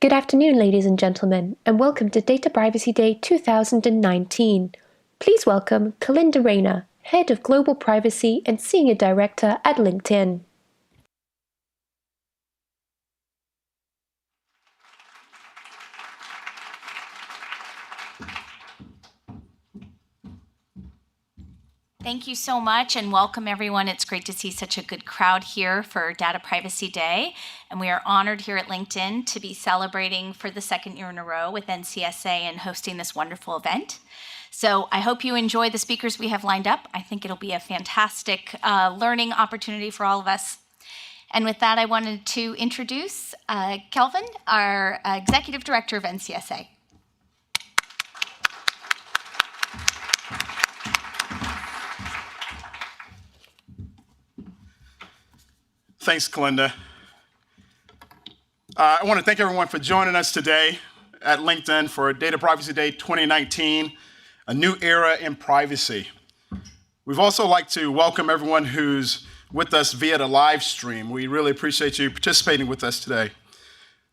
Good afternoon, ladies and gentlemen, and welcome to Data Privacy Day 2019. Please welcome Kalinda Rayner, Head of Global Privacy and Senior Director at LinkedIn. Thank you so much and welcome everyone. It's great to see such a good crowd here for Data Privacy Day. And we are honored here at LinkedIn to be celebrating for the second year in a row with NCSA and hosting this wonderful event. So I hope you enjoy the speakers we have lined up. I think it'll be a fantastic learning opportunity for all of us. And with that, I wanted to introduce Kelvin, our Executive Director of NCSA. Thanks, Kalinda. I want to thank everyone for joining us today at LinkedIn for Data Privacy Day 2019, a new era in privacy. We'd also like to welcome everyone who's with us via the live stream. We really appreciate you participating with us today.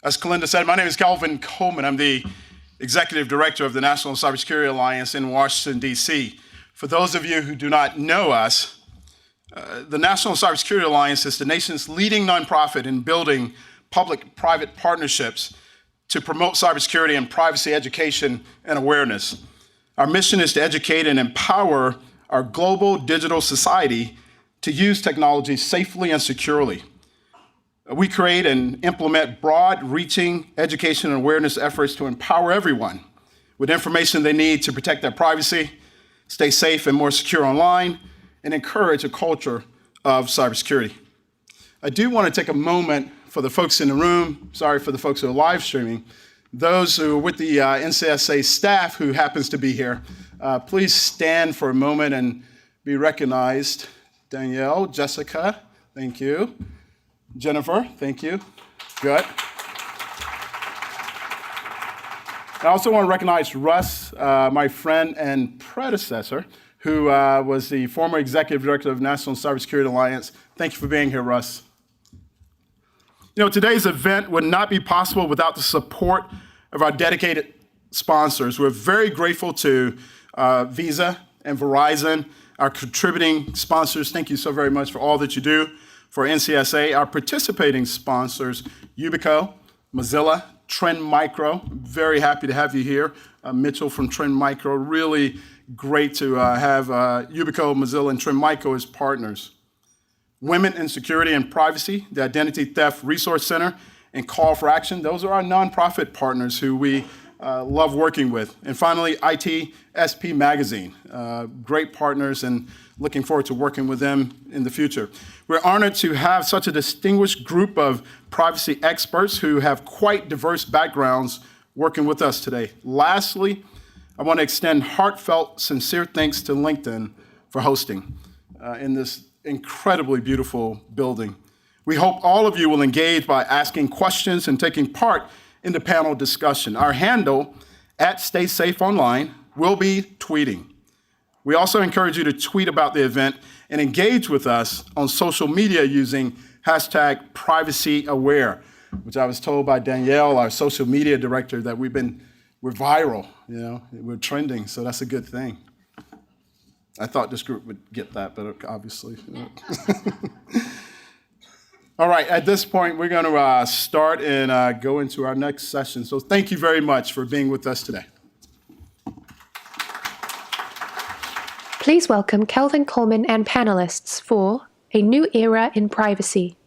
As Kalinda said, my name is Kelvin Coleman. I'm the Executive Director of the National Cybersecurity Alliance in Washington, D.C. For those of you who do not know us, the National Cybersecurity Alliance is the nation's leading nonprofit in building public-private partnerships to promote cybersecurity and privacy education and awareness. Our mission is to educate and empower our global digital society to use technology safely and securely. We create and implement broad-reaching education and awareness efforts to empower everyone with information they need to protect their privacy, stay safe and more secure online, and encourage a culture of cybersecurity. I do want to take a moment for the folks in the room, sorry for the folks who are live streaming, those who are with the NCSA staff who happens to be here, please stand for a moment and be recognized. Danielle, Jessica, thank you. Jennifer, thank you. Good. I also want to recognize Russ, my friend and predecessor, who was the former Executive Director of National Cybersecurity Alliance. Thank you for being here, Russ. You know, today's event would not be possible without the support of our dedicated sponsors. We're very grateful to Visa and Verizon, our contributing sponsors. Thank you so very much for all that you do for NCSA. Our participating sponsors, Yubico, Mozilla, Trend Micro. Very happy to have you here. Mitchell from Trend Micro, really great to have Yubico, Mozilla, and Trend Micro as partners. Women in Security and Privacy, the Identity Theft Resource Center, and Call for Action. Those are our nonprofit partners who we love working with. And finally, ITSP Magazine, great partners and looking forward to working with them in the future. We're honored to have such a distinguished group of privacy experts who have quite diverse backgrounds working with us today. Lastly, I want to extend heartfelt, sincere thanks to LinkedIn for hosting in this incredibly beautiful building. We hope all of you will engage by asking questions and taking part in the panel discussion. Our handle at StaySafeOnline will be tweeting. We also encourage you to tweet about the event and engage with us on social media using hashtag #PrivacyAware, which I was told by Danielle, our social media director, that we're viral, you know, we're trending, so that's a good thing. I thought this group would get that, but obviously. All right, at this point, we're going to start and go into our next session. So thank you very much for being with us today. Please welcome Kelvin Coleman and panelists for A New Era in Privacy.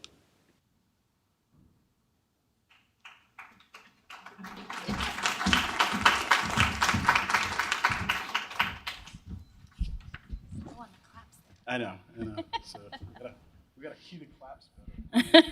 I know. So we got to cue the claps better.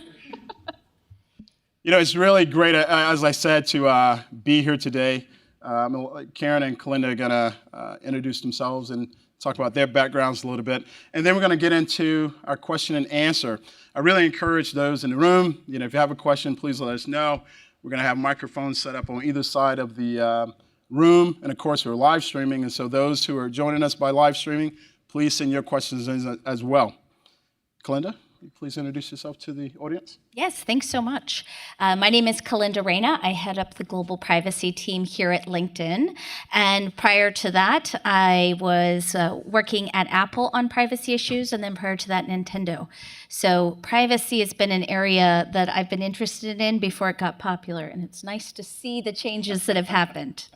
You know, it's really great, as I said, to be here today. Karen and Kalinda are going to introduce themselves and talk about their backgrounds a little bit. And then we're going to get into our question and answer. I really encourage those in the room, you know, if you have a question, please let us know. We're going to have microphones set up on either side of the room. And of course, we're live streaming. And so those who are joining us by live streaming, please send your questions in as well. Kalinda, please introduce yourself to the audience. Yes, thanks so much. My name is Kalinda Reyna. I head up the global privacy team here at LinkedIn. And prior to that, I was working at Apple on privacy issues, and then prior to that, Nintendo. So privacy has been an area that I've been interested in before it got popular, and it's nice to see the changes that have happened.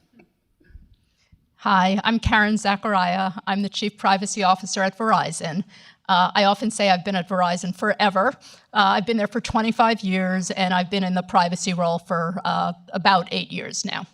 Hi, I'm Karen Zachariah. I'm the Chief Privacy Officer at Verizon. I often say I've been at Verizon forever. I've been there for 25 years, and I've been in the privacy role for about 8 years now.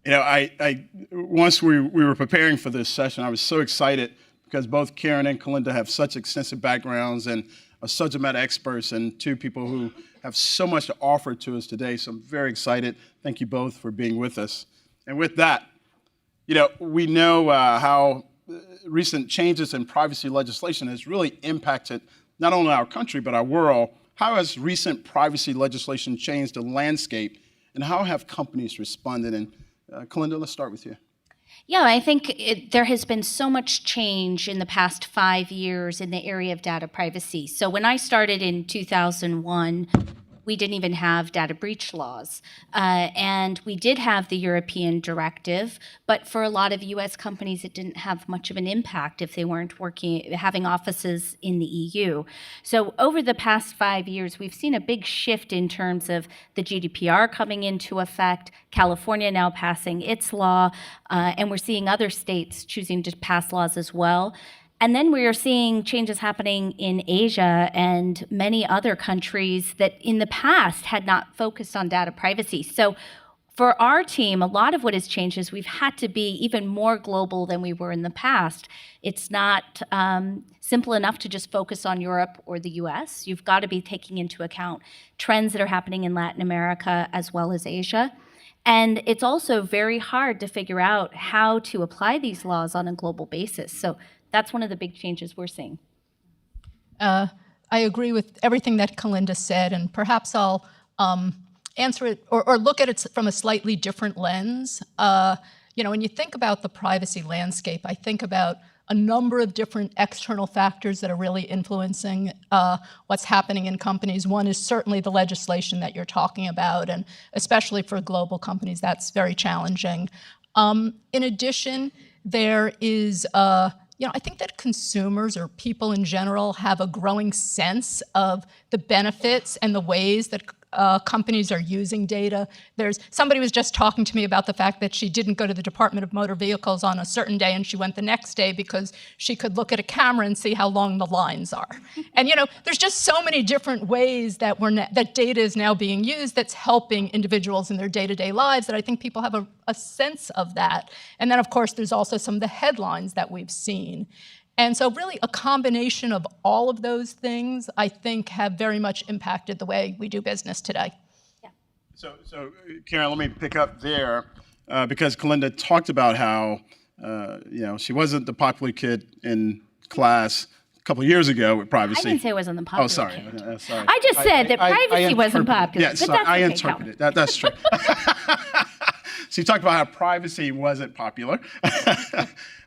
You know, I once we were preparing for this session, I was so excited because both Karen and Kalinda have such extensive backgrounds and are subject matter experts, and two people who have so much to offer to us today. So I'm very excited. Thank you both for being with us. And with that, you know, we know how recent changes in privacy legislation has really impacted not only our country, but our world. How has recent privacy legislation changed the landscape, and how have companies responded? And Kalinda, let's start with you. Yeah, I think there has been so much change in the past 5 years in the area of data privacy. So when I started in 2001, we didn't even have data breach laws. And we did have the European directive, but for a lot of US companies, it didn't have much of an impact if they weren't having offices in the EU. So over the past 5 years, we've seen a big shift in terms of the GDPR coming into effect, California now passing its law, and we're seeing other states choosing to pass laws as well. And then we are seeing changes happening in Asia and many other countries that in the past had not focused on data privacy. So for our team, a lot of what has changed is we've had to be even more global than we were in the past. It's not simple enough to just focus on Europe or the US. You've got to be taking into account trends that are happening in Latin America as well as Asia. And it's also very hard to figure out how to apply these laws on a global basis. So that's one of the big changes we're seeing. I agree with everything that Kalinda said, and perhaps I'll answer it or look at it from a slightly different lens. You know, when you think about the privacy landscape, I think about a number of different external factors that are really influencing what's happening in companies. One is certainly the legislation that you're talking about, and especially for global companies, that's very challenging. In addition, there is you know, I think that consumers or people in general have a growing sense of the benefits and the ways that companies are using data. Somebody was just talking to me about the fact that she didn't go to the Department of Motor Vehicles on a certain day and she went the next day because she could look at a camera and see how long the lines are. And you know, there's just so many different ways that that data is now being used that's helping individuals in their day-to-day lives, that I think people have a sense of that. And then of course there's also some of the headlines that we've seen. And so really a combination of all of those things, I think, have very much impacted the way we do business today. Yeah. So Karen, let me pick up there because Kalinda talked about how, you know, she wasn't the popular kid in class a couple of years ago with privacy. I didn't say I wasn't the popular kid. Sorry. I just said that privacy wasn't popular. Yeah, sorry, I interpreted it. That's true. She talked about how privacy wasn't popular.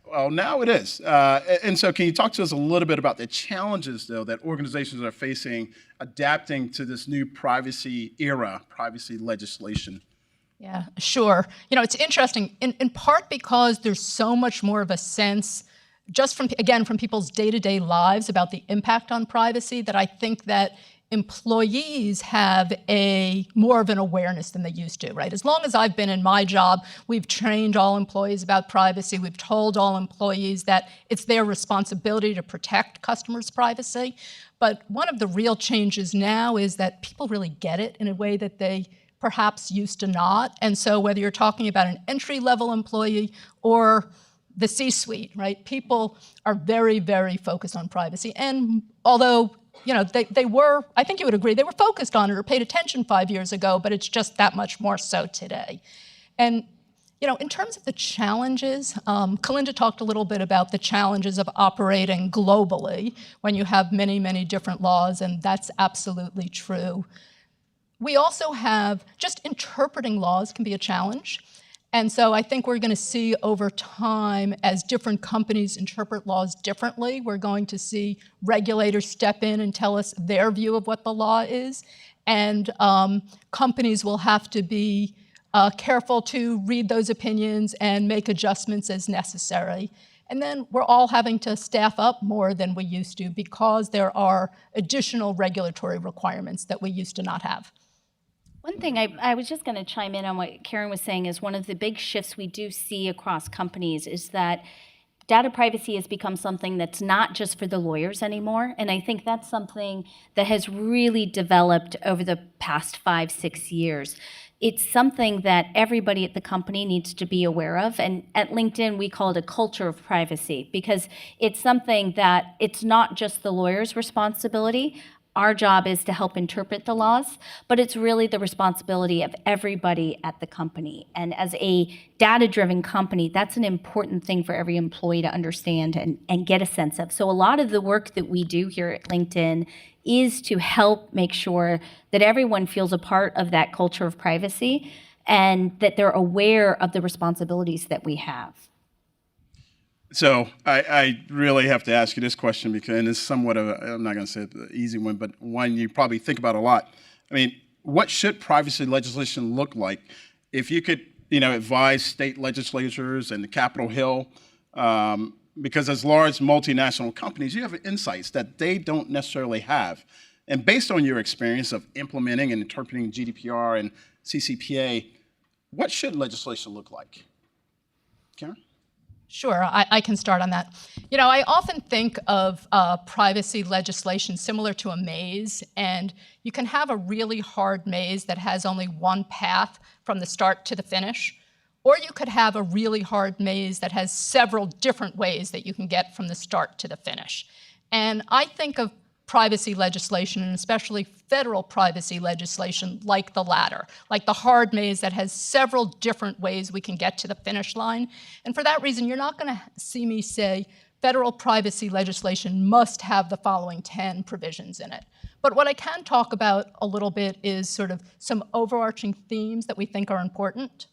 Well, now it is. And so can you talk to us a little bit about the challenges, though, that organizations are facing adapting to this new privacy era, privacy legislation? Yeah, sure. You know, it's interesting, in part because there's so much more of a sense, just from people's day-to-day lives about the impact on privacy, that I think that employees have more of an awareness than they used to, right? As long as I've been in my job, we've trained all employees about privacy. We've told all employees that it's their responsibility to protect customers' privacy. But one of the real changes now is that people really get it in a way that they perhaps used to not. And so whether you're talking about an entry-level employee or the C-suite, right? People are very, very focused on privacy. And although you know, they were, I think you would agree, they were focused on it or paid attention 5 years ago, but it's just that much more so today. And, you know, in terms of the challenges, Kalinda talked a little bit about the challenges of operating globally when you have many, many different laws, and that's absolutely true. We also have, just interpreting laws can be a challenge. And so I think we're going to see over time, as different companies interpret laws differently, we're going to see regulators step in and tell us their view of what the law is. And companies will have to be careful to read those opinions and make adjustments as necessary. And then we're all having to staff up more than we used to because there are additional regulatory requirements that we used to not have. One thing I was just going to chime in on what Karen was saying is one of the big shifts we do see across companies is that data privacy has become something that's not just for the lawyers anymore. And I think that's something that has really developed over the past 5-6 years. It's something that everybody at the company needs to be aware of. And at LinkedIn, we call it a culture of privacy because it's something that it's not just the lawyer's responsibility. Our job is to help interpret the laws, but it's really the responsibility of everybody at the company. And as a data-driven company, that's an important thing for every employee to understand and get a sense of. So a lot of the work that we do here at LinkedIn is to help make sure that everyone feels a part of that culture of privacy and that they're aware of the responsibilities that we have. So I really have to ask you this question because, and it's somewhat of a, I'm not going to say the easy one, but one you probably think about a lot. I mean, what should privacy legislation look like if you could, advise state legislatures and Capitol Hill, because as large multinational companies, you have insights that they don't necessarily have. And based on your experience of implementing and interpreting GDPR and CCPA, what should legislation look like? Karen? Sure, I can start on that. I often think of privacy legislation similar to a maze, and you can have a really hard maze that has only one path from the start to the finish, or you could have a really hard maze that has several different ways that you can get from the start to the finish. And I think of privacy legislation, and especially federal privacy legislation, like the latter, like the hard maze that has several different ways we can get to the finish line. And for that reason, you're not going to see me say federal privacy legislation must have the following 10 provisions in it. But what I can talk about a little bit is sort of some overarching themes that we think are important.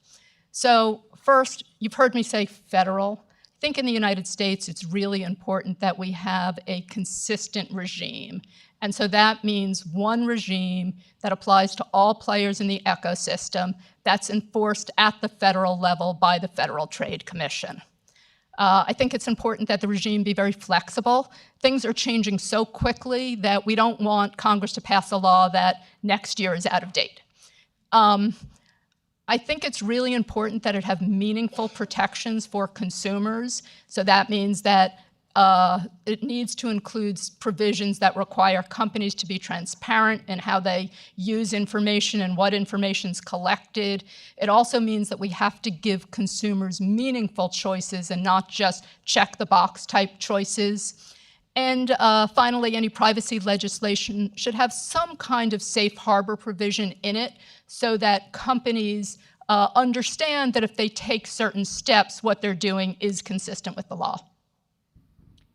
So first, you've heard me say federal. I think in the United States, it's really important that we have a consistent regime. And so that means one regime that applies to all players in the ecosystem that's enforced at the federal level by the Federal Trade Commission. I think it's important that the regime be very flexible. Things are changing so quickly that we don't want Congress to pass a law that next year is out of date. I think it's really important that it have meaningful protections for consumers. So that means that it needs to include provisions that require companies to be transparent in how they use information and what information is collected. It also means that we have to give consumers meaningful choices and not just check the box type choices. And finally, any privacy legislation should have some kind of safe harbor provision in it so that companies understand that if they take certain steps, what they're doing is consistent with the law.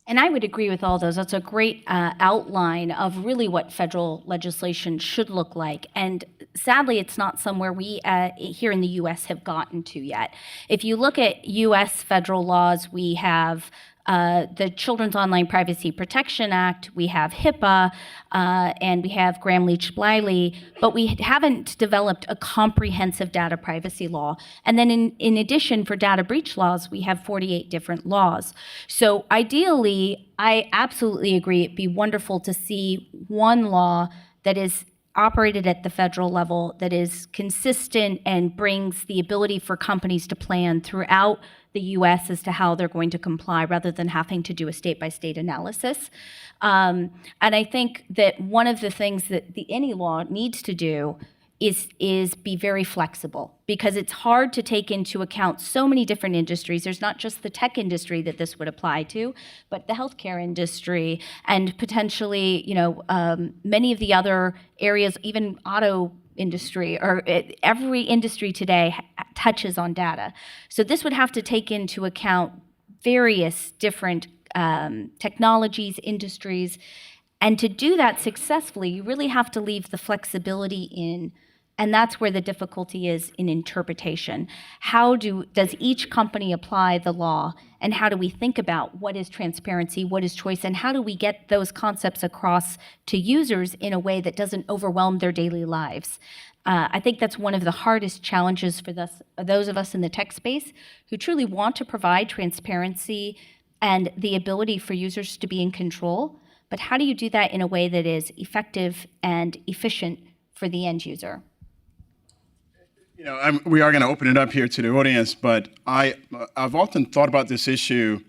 And I would agree with all those. That's a great outline of really what federal legislation should look like. And sadly, it's not somewhere we here in the U.S. have gotten to yet. If you look at U.S. federal laws, we have the Children's Online Privacy Protection Act, we have HIPAA, and we have Gramm-Leach-Bliley, but we haven't developed a comprehensive data privacy law. And then in addition, for data breach laws, we have 48 different laws. So ideally, I absolutely agree, it'd be wonderful to see one law that is operated at the federal level that is consistent and brings the ability for companies to plan throughout the U.S. as to how they're going to comply rather than having to do a state-by-state analysis. And I think that one of the things that any law needs to do is be very flexible, because it's hard to take into account so many different industries. There's not just the tech industry that this would apply to, but the healthcare industry and potentially, many of the other areas, even auto industry, or every industry today touches on data. So this would have to take into account various different technologies, industries, and to do that successfully, you really have to leave the flexibility in And that's where the difficulty is in interpretation. Does each company apply the law? And how do we think about what is transparency, what is choice, and how do we get those concepts across to users in a way that doesn't overwhelm their daily lives? I think that's one of the hardest challenges for those of us in the tech space who truly want to provide transparency and the ability for users to be in control. But how do you do that in a way that is effective and efficient for the end user? We are going to open it up here to the audience, but I've often thought about this issue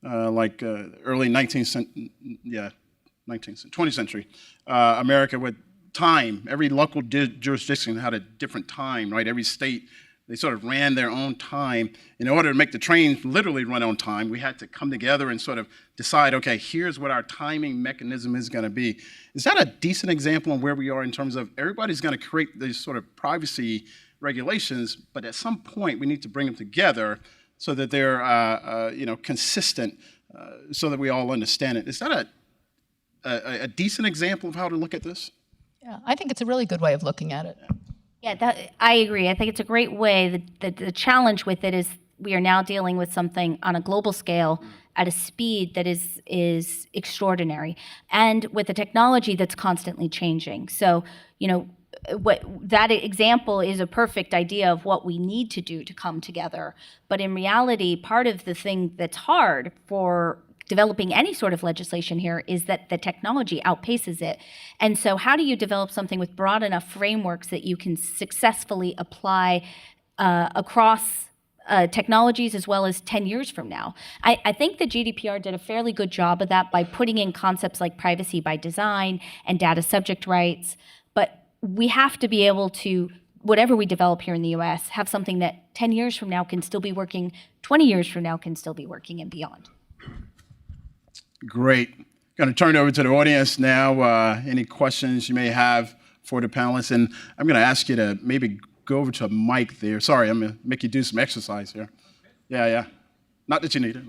early 20th century America with time. Every local jurisdiction had a different time, right? Every state, they sort of ran their own time. In order to make the trains literally run on time, we had to come together and sort of decide, okay, here's what our timing mechanism is going to be. Is that a decent example of where we are in terms of everybody's going to create these sort of privacy regulations, but at some point we need to bring them together so that they're consistent, so that we all understand it. Is that a decent example of how to look at this? Yeah, I think it's a really good way of looking at it. Yeah, I agree. I think it's a great way. The challenge with it is we are now dealing with something on a global scale at a speed that is extraordinary, and with a technology that's constantly changing. So, what that example is a perfect idea of what we need to do to come together. But in reality, part of the thing that's hard for developing any sort of legislation here is that the technology outpaces it. And so how do you develop something with broad enough frameworks that you can successfully apply across technologies as well as 10 years from now? I think the GDPR did a fairly good job of that by putting in concepts like privacy by design and data subject rights. But we have to be able to, whatever we develop here in the US, have something that 10 years from now can still be working, 20 years from now can still be working, and beyond. Great. Going to turn it over to the audience now. Any questions you may have for the panelists? And I'm going to ask you to maybe go over to a mic there. Sorry, I'm going to make you do some exercise here. Yeah. Not that you need it.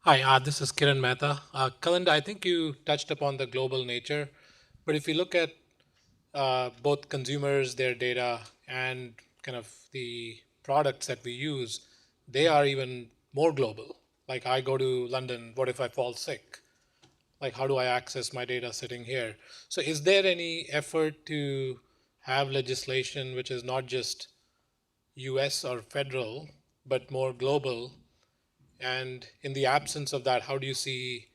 Hi, this is Kiran Mehta. Kalinda, I think you touched upon the global nature, but if you look at both consumers, their data, and kind of the products that we use, they are even more global. Like I go to London, what if I fall sick? Like how do I access my data sitting here? So is there any effort to have legislation which is not just US or federal, but more global? And in the absence of that, how do you see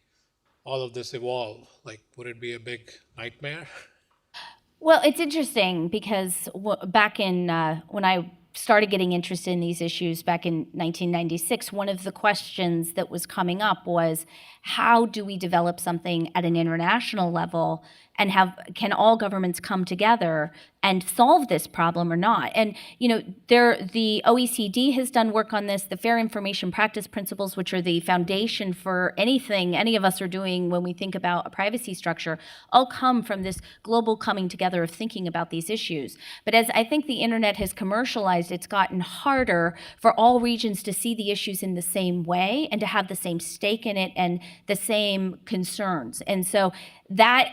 all of this evolve? Like, would it be a big nightmare? Well, it's interesting because back in when I started getting interested in these issues back in 1996, one of the questions that was coming up was, how do we develop something at an international level and can all governments come together and solve this problem or not? And the OECD has done work on this. The Fair Information Practice Principles, which are the foundation for anything any of us are doing when we think about a privacy structure, all come from this global coming together of thinking about these issues. But as I think the internet has commercialized, it's gotten harder for all regions to see the issues in the same way and to have the same stake in it and the same concerns. And so that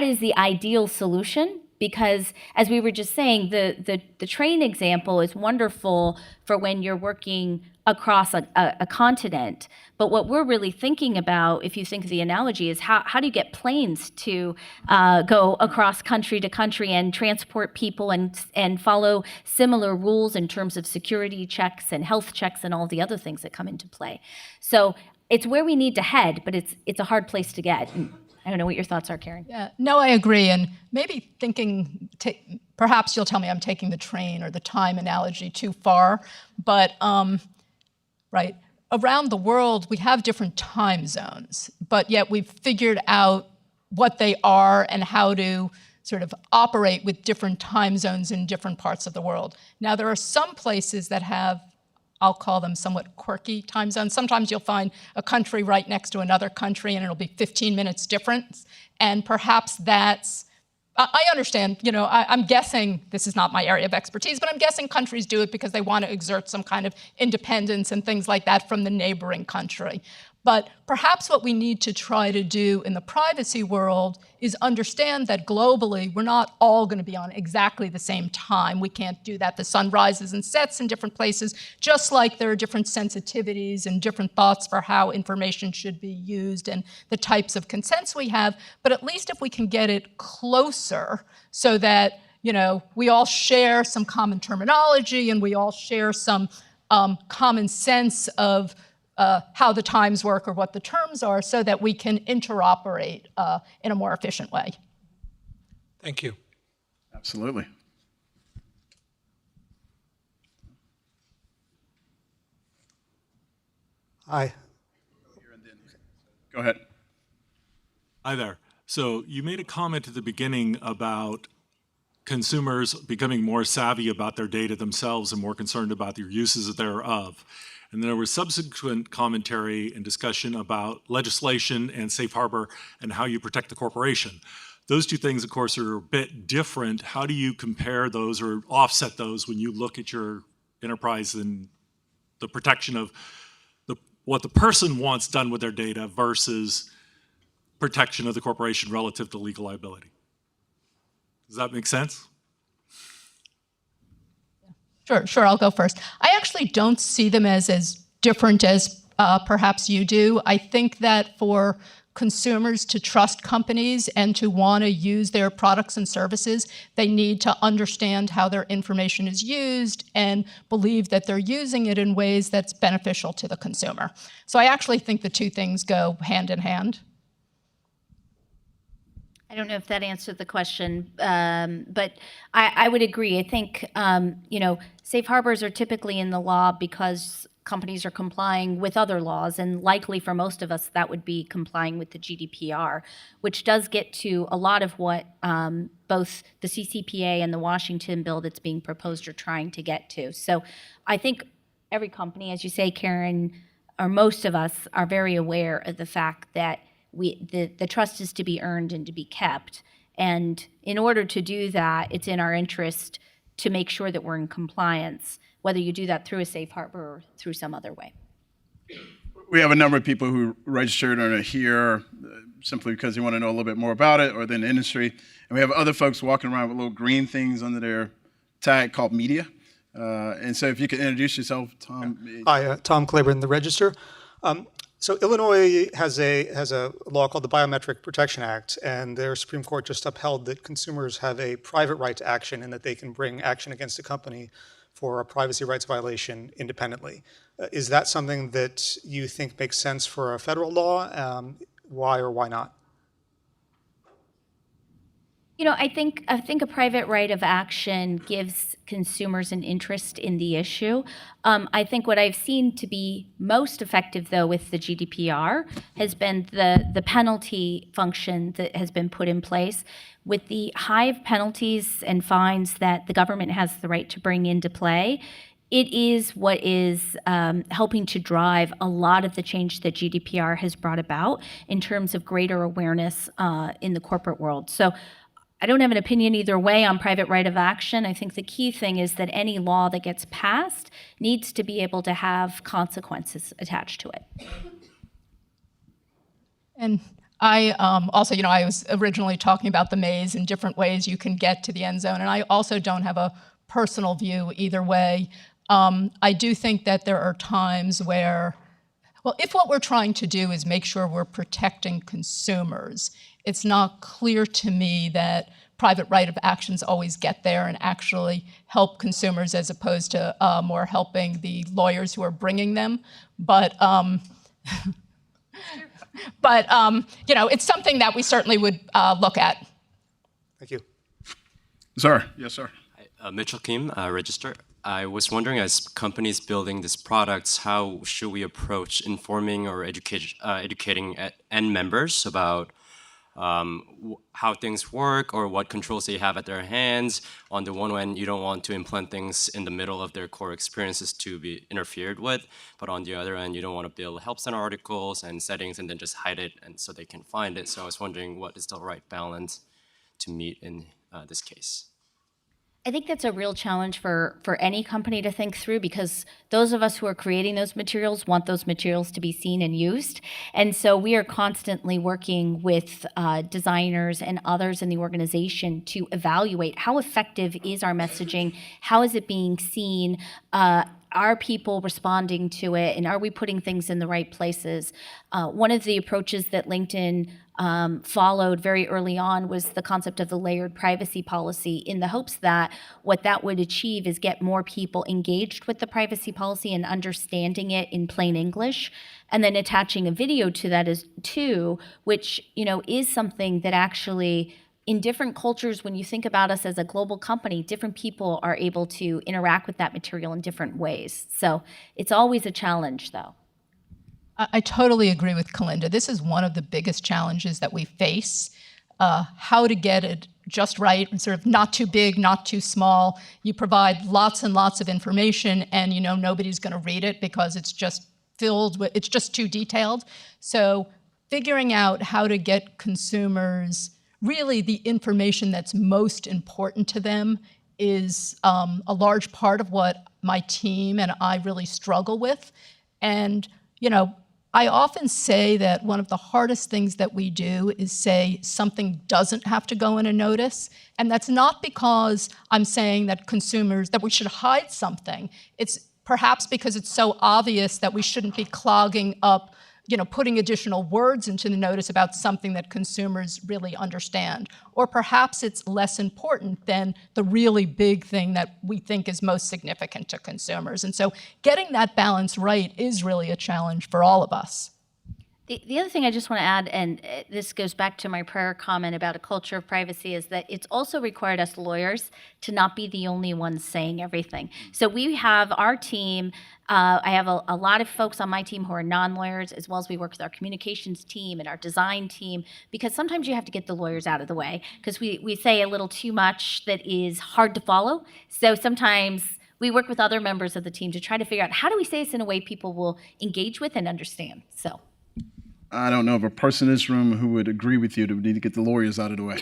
is the ideal solution, because as we were just saying, the train example is wonderful for when you're working across a continent. But what we're really thinking about, if you think of the analogy, is how do you get planes to go across country to country and transport people and follow similar rules in terms of security checks and health checks and all the other things that come into play. So it's where we need to head, but it's a hard place to get. I don't know what your thoughts are, Karen. Yeah, no, I agree. And maybe perhaps you'll tell me I'm taking the train or the time analogy too far, but right, around the world, we have different time zones, but yet we've figured out what they are and how to sort of operate with different time zones in different parts of the world. Now, there are some places that have, I'll call them somewhat quirky time zones. Sometimes you'll find a country right next to another country and it'll be 15 minutes difference. And perhaps I understand, I'm guessing, this is not my area of expertise, but I'm guessing countries do it because they want to exert some kind of independence and things like that from the neighboring country. But perhaps what we need to try to do in the privacy world is understand that globally, we're not all going to be on exactly the same time. We can't do that. The sun rises and sets in different places, just like there are different sensitivities and different thoughts for how information should be used and the types of consents we have. But at least if we can get it closer so that, you know, we all share some common terminology and we all share some common sense of how the times work or what the terms are, so that we can interoperate in a more efficient way. Thank you. Absolutely. Hi. Go ahead. Hi there. So you made a comment at the beginning about consumers becoming more savvy about their data themselves and more concerned about their uses thereof. And there was subsequent commentary and discussion about legislation and safe harbor and how you protect the corporation. Those two things, of course, are a bit different. How do you compare those or offset those when you look at your enterprise and the protection of what the person wants done with their data versus protection of the corporation relative to legal liability? Does that make sense? Sure, I'll go first. I actually don't see them as different as perhaps you do. I think that for consumers to trust companies and to want to use their products and services, they need to understand how their information is used and believe that they're using it in ways that's beneficial to the consumer. So I actually think the two things go hand in hand. I don't know if that answered the question, but I would agree. I think, safe harbors are typically in the law because companies are complying with other laws, and likely for most of us, that would be complying with the GDPR, which does get to a lot of what both the CCPA and the Washington bill that's being proposed are trying to get to. So I think every company, as you say, Karen, or most of us, are very aware of the fact that the trust is to be earned and to be kept. And in order to do that, it's in our interest to make sure that we're in compliance, whether you do that through a safe harbor or through some other way. We have a number of people who registered and are here simply because they want to know a little bit more about it or in the industry. And we have other folks walking around with little green things under their tag called media. And so if you could introduce yourself, Tom. Hi, Tom Claiborne, the Register. So Illinois has a law called the Biometric Protection Act, and their Supreme Court just upheld that consumers have a private right to action and that they can bring action against a company for a privacy rights violation independently. Is that something that you think makes sense for a federal law? Why or why not? I think a private right of action gives consumers an interest in the issue. I think what I've seen to be most effective, though, with the GDPR has been the penalty function that has been put in place. With the high penalties and fines that the government has the right to bring into play, it is what is helping to drive a lot of the change that GDPR has brought about in terms of greater awareness in the corporate world. So I don't have an opinion either way on private right of action. I think the key thing is that any law that gets passed needs to be able to have consequences attached to it. And I also, I was originally talking about the maze and different ways you can get to the end zone, and I also don't have a personal view either way. I do think that there are times where, well, if what we're trying to do is make sure we're protecting consumers, it's not clear to me that private right of actions always get there and actually help consumers as opposed to more helping the lawyers who are bringing them. But it's something that we certainly would look at. Thank you. Sir. Yes, sir. Mitchell Kim, Register. I was wondering, as companies building these products, how should we approach informing or educating end members about how things work or what controls they have at their hands? On the one hand, you don't want to implant things in the middle of their core experiences to be interfered with, but on the other hand, you don't want to build help center articles and settings and then just hide it and so they can find it. So I was wondering, what is the right balance to meet in this case? I think that's a real challenge for any company to think through, because those of us who are creating those materials want those materials to be seen and used. And so we are constantly working with designers and others in the organization to evaluate how effective is our messaging, how is it being seen, are people responding to it, and are we putting things in the right places? One of the approaches that LinkedIn followed very early on was the concept of the layered privacy policy, in the hopes that what that would achieve is get more people engaged with the privacy policy and understanding it in plain English, and then attaching a video to that as too, which is something that actually, in different cultures, when you think about us as a global company, different people are able to interact with that material in different ways. So it's always a challenge, though. I totally agree with Kalinda. This is one of the biggest challenges that we face, how to get it just right, and sort of not too big, not too small. You provide lots and lots of information, and nobody's going to read it because it's just it's just too detailed. So figuring out how to get consumers really the information that's most important to them is a large part of what my team and I really struggle with. And I often say that one of the hardest things that we do is say something doesn't have to go in a notice. And that's not because I'm saying that we should hide something. It's perhaps because it's so obvious that we shouldn't be clogging up, putting additional words into the notice about something that consumers really understand. Or perhaps it's less important than the really big thing that we think is most significant to consumers. And so getting that balance right is really a challenge for all of us. The other thing I just want to add, and this goes back to my prior comment about a culture of privacy, is that it's also required us lawyers to not be the only ones saying everything. So we have our team, I have a lot of folks on my team who are non-lawyers, as well as we work with our communications team and our design team, because sometimes you have to get the lawyers out of the way, because we say a little too much that is hard to follow. So sometimes we work with other members of the team to try to figure out, how do we say this in a way people will engage with and understand? So I don't know of a person in this room who would agree with you that we need to get the lawyers out of the way.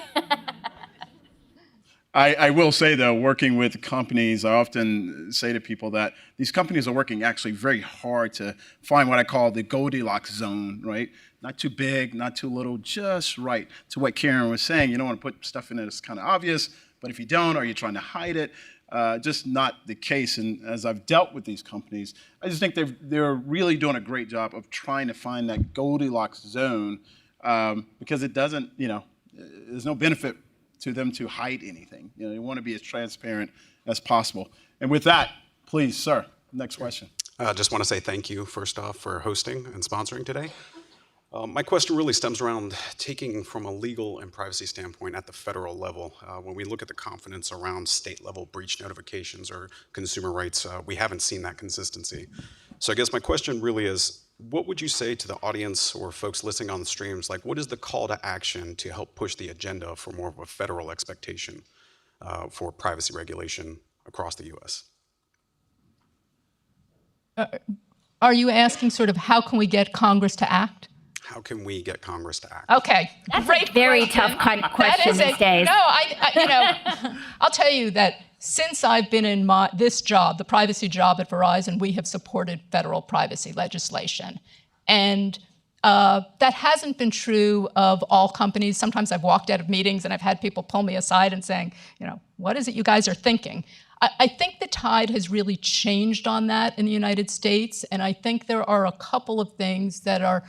I will say, though, working with companies, I often say to people that these companies are working actually very hard to find what I call the Goldilocks zone, right? Not too big, not too little, just right. To what Karen was saying, you don't want to put stuff in there that's kind of obvious, but if you don't, or you're trying to hide it, just not the case. And as I've dealt with these companies, I just think they're really doing a great job of trying to find that Goldilocks zone, because it doesn't, there's no benefit to them to hide anything. They want to be as transparent as possible. And with that, please, sir, next question. I just want to say thank you, first off, for hosting and sponsoring today. My question really stems around taking from a legal and privacy standpoint at the federal level. When we look at the confidence around state-level breach notifications or consumer rights, we haven't seen that consistency. So I guess my question really is, what would you say to the audience or folks listening on the streams? Like, what is the call to action to help push the agenda for more of a federal expectation for privacy regulation across the U.S.? Are you asking sort of how can we get Congress to act? How can we get Congress to act? Okay, that's great a very question. tough question these days. No, I'll tell you that since I've been in this job, the privacy job at Verizon, we have supported federal privacy legislation. And that hasn't been true of all companies. Sometimes I've walked out of meetings and I've had people pull me aside and saying, what is it you guys are thinking? I think the tide has really changed on that in the United States. And I think there are a couple of things that are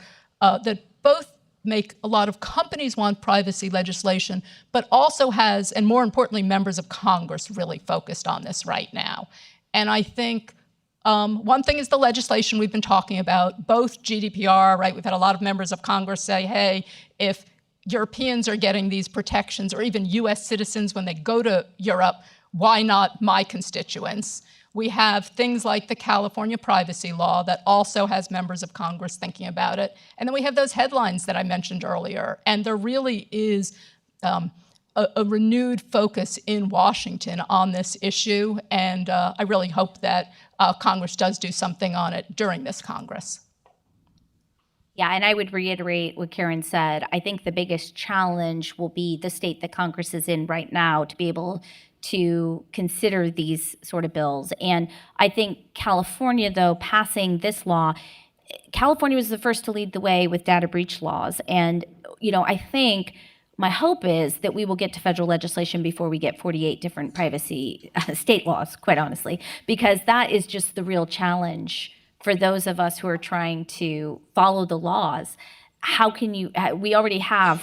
that both make a lot of companies want privacy legislation, but also has, and more importantly, members of Congress really focused on this right now. And I think one thing is the legislation we've been talking about, both GDPR, right? We've had a lot of members of Congress say, hey, if Europeans are getting these protections, or even US citizens when they go to Europe, why not my constituents? We have things like the California privacy law that also has members of Congress thinking about it. And then we have those headlines that I mentioned earlier. And there really is a renewed focus in Washington on this issue. And I really hope that Congress does do something on it during this Congress. Yeah, and I would reiterate what Karen said. I think the biggest challenge will be the state that Congress is in right now to be able to consider these sort of bills. And I think California, though, passing this law, California was the first to lead the way with data breach laws. And, I think my hope is that we will get to federal legislation before we get 48 different privacy state laws, quite honestly, because that is just the real challenge for those of us who are trying to follow the laws. How can we already have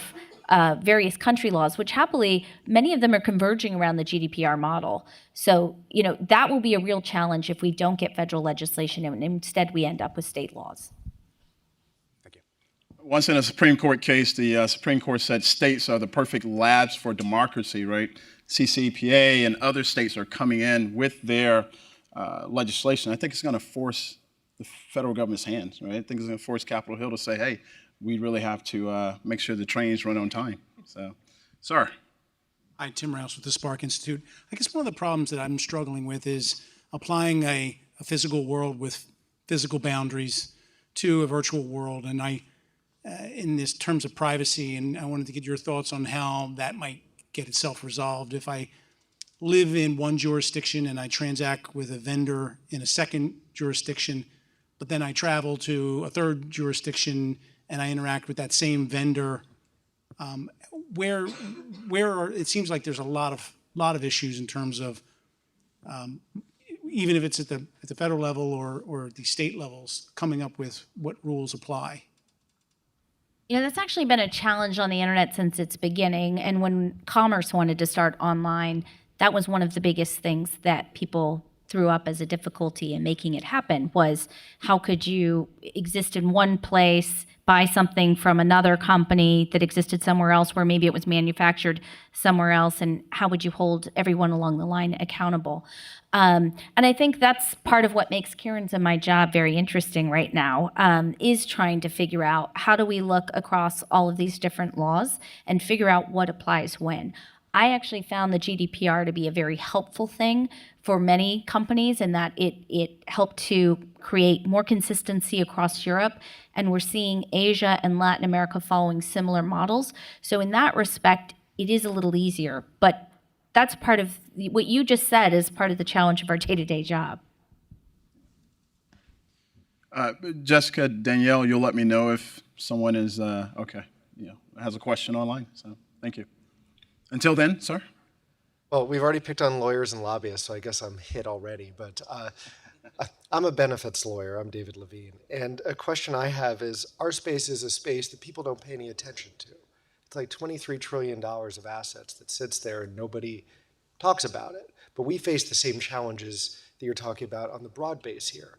various country laws, which happily, many of them are converging around the GDPR model. So, that will be a real challenge if we don't get federal legislation and instead we end up with state laws. Thank you. Once in a Supreme Court case, the Supreme Court said states are the perfect labs for democracy, right? CCPA and other states are coming in with their legislation. I think it's going to force the federal government's hands, right? I think it's going to force Capitol Hill to say, hey, we really have to make sure the trains run on time. So, sir. Hi, Tim Rouse with the Spark Institute. I guess one of the problems that I'm struggling with is applying a physical world with physical boundaries to a virtual world. And in this terms of privacy, and I wanted to get your thoughts on how that might get itself resolved. If I live in one jurisdiction and I transact with a vendor in a second jurisdiction, but then I travel to a third jurisdiction and I interact with that same vendor, it seems like there's a lot of issues in terms of even if it's at the federal level or the state levels, coming up with what rules apply. That's actually been a challenge on the internet since its beginning. And when commerce wanted to start online, that was one of the biggest things that people threw up as a difficulty in making it happen, was how could you exist in one place, buy something from another company that existed somewhere else where maybe it was manufactured somewhere else, and how would you hold everyone along the line accountable? And I think that's part of what makes Kieran's and my job very interesting right now, is trying to figure out how do we look across all of these different laws and figure out what applies when. I actually found the GDPR to be a very helpful thing for many companies in that it helped to create more consistency across Europe, and we're seeing Asia and Latin America following similar models. So in that respect, it is a little easier, but that's part of what you just said is part of the challenge of our day-to-day job. Jessica, Danielle, you'll let me know if someone is, has a question online. So thank you. Until then, sir. Well, we've already picked on lawyers and lobbyists, so I guess I'm hit already. But I'm a benefits lawyer. I'm David Levine. And a question I have is, our space is a space that people don't pay any attention to. It's like $23 trillion of assets that sits there and nobody talks about it. But we face the same challenges that you're talking about on the broad base here.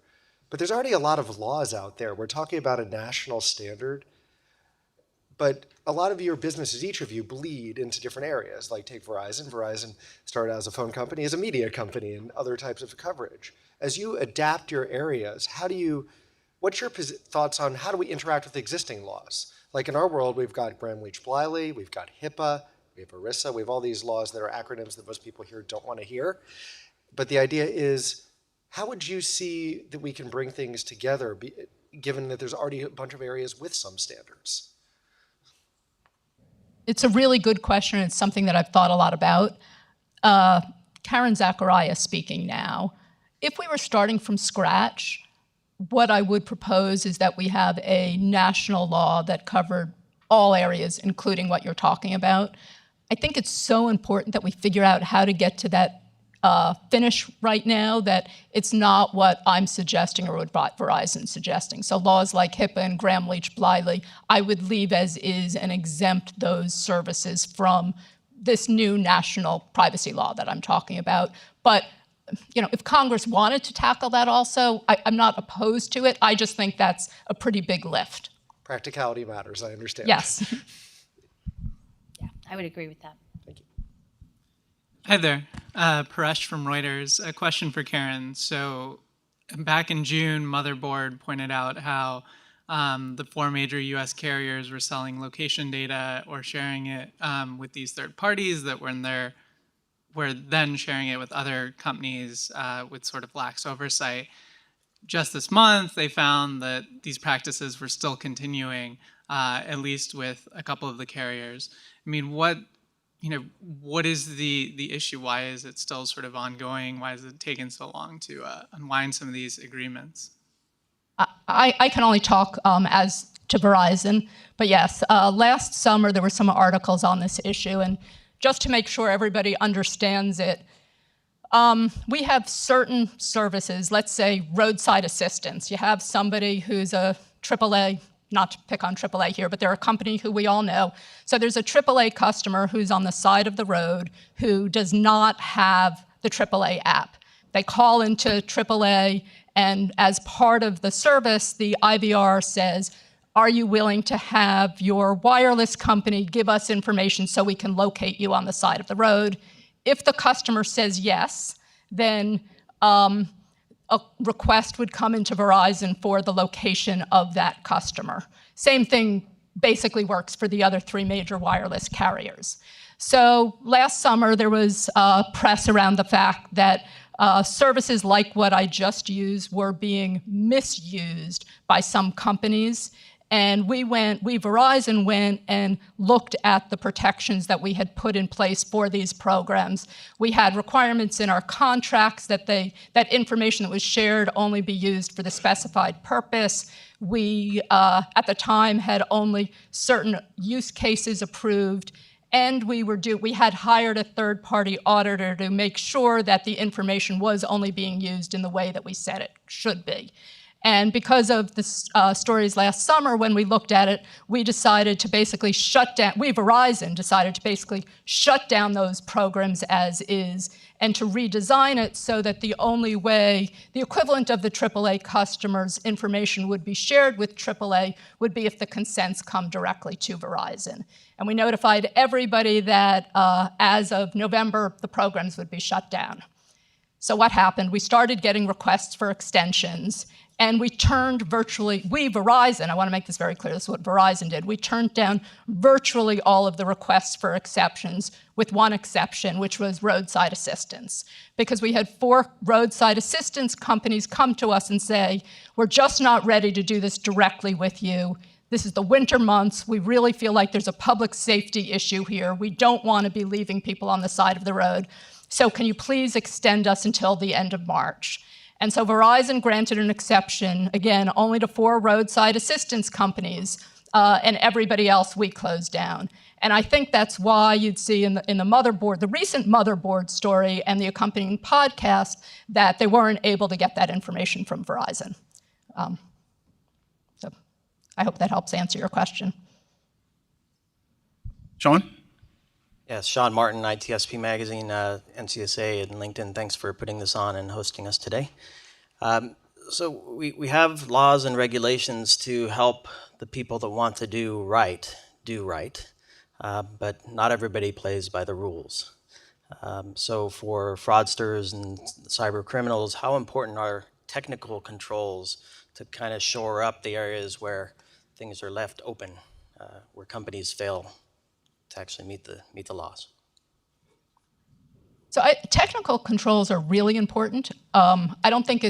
But there's already a lot of laws out there. We're talking about a national standard. But a lot of your businesses, each of you, bleed into different areas. Like take Verizon. Verizon started out as a phone company, as a media company, and other types of coverage. As you adapt your areas, what's your thoughts on how do we interact with existing laws? Like in our world, we've got Gramm-Leach-Bliley, we've got HIPAA, we have ERISA, we have all these laws that are acronyms that most people here don't want to hear. But the idea is, how would you see that we can bring things together, given that there's already a bunch of areas with some standards? It's a really good question. It's something that I've thought a lot about. Karen Zachariah speaking now. If we were starting from scratch, what I would propose is that we have a national law that covered all areas, including what you're talking about. I think it's so important that we figure out how to get to that finish right now, that it's not what I'm suggesting or what Verizon's suggesting. So laws like HIPAA and Gramm-Leach-Bliley, I would leave as is and exempt those services from this new national privacy law that I'm talking about. But if Congress wanted to tackle that also, I'm not opposed to it. I just think that's a pretty big lift. Practicality matters, I understand. Yes. Yeah, I would agree with that. Thank you. Hi there, Paresh from Reuters. A question for Karen. So back in June, Motherboard pointed out how the 4 major US carriers were selling location data or sharing it with these third parties that were then sharing it with other companies with sort of lax oversight. Just this month, they found that these practices were still continuing, at least with a couple of the carriers. I mean, what what is the issue? Why is it still sort of ongoing? Why is it taking so long to unwind some of these agreements? I can only talk as to Verizon, but yes, last summer there were some articles on this issue, and just to make sure everybody understands it, we have certain services, let's say roadside assistance. You have somebody who's a AAA, not to pick on AAA here, but they're a company who we all know. So there's a AAA customer who's on the side of the road who does not have the AAA app. They call into AAA, and as part of the service, the IVR says, are you willing to have your wireless company give us information so we can locate you on the side of the road? If the customer says yes, then a request would come into Verizon for the location of that customer. Same thing basically works for the other 3 major wireless carriers. So last summer, there was press around the fact that services like what I just used were being misused by some companies. And Verizon went and looked at the protections that we had put in place for these programs. We had requirements in our contracts that that information that was shared only be used for the specified purpose. We, at the time, had only certain use cases approved. And we had hired a third-party auditor to make sure that the information was only being used in the way that we said it should be. And because of the stories last summer, when we looked at it, we decided to basically Verizon decided to basically shut down those programs as is and to redesign it so that the only way, the equivalent of the AAA customers' information would be shared with AAA would be if the consents come directly to Verizon. And we notified everybody that as of November, the programs would be shut down. So what happened? We started getting requests for extensions, and we turned Verizon, I want to make this very clear, this is what Verizon did, we turned down virtually all of the requests for exceptions, with one exception, which was roadside assistance. Because we had 4 roadside assistance companies come to us and say, we're just not ready to do this directly with you. This is the winter months. We really feel like there's a public safety issue here. We don't want to be leaving people on the side of the road. So can you please extend us until the end of March? And so Verizon granted an exception, again, only to 4 roadside assistance companies, and everybody else we closed down. And I think that's why you'd see in the recent motherboard story and the accompanying podcast, that they weren't able to get that information from Verizon. So I hope that helps answer your question. Sean? Yes, Sean Martin, ITSP Magazine, NCSA, and LinkedIn. Thanks for putting this on and hosting us today. So we have laws and regulations to help the people that want to do right, but not everybody plays by the rules. So for fraudsters and cyber criminals, how important are technical controls to kind of shore up the areas where things are left open, where companies fail to actually meet the laws? So technical controls are really important. I don't think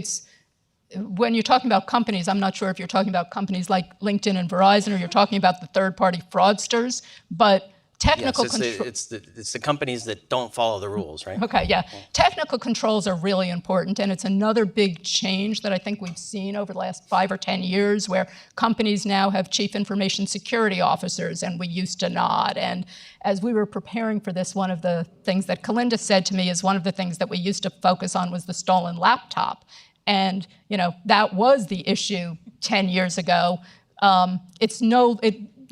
when you're talking about companies, I'm not sure if you're talking about companies like LinkedIn and Verizon, or you're talking about the third-party fraudsters, but technical controls. It's the companies that don't follow the rules, right? Okay, yeah. Technical controls are really important, and it's another big change that I think we've seen over the last 5 or 10 years, where companies now have chief information security officers, and we used to not. And as we were preparing for this, one of the things that Kalinda said to me is one of the things that we used to focus on was the stolen laptop. And that was the issue 10 years ago. It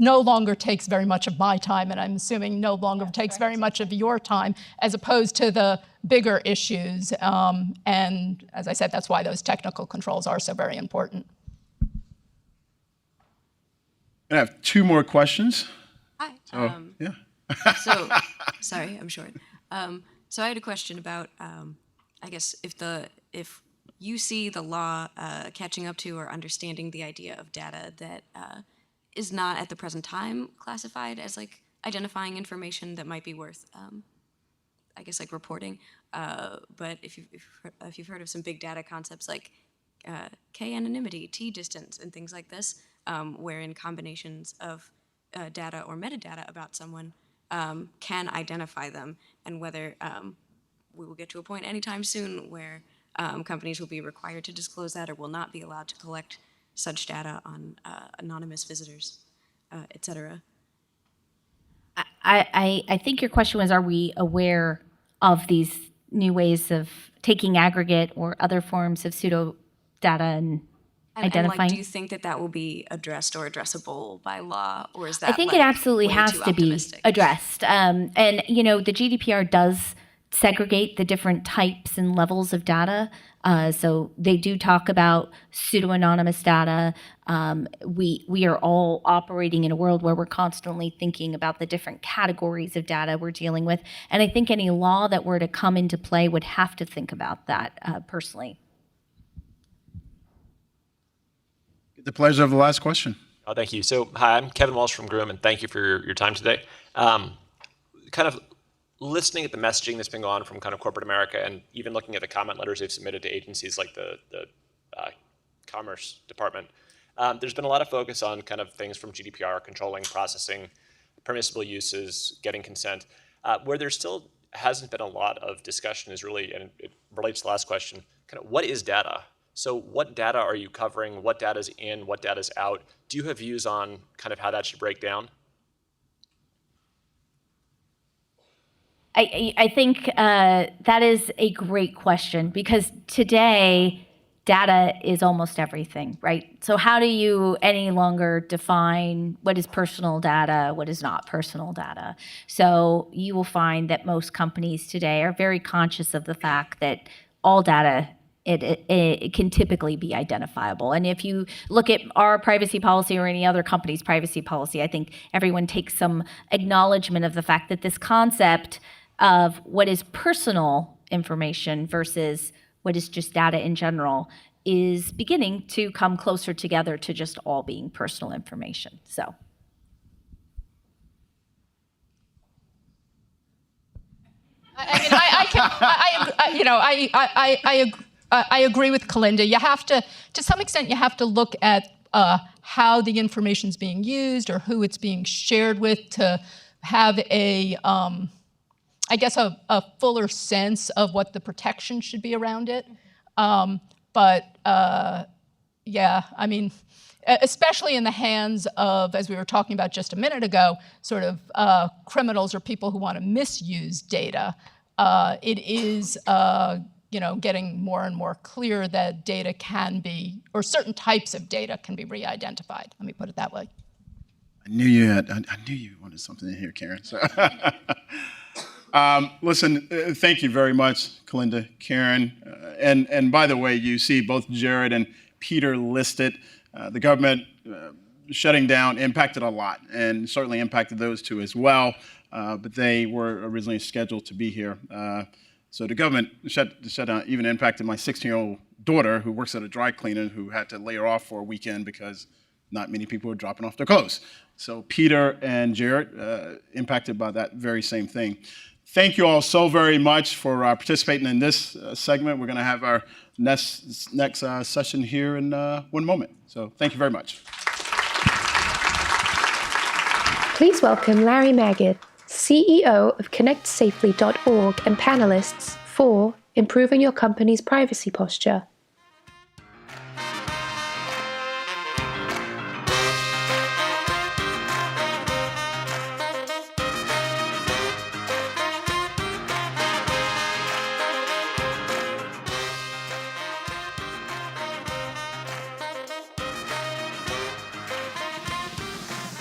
no longer takes very much of my time, and I'm assuming no longer takes very much of your time, as opposed to the bigger issues. And as I said, that's why those technical controls are so very important. I have 2 more questions. Hi. Yeah. So, sorry, I'm short. So I had a question about, I guess, if you see the law catching up to or understanding the idea of data that is not at the present time classified as like identifying information that might be worth, I guess, like reporting. But if you've heard of some big data concepts like K-anonymity, T-distance, and things like this, wherein combinations of data or metadata about someone can identify them, and whether we will get to a point anytime soon where companies will be required to disclose that or will not be allowed to collect such data on anonymous visitors, et cetera. I think your question was, are we aware of these new ways of taking aggregate or other forms of pseudo data and identifying? And do you think that that will be addressed or addressable by law, or is that I think it absolutely way has too to be optimistic? addressed. And, the GDPR does segregate the different types and levels of data. So they do talk about pseudo-anonymous data. We are all operating in a world where we're constantly thinking about the different categories of data we're dealing with. And I think any law that were to come into play would have to think about that personally. The pleasure of the last question. Oh, thank you. So, hi, I'm Kevin Walsh from Groom, and thank you for your time today. Kind of listening at the messaging that's been going on from kind of corporate America, and even looking at the comment letters they've submitted to agencies like the Commerce Department, there's been a lot of focus on kind of things from GDPR, controlling, processing, permissible uses, getting consent. Where there still hasn't been a lot of discussion is really, and it relates to the last question, kind of what is data? So what data are you covering? What data is in? What data is out? Do you have views on kind of how that should break down? I think that is a great question, because today data is almost everything, right? So how do you any longer define what is personal data, what is not personal data? So you will find that most companies today are very conscious of the fact that all data it can typically be identifiable. And if you look at our privacy policy or any other company's privacy policy, I think everyone takes some acknowledgement of the fact that this concept of what is personal information versus what is just data in general is beginning to come closer together to just all being personal information. So. I agree with Kalinda. You have to some extent, you have to look at how the information is being used or who it's being shared with to have a fuller sense of what the protection should be around it. Especially in the hands of, as we were talking about just a minute ago, sort of criminals or people who want to misuse data, it is getting more and more clear that data can be, or certain types of data can be re-identified. Let me put it that way. I knew you wanted something in here, Karen. So. Listen, thank you very much, Kalinda, Karen. And by the way, you see both Jared and Peter listed. The government shutting down impacted a lot, and certainly impacted those two as well. But they were originally scheduled to be here. So the government shutdown even impacted my 16-year-old daughter, who works at a dry cleaner, who had to lay her off for a weekend because not many people were dropping off their clothes. So Peter and Jared impacted by that very same thing. Thank you all so very much for participating in this segment. We're going to have our next session here in one moment. So thank you very much. Please welcome Larry Magadh, CEO of StaySafeOnline.org, and panelists for Improving Your Company's Privacy Posture.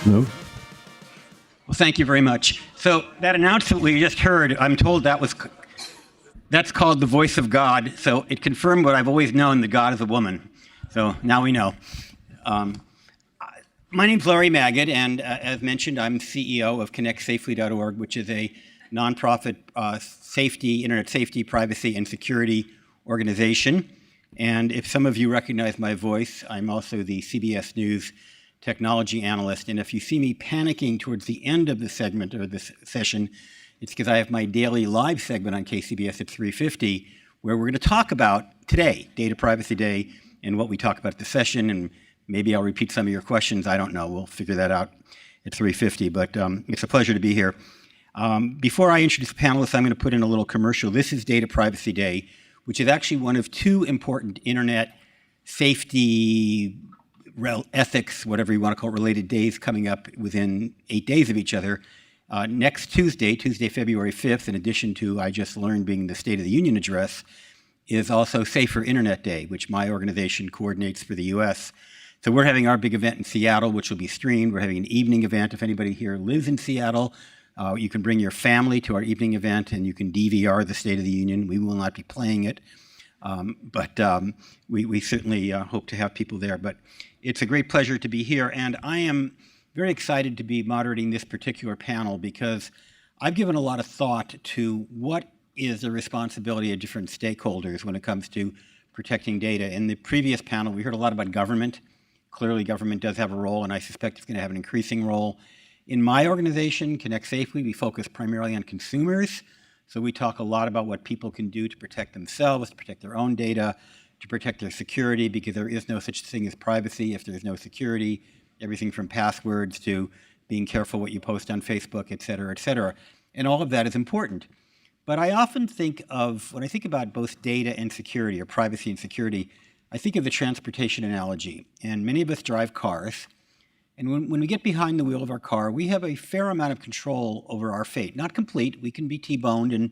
Hello. Well, thank you very much. So that announcement we just heard, I'm told that's called the voice of God. So it confirmed what I've always known, that God is a woman. So now we know. My name's Larry Magadh, and as mentioned, I'm CEO of StaySafeOnline.org, which is a nonprofit internet safety, privacy, and security organization. And if some of you recognize my voice, I'm also the CBS News technology analyst. And if you see me panicking towards the end of the segment or this session, it's because I have my daily live segment on KCBS at 3:50, where we're going to talk about today, Data Privacy Day, and what we talk about at the session. And maybe I'll repeat some of your questions. I don't know. We'll figure that out at 3:50. But it's a pleasure to be here. Before I introduce the panelists, I'm going to put in a little commercial. This is Data Privacy Day, which is actually one of two important internet safety, ethics, whatever you want to call it, related days coming up within 8 days of each other. Next Tuesday, February 5th, in addition to I just learned being the State of the Union address, is also Safer Internet Day, which my organization coordinates for the US. So we're having our big event in Seattle, which will be streamed. We're having an evening event. If anybody here lives in Seattle, you can bring your family to our evening event and you can DVR the State of the Union. We will not be playing it, but we certainly hope to have people there. But it's a great pleasure to be here, and I am very excited to be moderating this particular panel because I've given a lot of thought to what is the responsibility of different stakeholders when it comes to protecting data. In the previous panel, we heard a lot about government. Clearly, government does have a role, and I suspect it's going to have an increasing role. In my organization, Connect Safely, we focus primarily on consumers. So we talk a lot about what people can do to protect themselves, to protect their own data, to protect their security, because there is no such thing as privacy if there's no security. Everything from passwords to being careful what you post on Facebook, et cetera, et cetera. And all of that is important. But I often think of, when I think about both data and security, or privacy and security, I think of the transportation analogy. And many of us drive cars. And when we get behind the wheel of our car, we have a fair amount of control over our fate. Not complete. We can be T-boned and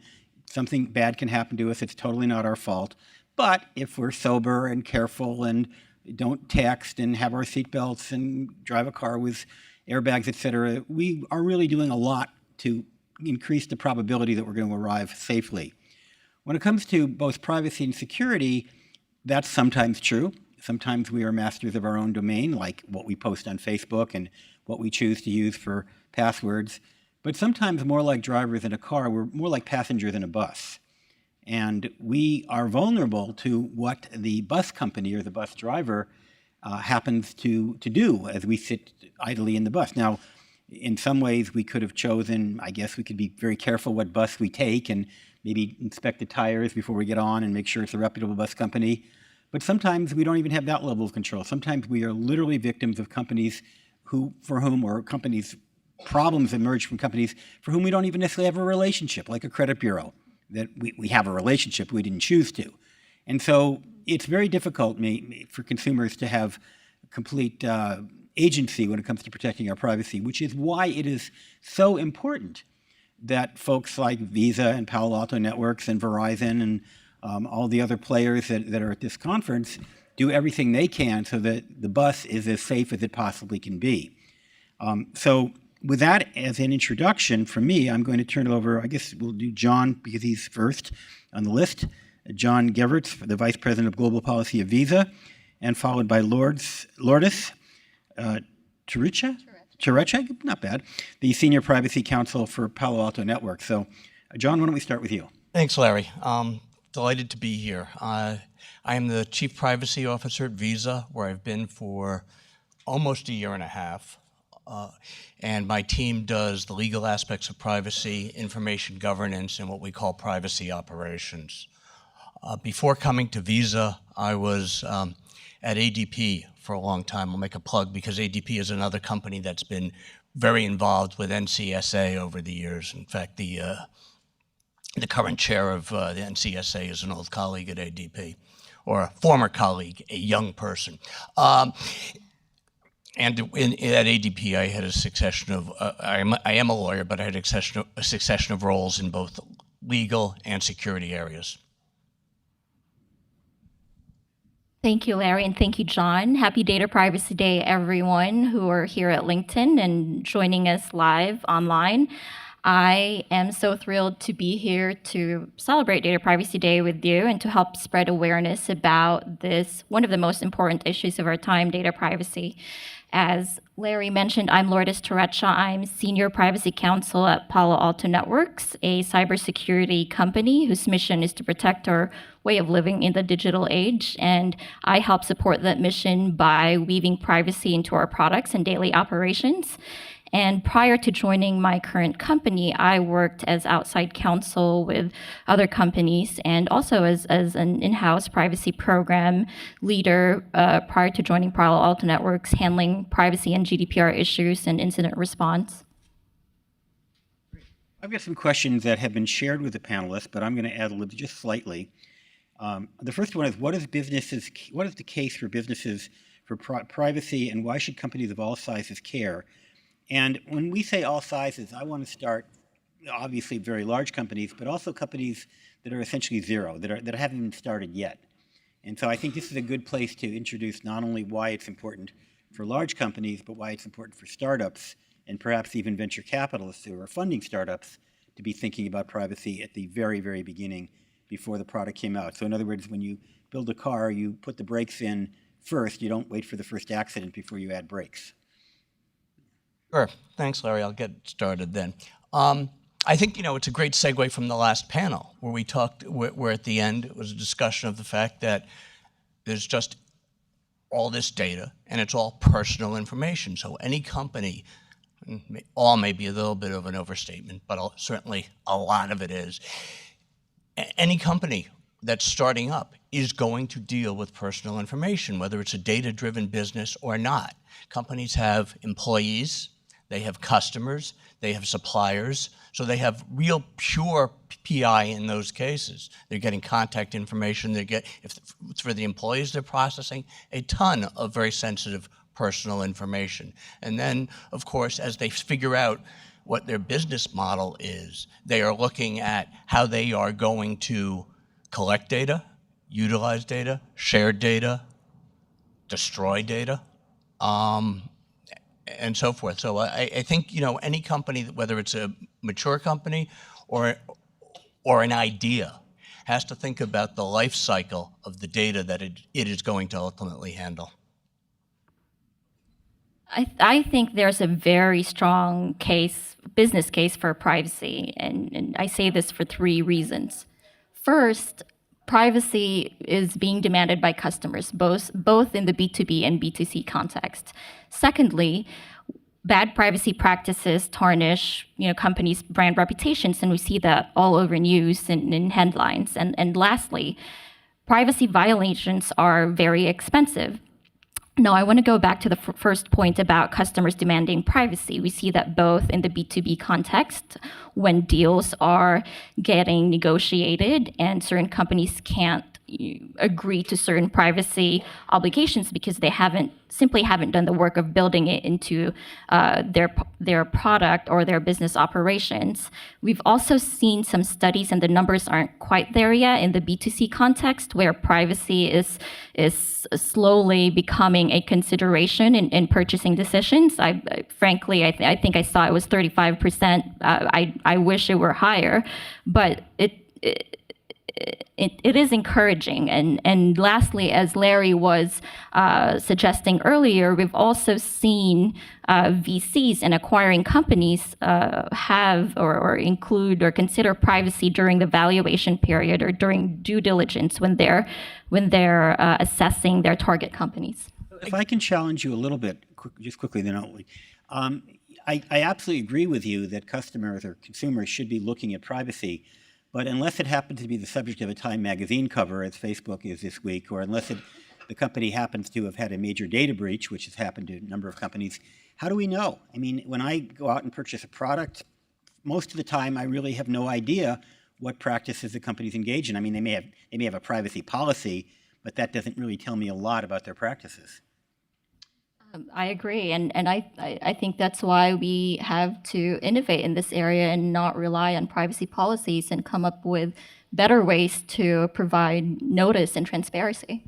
something bad can happen to us. It's totally not our fault. But if we're sober and careful and don't text and have our seatbelts and drive a car with airbags, et cetera, we are really doing a lot to increase the probability that we're going to arrive safely. When it comes to both privacy and security, that's sometimes true. Sometimes we are masters of our own domain, like what we post on Facebook and what we choose to use for passwords. But sometimes, more like drivers in a car, we're more like passengers in a bus. And we are vulnerable to what the bus company or the bus driver happens to do as we sit idly in the bus. Now, in some ways, we could have chosen, I guess we could be very careful what bus we take and maybe inspect the tires before we get on and make sure it's a reputable bus company. But sometimes we don't even have that level of control. Sometimes we are literally victims of companies problems emerge from companies for whom we don't even necessarily have a relationship, like a credit bureau, that we have a relationship we didn't choose to. And so it's very difficult for consumers to have complete agency when it comes to protecting our privacy, which is why it is so important that folks like Visa and Palo Alto Networks and Verizon and all the other players that are at this conference do everything they can so that the bus is as safe as it possibly can be. So with that as an introduction from me, I'm going to turn it over, I guess we'll do John because he's first on the list. John Geverts, the Vice President of Global Policy of Visa, and followed by Lourdes Tourette, not bad, the Senior Privacy Counsel for Palo Alto Networks. So, John, why don't we start with you? Thanks, Larry. Delighted to be here. I am the Chief Privacy Officer at Visa, where I've been for almost a year and a half. And my team does the legal aspects of privacy, information governance, and what we call privacy operations. Before coming to Visa, I was at ADP for a long time. I'll make a plug because ADP is another company that's been very involved with NCSA over the years. In fact, the current chair of the NCSA is an old colleague at ADP, or a former colleague, a young person. And at ADP, I had a succession of, I am a lawyer, but I had a succession of roles in both legal and security areas. Thank you, Larry, and thank you, John. Happy Data Privacy Day, everyone who are here at LinkedIn and joining us live online. I am so thrilled to be here to celebrate Data Privacy Day with you and to help spread awareness about this, one of the most important issues of our time, data privacy. As Larry mentioned, I'm Lourdes Tourette. I'm Senior Privacy Counsel at Palo Alto Networks, a cybersecurity company whose mission is to protect our way of living in the digital age. And I help support that mission by weaving privacy into our products and daily operations. And prior to joining my current company, I worked as outside counsel with other companies and also as an in-house privacy program leader prior to joining Palo Alto Networks, handling privacy and GDPR issues and incident response. I've got some questions that have been shared with the panelists, but I'm going to add a little just slightly. The first one is, what is the case for businesses for privacy, and why should companies of all sizes care? And when we say all sizes, I want to start, obviously, very large companies, but also companies that are essentially zero, that haven't even started yet. And so I think this is a good place to introduce not only why it's important for large companies, but why it's important for startups and perhaps even venture capitalists who are funding startups to be thinking about privacy at the very, very beginning before the product came out. So in other words, when you build a car, you put the brakes in first. You don't wait for the first accident before you add brakes. Sure. Thanks, Larry. I'll get started then. I think, it's a great segue from the last panel where we talked, where at the end it was a discussion of the fact that there's just all this data and it's all personal information. So any company, all may be a little bit of an overstatement, but certainly a lot of it is, any company that's starting up is going to deal with personal information, whether it's a data-driven business or not. Companies have employees, they have customers, they have suppliers, so they have real pure PI in those cases. They're getting contact information, if it's for the employees, they're processing a ton of very sensitive personal information. And then, of course, as they figure out what their business model is, they are looking at how they are going to collect data, utilize data, share data, destroy data, and so forth. So I think, any company, whether it's a mature company or an idea, has to think about the life cycle of the data that it is going to ultimately handle. I think there's a very strong business case for privacy, and I say this for 3 reasons. First, privacy is being demanded by customers, both in the B2B and B2C context. Secondly, bad privacy practices tarnish companies' brand reputations, and we see that all over news and in headlines. And lastly, privacy violations are very expensive. Now, I want to go back to the first point about customers demanding privacy. We see that both in the B2B context, when deals are getting negotiated and certain companies can't agree to certain privacy obligations because they simply haven't done the work of building it into their product or their business operations. We've also seen some studies, and the numbers aren't quite there yet, in the B2C context, where privacy is slowly becoming a consideration in purchasing decisions. Frankly, I think I saw it was 35%. I wish it were higher, but it is encouraging. And lastly, as Larry was suggesting earlier, we've also seen VCs and acquiring companies have or include or consider privacy during the valuation period or during due diligence when they're assessing their target companies. If I can challenge you a little bit, just quickly, then I absolutely agree with you that customers or consumers should be looking at privacy. But unless it happens to be the subject of a Time magazine cover, as Facebook is this week, or unless the company happens to have had a major data breach, which has happened to a number of companies, how do we know? I mean, when I go out and purchase a product, most of the time I really have no idea what practices the companies engage in. I mean, they may have a privacy policy, but that doesn't really tell me a lot about their practices. I agree, and I think that's why we have to innovate in this area and not rely on privacy policies and come up with better ways to provide notice and transparency.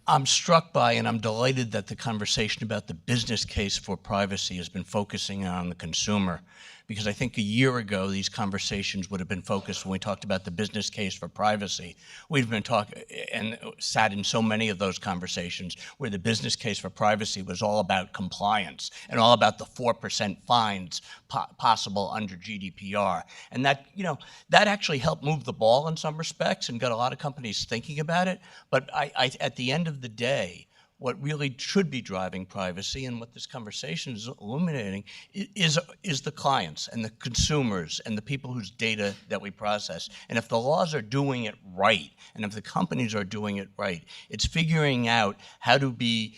I'm struck by and I'm delighted that the conversation about the business case for privacy has been focusing on the consumer, because I think a year ago these conversations would have been focused when we talked about the business case for privacy. We've been talking and sat in so many of those conversations where the business case for privacy was all about compliance and all about the 4% fines possible under GDPR. And that actually helped move the ball in some respects and got a lot of companies thinking about it. But at the end of the day, what really should be driving privacy and what this conversation is illuminating is the clients and the consumers and the people whose data that we process. And if the laws are doing it right, and if the companies are doing it right, it's figuring out how to be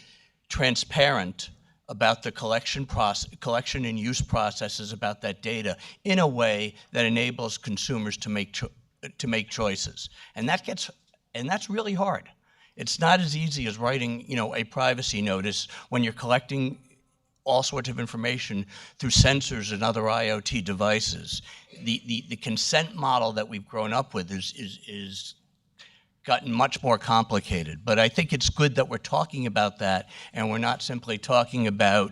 transparent about the collection and use processes about that data in a way that enables consumers to make choices. And that's really hard. It's not as easy as writing, a privacy notice when you're collecting all sorts of information through sensors and other IoT devices. The consent model that we've grown up with is gotten much more complicated. But I think it's good that we're talking about that, and we're not simply talking about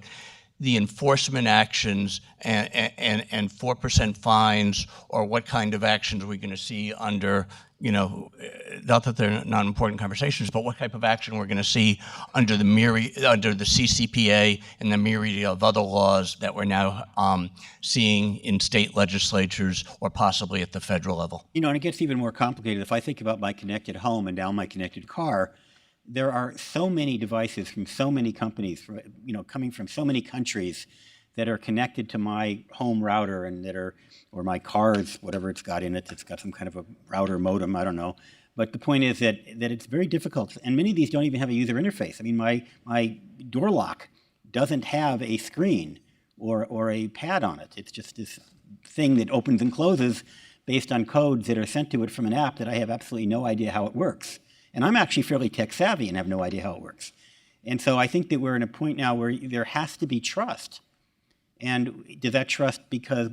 the enforcement actions and 4% fines, or what kind of actions we're going to see under, not that they're not important conversations, but what type of action we're going to see under the CCPA and the myriad of other laws that we're now seeing in state legislatures or possibly at the federal level. And it gets even more complicated. If I think about my connected home and now my connected car, there are so many devices from so many companies, coming from so many countries that are connected to my home router and or my car's, whatever it's got in it, it's got some kind of a router modem, I don't know. But the point is that it's very difficult, and many of these don't even have a user interface. I mean, my door lock doesn't have a screen or a pad on it. It's just this thing that opens and closes based on codes that are sent to it from an app that I have absolutely no idea how it works. And I'm actually fairly tech savvy and have no idea how it works. And so I think that we're in a point now where there has to be trust. And does that trust, because,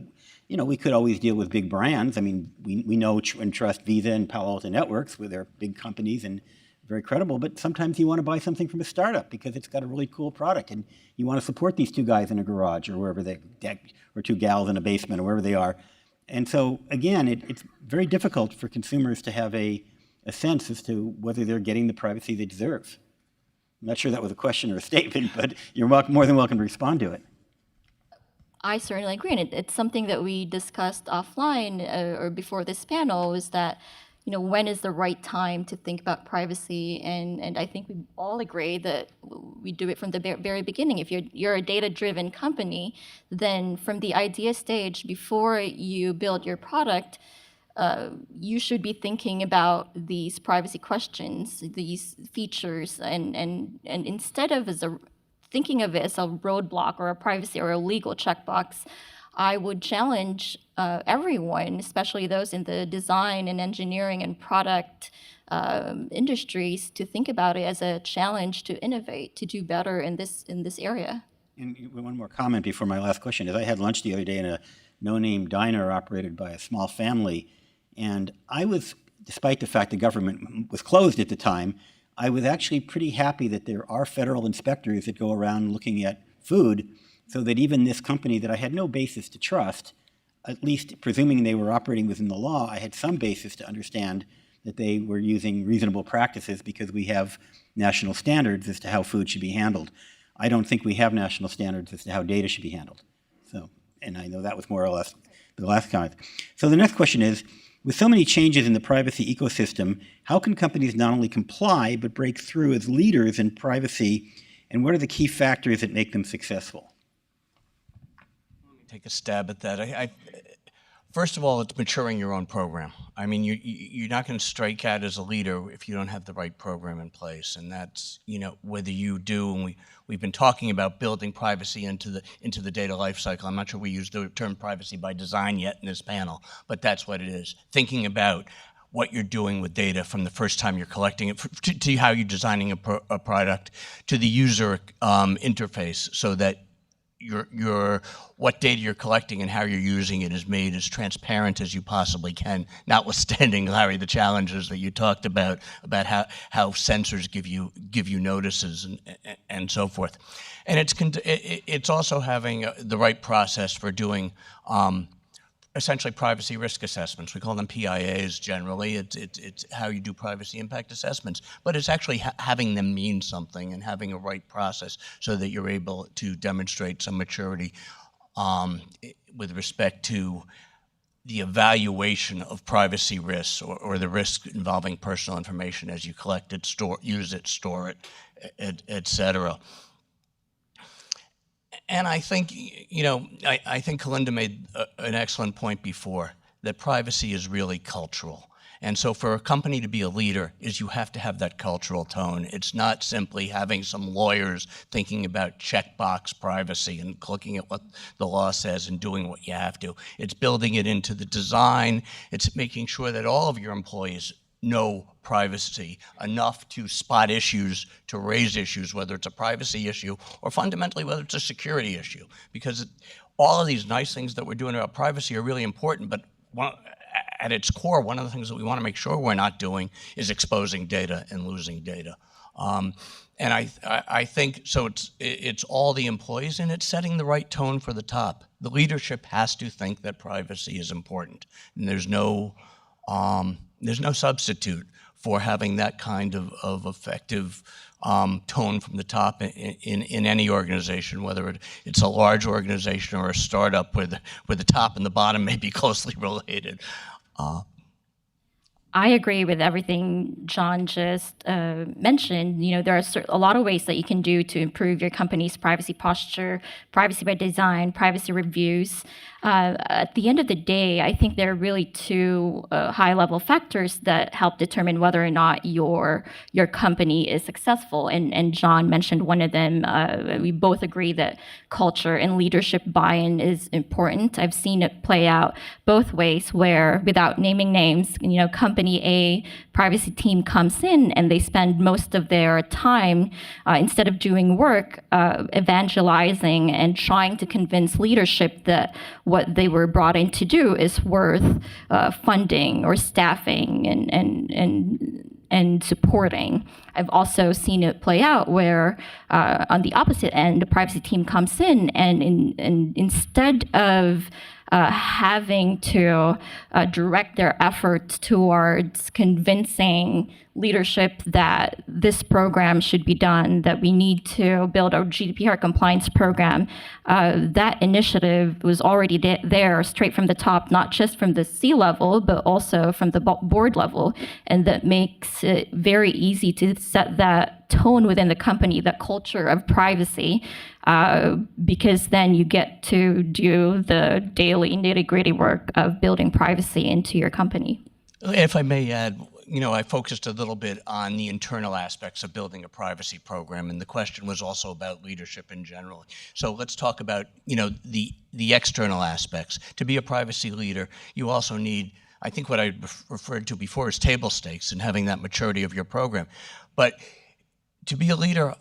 we could always deal with big brands. I mean, we know and trust Visa and Palo Alto Networks, where they're big companies and very credible, but sometimes you want to buy something from a startup because it's got a really cool product, and you want to support these two guys in a garage or wherever or two gals in a basement or wherever they are. And so, again, it's very difficult for consumers to have a sense as to whether they're getting the privacy they deserve. I'm not sure that was a question or a statement, but you're more than welcome to respond to it. I certainly agree, and it's something that we discussed offline or before this panel, is that, when is the right time to think about privacy? And I think we all agree that we do it from the very beginning. If you're a data-driven company, then from the idea stage, before you build your product, you should be thinking about these privacy questions, these features, and instead of thinking of it as a roadblock or a privacy or a legal checkbox, I would challenge everyone, especially those in the design and engineering and product industries, to think about it as a challenge to innovate, to do better in this area. And one more comment before my last question is, I had lunch the other day in a no-name diner operated by a small family, and I was, despite the fact the government was closed at the time, I was actually pretty happy that there are federal inspectors that go around looking at food, so that even this company that I had no basis to trust, at least presuming they were operating within the law, I had some basis to understand that they were using reasonable practices because we have national standards as to how food should be handled. I don't think we have national standards as to how data should be handled. So, and I know that was more or less the last comment. So the next question is, with so many changes in the privacy ecosystem, how can companies not only comply, but break through as leaders in privacy, and what are the key factors that make them successful? Let me take a stab at that. First of all, it's maturing your own program. I mean, you're not going to strike out as a leader if you don't have the right program in place, and that's, whether you do, and we've been talking about building privacy into the data lifecycle. I'm not sure we use the term privacy by design yet in this panel, but that's what it is. Thinking about what you're doing with data from the first time you're collecting it, to how you're designing a product, to the user interface, so that what data you're collecting and how you're using it is made as transparent as you possibly can, notwithstanding, Larry, the challenges that you talked about how sensors give you notices and so forth. And it's also having the right process for doing essentially privacy risk assessments. We call them PIAs generally. It's how you do privacy impact assessments, but it's actually having them mean something and having a right process so that you're able to demonstrate some maturity with respect to the evaluation of privacy risks or the risk involving personal information as you collect it, use it, store it, et cetera. And I think, I think Kalinda made an excellent point before, that privacy is really cultural. And so for a company to be a leader is you have to have that cultural tone. It's not simply having some lawyers thinking about checkbox privacy and looking at what the law says and doing what you have to. It's building it into the design. It's making sure that all of your employees know privacy enough to spot issues, to raise issues, whether it's a privacy issue or fundamentally whether it's a security issue. Because all of these nice things that we're doing about privacy are really important, but at its core, one of the things that we want to make sure we're not doing is exposing data and losing data. And I think, so it's all the employees, and it's setting the right tone for the top. The leadership has to think that privacy is important, and there's no substitute for having that kind of effective tone from the top in any organization, whether it's a large organization or a startup where the top and the bottom may be closely related. I agree with everything John just mentioned. You know, there are a lot of ways that you can do to improve your company's privacy posture, privacy by design, privacy reviews. At the end of the day, I think there are really two high-level factors that help determine whether or not your company is successful. And John mentioned one of them. We both agree that culture and leadership buy-in is important. I've seen it play out both ways, where, without naming names, you know, company A privacy team comes in and they spend most of their time, instead of doing work, evangelizing and trying to convince leadership that what they were brought in to do is worth funding or staffing and supporting. I've also seen it play out where, on the opposite end, the privacy team comes in and instead of having to direct their efforts towards convincing leadership that this program should be done, that we need to build a GDPR compliance program, that initiative was already there straight from the top, not just from the C-level, but also from the board level. And that makes it very easy to set that tone within the company, that culture of privacy, because then you get to do the daily nitty-gritty work of building privacy into your company. If I may add, you know, I focused a little bit on the internal aspects of building a privacy program, and the question was also about leadership in general. So let's talk about, you know, the external aspects. To be a privacy leader, you also need, I think what I referred to before is table stakes and having that maturity of your program. But to be a leader,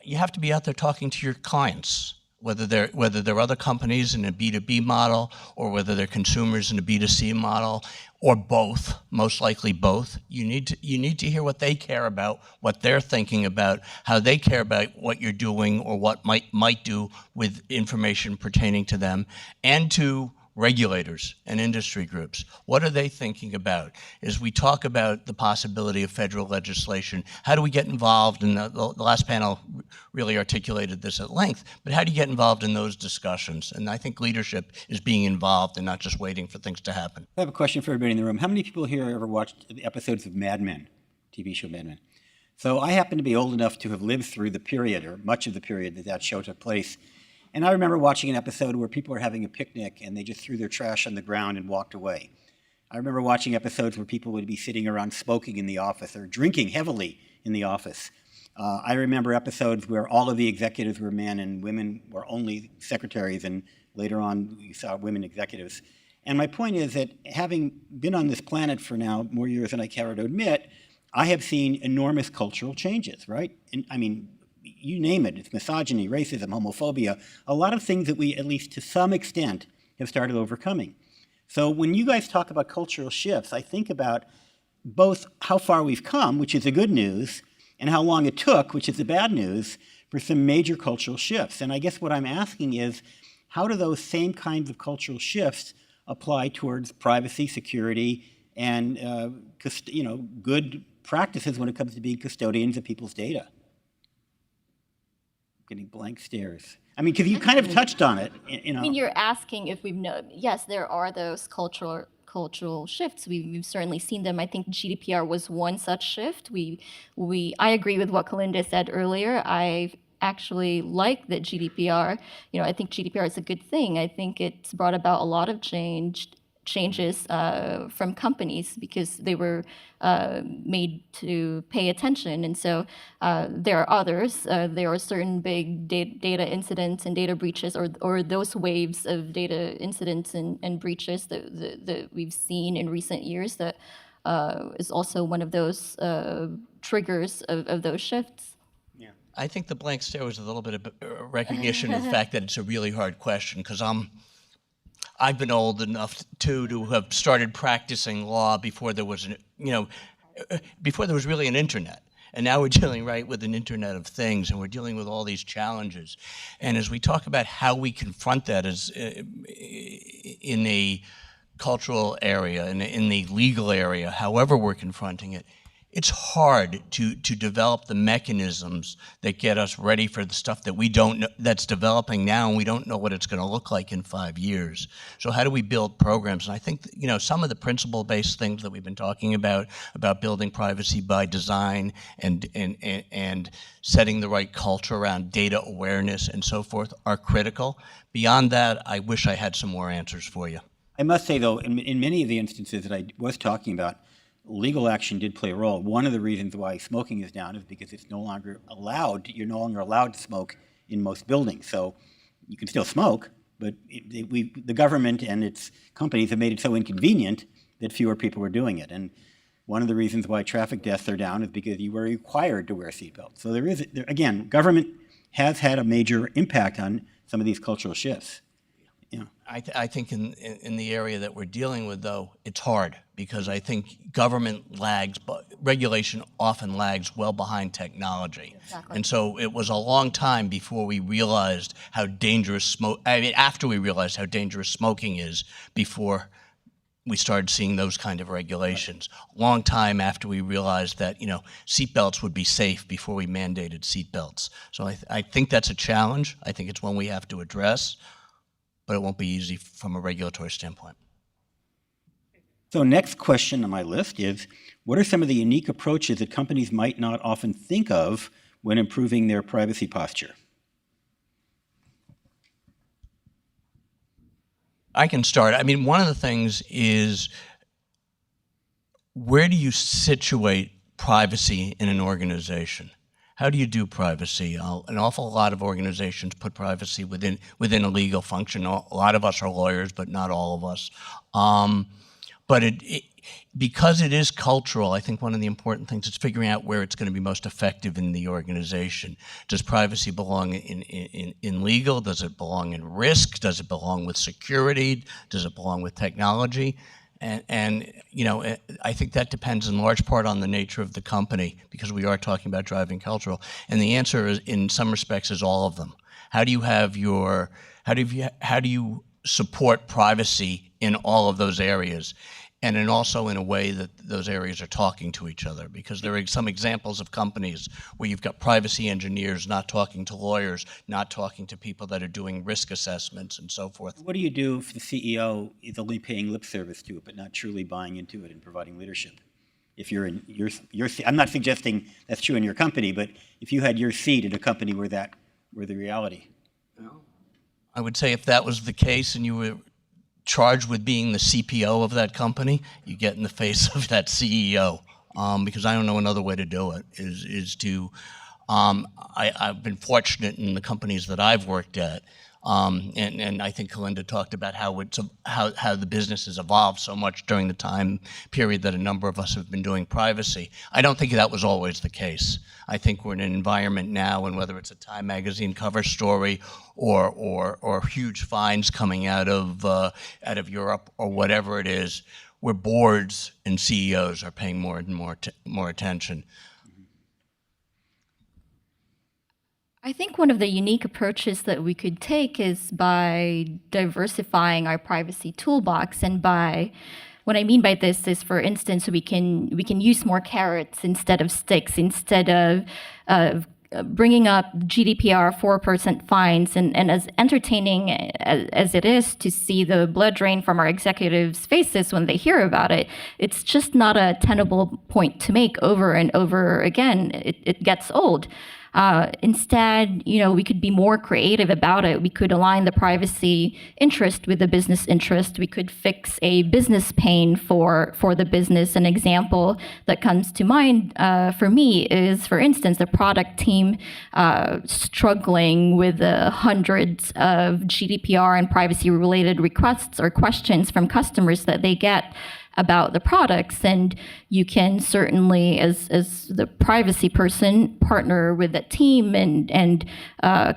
you have to be out there talking to your clients, whether they're other companies in a B2B model or whether they're consumers in a B2C model, or both, most likely both. You need to hear what they care about, what they're thinking about, how they care about what you're doing or what might do with information pertaining to them, and to regulators and industry groups. What are they thinking about? As we talk about the possibility of federal legislation, how do we get involved? And the last panel really articulated this at length, but how do you get involved in those discussions? And I think leadership is being involved and not just waiting for things to happen. I have a question for everybody in the room. How many people here ever watched the episodes of Mad Men, TV show Mad Men? So I happen to be old enough to have lived through the period, or much of the period that show took place. And I remember watching an episode where people were having a picnic and they just threw their trash on the ground and walked away. I remember watching episodes where people would be sitting around smoking in the office or drinking heavily in the office. I remember episodes where all of the executives were men and women were only secretaries, and later on we saw women executives. And my point is that, having been on this planet for now more years than I care to admit, I have seen enormous cultural changes, right? And I mean, you name it, it's misogyny, racism, homophobia, a lot of things that we, at least to some extent, have started overcoming. So when you guys talk about cultural shifts, I think about both how far we've come, which is the good news, and how long it took, which is the bad news, for some major cultural shifts. And I guess what I'm asking is, how do those same kinds of cultural shifts apply towards privacy, security, and good practices when it comes to being custodians of people's data? Getting blank stares. I mean, because you kind of touched on it, you know. I mean, you're asking if we've known. Yes, there are those cultural shifts. We've certainly seen them. I think GDPR was one such shift. I agree with what Kalinda said earlier. I actually like that GDPR. You know, I think GDPR is a good thing. I think it's brought about a lot of change changes from companies because they were made to pay attention. And so there are others. There are certain big data incidents and data breaches, or those waves of data incidents and breaches that we've seen in recent years that is also one of those triggers of those shifts. I think the blank stare was a little bit of recognition of the fact that it's a really hard question, because I've been old enough to have started practicing law before there was before there was really an internet. And now we're dealing with an internet of things, and we're dealing with all these challenges. And as we talk about how we confront that as in a cultural area, in the legal area, however we're confronting it, it's hard to develop the mechanisms that get us ready for the stuff that we don't know, that's developing now, and we don't know what it's going to look like in 5 years. So how do we build programs? And I think some of the principle-based things that we've been talking about building privacy by design and setting the right culture around data awareness and so forth are critical. Beyond that, I wish I had some more answers for you. I must say, though, in many of the instances that I was talking about, legal action did play a role. One of the reasons why smoking is down is because it's no longer allowed. You're no longer allowed to smoke in most buildings. So you can still smoke, but the government and its companies have made it so inconvenient that fewer people are doing it. And one of the reasons why traffic deaths are down is because you were required to wear seatbelts. So again, government has had a major impact on some of these cultural shifts. I think in the area that we're dealing with, though, it's hard because I think government lags, but regulation often lags well behind technology. Exactly. And so it was a long time before we realized how dangerous after we realized how dangerous smoking is, before we started seeing those kind of regulations. A long time after we realized that, seatbelts would be safe, before we mandated seatbelts. So I think that's a challenge. I think it's one we have to address, but it won't be easy from a regulatory standpoint. So next question on my list is, what are some of the unique approaches that companies might not often think of when improving their privacy posture? I can start. One of the things is, where do you situate privacy in an organization? How do you do privacy? An awful lot of organizations put privacy within a legal function. A lot of us are lawyers, but not all of us. But because it is cultural, I think one of the important things is figuring out where it's going to be most effective in the organization. Does privacy belong in legal? Does it belong in risk? Does it belong with security? Does it belong with technology? And I think that depends in large part on the nature of the company, because we are talking about driving cultural. And the answer is, in some respects, is all of them. How do you support privacy in all of those areas? And then also in a way that those areas are talking to each other, because there are some examples of companies where you've got privacy engineers not talking to lawyers, not talking to people that are doing risk assessments and so forth. What do you do if the CEO is only paying lip service to it, but not truly buying into it and providing leadership? If you're in your I'm not suggesting that's true in your company, but if you had your seat at a company where that were the reality. I would say if that was the case and you were charged with being the CPO of that company, you get in the face of that CEO, because I don't know another way to do it. I've been fortunate in the companies that I've worked at, and I think Kalinda talked about how the business has evolved so much during the time period that a number of us have been doing privacy. I don't think that was always the case. I think we're in an environment now, and whether it's a Time magazine cover story or huge fines coming out of Europe or whatever it is, where boards and CEOs are paying more and more attention. I think one of the unique approaches that we could take is by diversifying our privacy toolbox. And what I mean by this is, for instance, we can use more carrots instead of sticks, instead of bringing up GDPR 4% fines. And as entertaining as it is to see the blood drain from our executives' faces when they hear about it, it's just not a tenable point to make over and over again. It gets old. Instead, we could be more creative about it. We could align the privacy interest with the business interest. We could fix a business pain for the business. An example that comes to mind for me is, for instance, the product team struggling with hundreds of GDPR and privacy-related requests or questions from customers that they get about the products. And you can certainly, as the privacy person, partner with the team and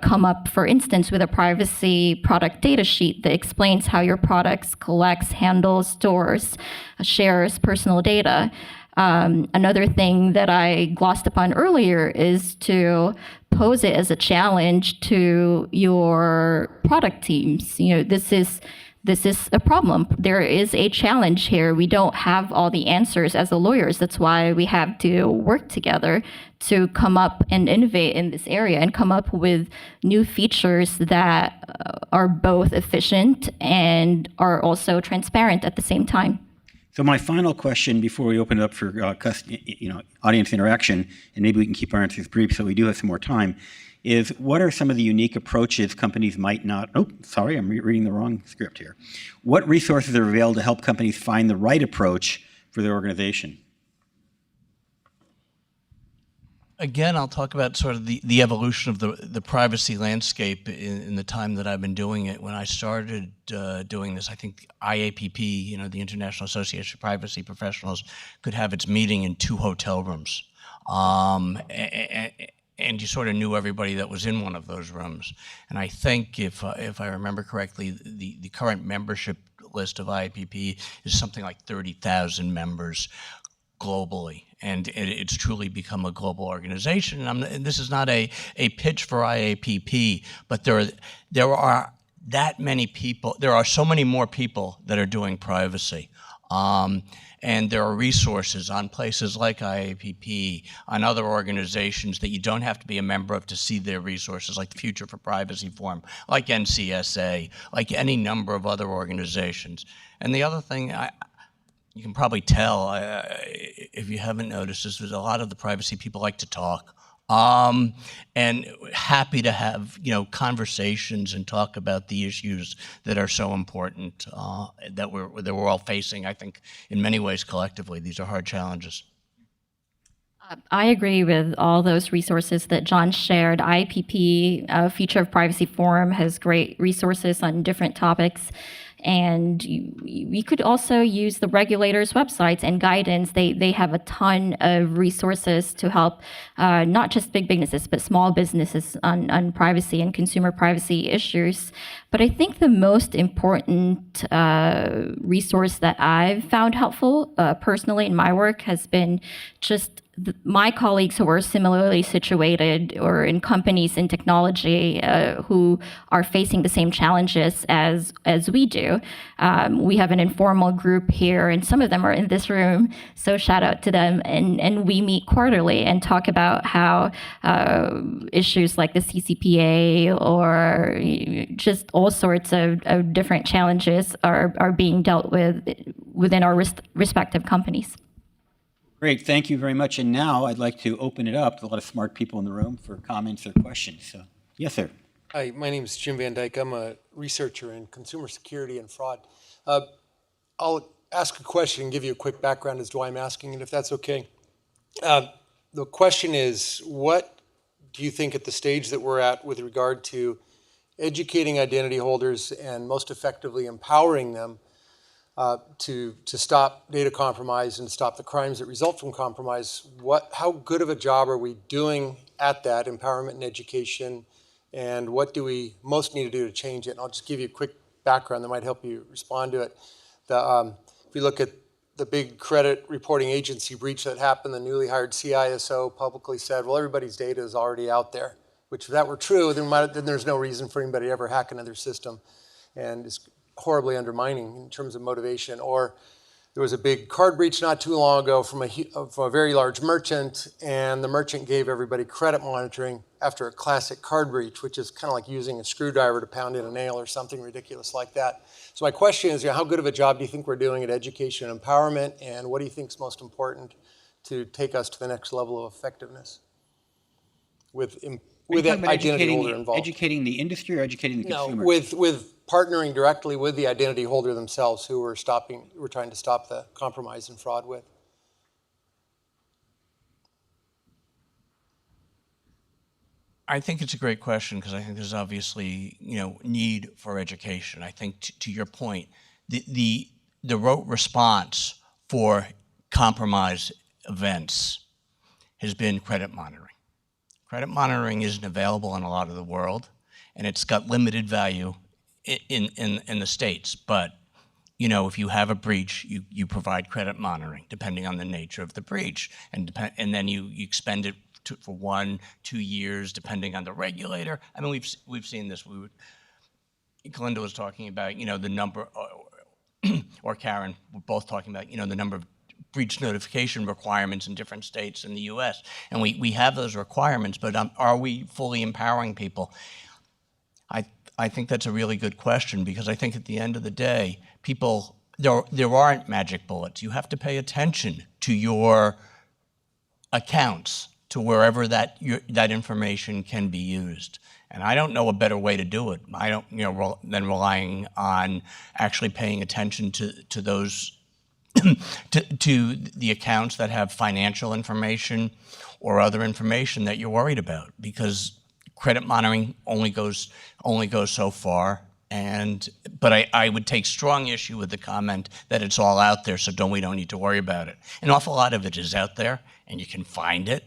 come up, for instance, with a privacy product data sheet that explains how your products collects, handles, stores, shares personal data. Another thing that I glossed upon earlier is to pose it as a challenge to your product teams. This is a problem. There is a challenge here. We don't have all the answers as the lawyers. That's why we have to work together to come up and innovate in this area and come up with new features that are both efficient and are also transparent at the same time. So my final question before we open it up for audience interaction, and maybe we can keep our answers brief so we do have some more time, is what are some of the unique approaches companies might not, sorry, I'm reading the wrong script here. What resources are available to help companies find the right approach for their organization? Again, I'll talk about sort of the evolution of the privacy landscape in the time that I've been doing it. When I started doing this, I think IAPP, the International Association of Privacy Professionals, could have its meeting in 2 hotel rooms. And you sort of knew everybody that was in one of those rooms. And I think if I remember correctly, the current membership list of IAPP is something like 30,000 members globally. And it's truly become a global organization. And this is not a pitch for IAPP, but there are that many people, there are so many more people that are doing privacy. And there are resources on places like IAPP, on other organizations that you don't have to be a member of to see their resources, like the Future for Privacy Forum, like NCSA, like any number of other organizations. And the other thing, you can probably tell, if you haven't noticed, is that a lot of the privacy people like to talk. And happy to have conversations and talk about the issues that are so important that we're all facing. I think in many ways collectively these are hard challenges. I agree with all those resources that John shared. IPP, Future of Privacy Forum, has great resources on different topics. And we could also use the regulators' websites and guidance. They have a ton of resources to help not just big businesses, but small businesses on privacy and consumer privacy issues. But I think the most important resource that I've found helpful personally in my work has been just my colleagues who are similarly situated or in companies in technology who are facing the same challenges as we do. We have an informal group here, and some of them are in this room, so shout out to them. And we meet quarterly and talk about how issues like the CCPA or just all sorts of different challenges are being dealt with within our respective companies. Great, thank you very much. And now I'd like to open it up to a lot of smart people in the room for comments or questions. So, yes, sir. Hi, my name is Jim Van Dyke. I'm a researcher in consumer security and fraud. I'll ask a question and give you a quick background as to why I'm asking it, if that's okay. The question is, what do you think at the stage that we're at with regard to educating identity holders and most effectively empowering them to stop data compromise and stop the crimes that result from compromise, how good of a job are we doing at that, empowerment and education, and what do we most need to do to change it? And I'll just give you a quick background that might help you respond to it. If we look at the big credit reporting agency breach that happened, the newly hired CISO publicly said, well, everybody's data is already out there, which if that were true, then there's no reason for anybody to ever hack another system. And it's horribly undermining in terms of motivation. Or there was a big card breach not too long ago from a very large merchant, and the merchant gave everybody credit monitoring after a classic card breach, which is kind of like using a screwdriver to pound in a nail or something ridiculous like that. So my question is, how good of a job do you think we're doing at education and empowerment, and what do you think is most important to take us to the next level of effectiveness? with Are you with talking about identity holder involved. educating the industry or educating the consumer? With partnering directly with the identity holder themselves, who we're trying to stop the compromise and fraud with. I think it's a great question because I think there's obviously, need for education. I think to your point, the rote response for compromise events has been credit monitoring. Credit monitoring isn't available in a lot of the world, and it's got limited value in the States. But, if you have a breach, you provide credit monitoring depending on the nature of the breach, and then you expend it for 1-2 years, depending on the regulator. I mean, we've seen this. Kalinda was talking about, the number, or Karen, we're both talking about, the number of breach notification requirements in different states in the U.S. And we have those requirements, but are we fully empowering people? I think that's a really good question, because I think at the end of the day, there aren't magic bullets. You have to pay attention to your accounts, to wherever that information can be used. And I don't know a better way to do it. I don't, than relying on actually paying attention to those, to the accounts that have financial information or other information that you're worried about, because credit monitoring only goes so far. But I would take strong issue with the comment that it's all out there, so we don't need to worry about it. An awful lot of it is out there, and you can find it,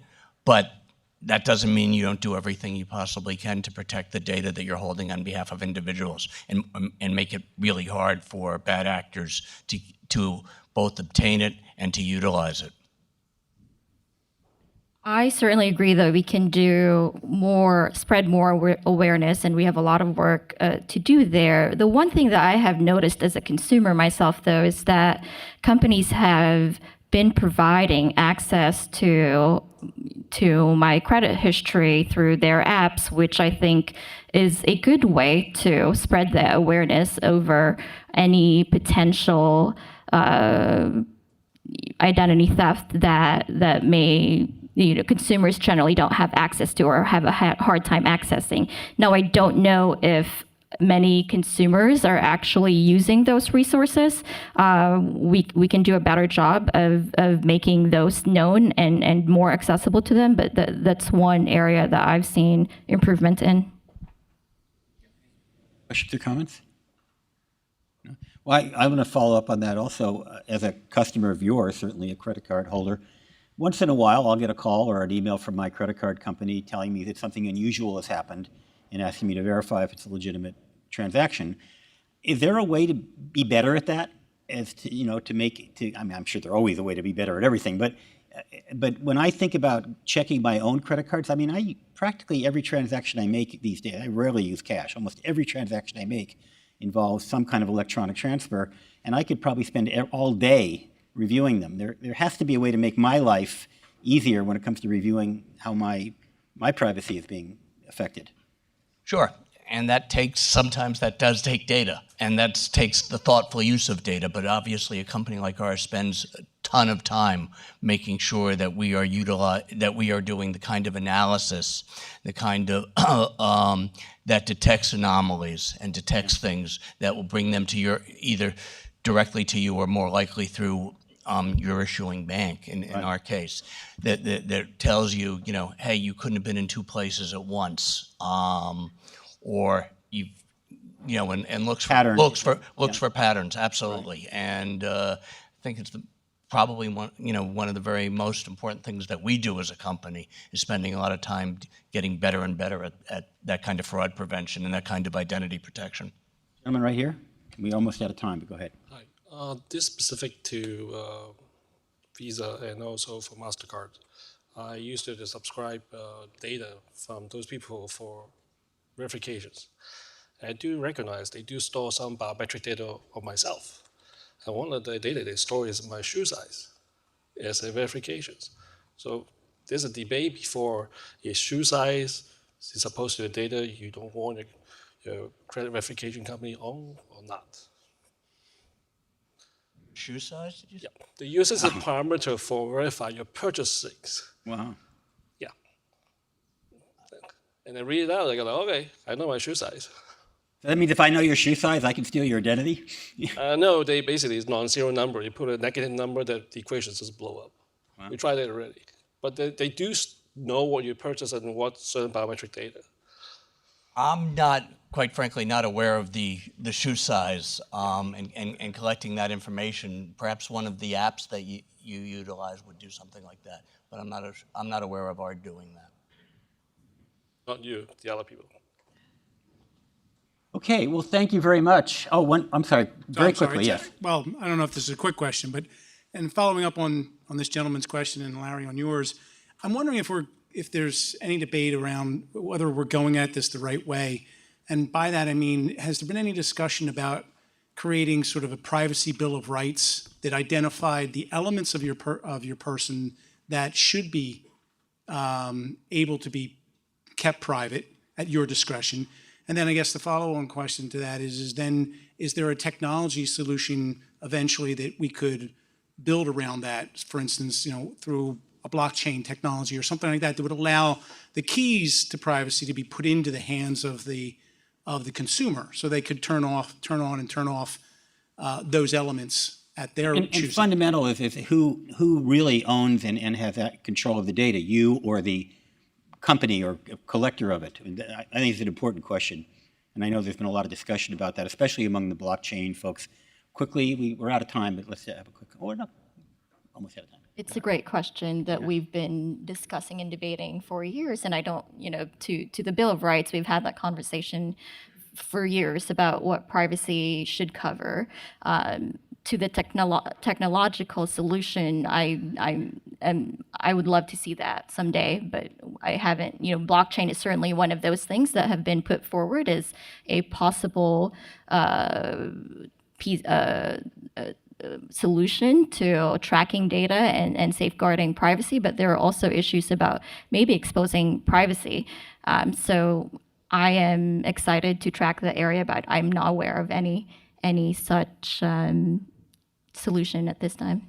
but that doesn't mean you don't do everything you possibly can to protect the data that you're holding on behalf of individuals, and make it really hard for bad actors to both obtain it and to utilize it. I certainly agree that we can do more, spread more awareness, and we have a lot of work to do there. The one thing that I have noticed as a consumer myself, though, is that companies have been providing access to my credit history through their apps, which I think is a good way to spread that awareness over any potential identity theft that may, consumers generally don't have access to or have a hard time accessing. Now, I don't know if many consumers are actually using those resources. We can do a better job of making those known and more accessible to them, but that's one area that I've seen improvement in. Questions or comments? No? Well, I'm going to follow up on that also. As a customer of yours, certainly a credit card holder, once in a while I'll get a call or an email from my credit card company telling me that something unusual has happened and asking me to verify if it's a legitimate transaction. Is there a way to be better at that? As to, I mean, I'm sure there's always a way to be better at everything, but when I think about checking my own credit cards, I mean, practically every transaction I make these days, I rarely use cash. Almost every transaction I make involves some kind of electronic transfer, and I could probably spend all day reviewing them. There has to be a way to make my life easier when it comes to reviewing how my privacy is being affected. Sure. And sometimes that does take data, and that takes the thoughtful use of data. But obviously, a company like ours spends a ton of time making sure that we are doing the kind of analysis, the kind of that detects anomalies and detects things that will bring them to either directly to you or more likely through your issuing bank. In our case, that tells you, hey, you couldn't have been in two places at once. Or and looks for patterns, absolutely. Right. And I think it's probably one of the very most important things that we do as a company is spending a lot of time getting better and better at that kind of fraud prevention and that kind of identity protection. Gentleman right here, we almost out of time, but go ahead. Hi, this is specific to Visa and also for MasterCard. I used to subscribe data from those people for verifications. I do recognize they do store some biometric data of myself. And one of the data they store is my shoe size as a verification. So there's a debate before is shoe size is supposed to be data you don't want your credit verification company own or not. Shoe size, did you say? Yeah. They use as a parameter for verify your purchasings. Wow. Yeah. And then read it out, they go, okay, I know my shoe size. That means if I know your shoe size, I can steal your identity? No, they basically it's non-zero number. You put a negative number, the equations just blow up. Wow. We tried it already. But they do know what you purchased and what certain biometric data. I'm not, quite frankly, not aware of the shoe size and collecting that information. Perhaps one of the apps that you utilize would do something like that, but I'm not aware of our doing that. Not you, the other people. Okay, well, thank you very much. Oh, I'm sorry, very quickly, yes. Well, I don't know if this is a quick question, but and following up on this gentleman's question and Larry on yours, I'm wondering if there's any debate around whether we're going at this the right way. And by that, I mean, has there been any discussion about creating sort of a privacy bill of rights that identified the elements of your person that should be able to be kept private at your discretion? And then I guess the follow-on question to that is there a technology solution eventually that we could build around that, for instance, through a blockchain technology or something like that would allow the keys to privacy to be put into the hands of the consumer, so they could turn on and turn off those elements at their choosing. And fundamental is who really owns and has that control of the data, you or the company or collector of it? I think it's an important question. And I know there's been a lot of discussion about that, especially among the blockchain folks. Quickly, we're out of time, but let's have a quick, no, almost out of time. It's a great question that we've been discussing and debating for years. And I don't, to the Bill of Rights, we've had that conversation for years about what privacy should cover. To the technological solution, I would love to see that someday, but I haven't. Blockchain is certainly one of those things that have been put forward as a possible solution to tracking data and safeguarding privacy, but there are also issues about maybe exposing privacy. So I am excited to track the area, but I'm not aware of any such solution at this time.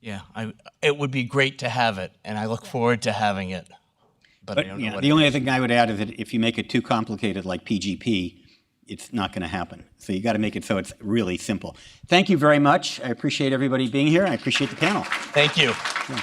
Yeah, it would be great to have it, and I look forward to having it. But I don't know what the only other thing I would add is that if you make it too complicated like PGP, it's not going to happen. So you got to make it so it's really simple. Thank you very much. I appreciate everybody being here. I appreciate the panel. Thank you. Yeah.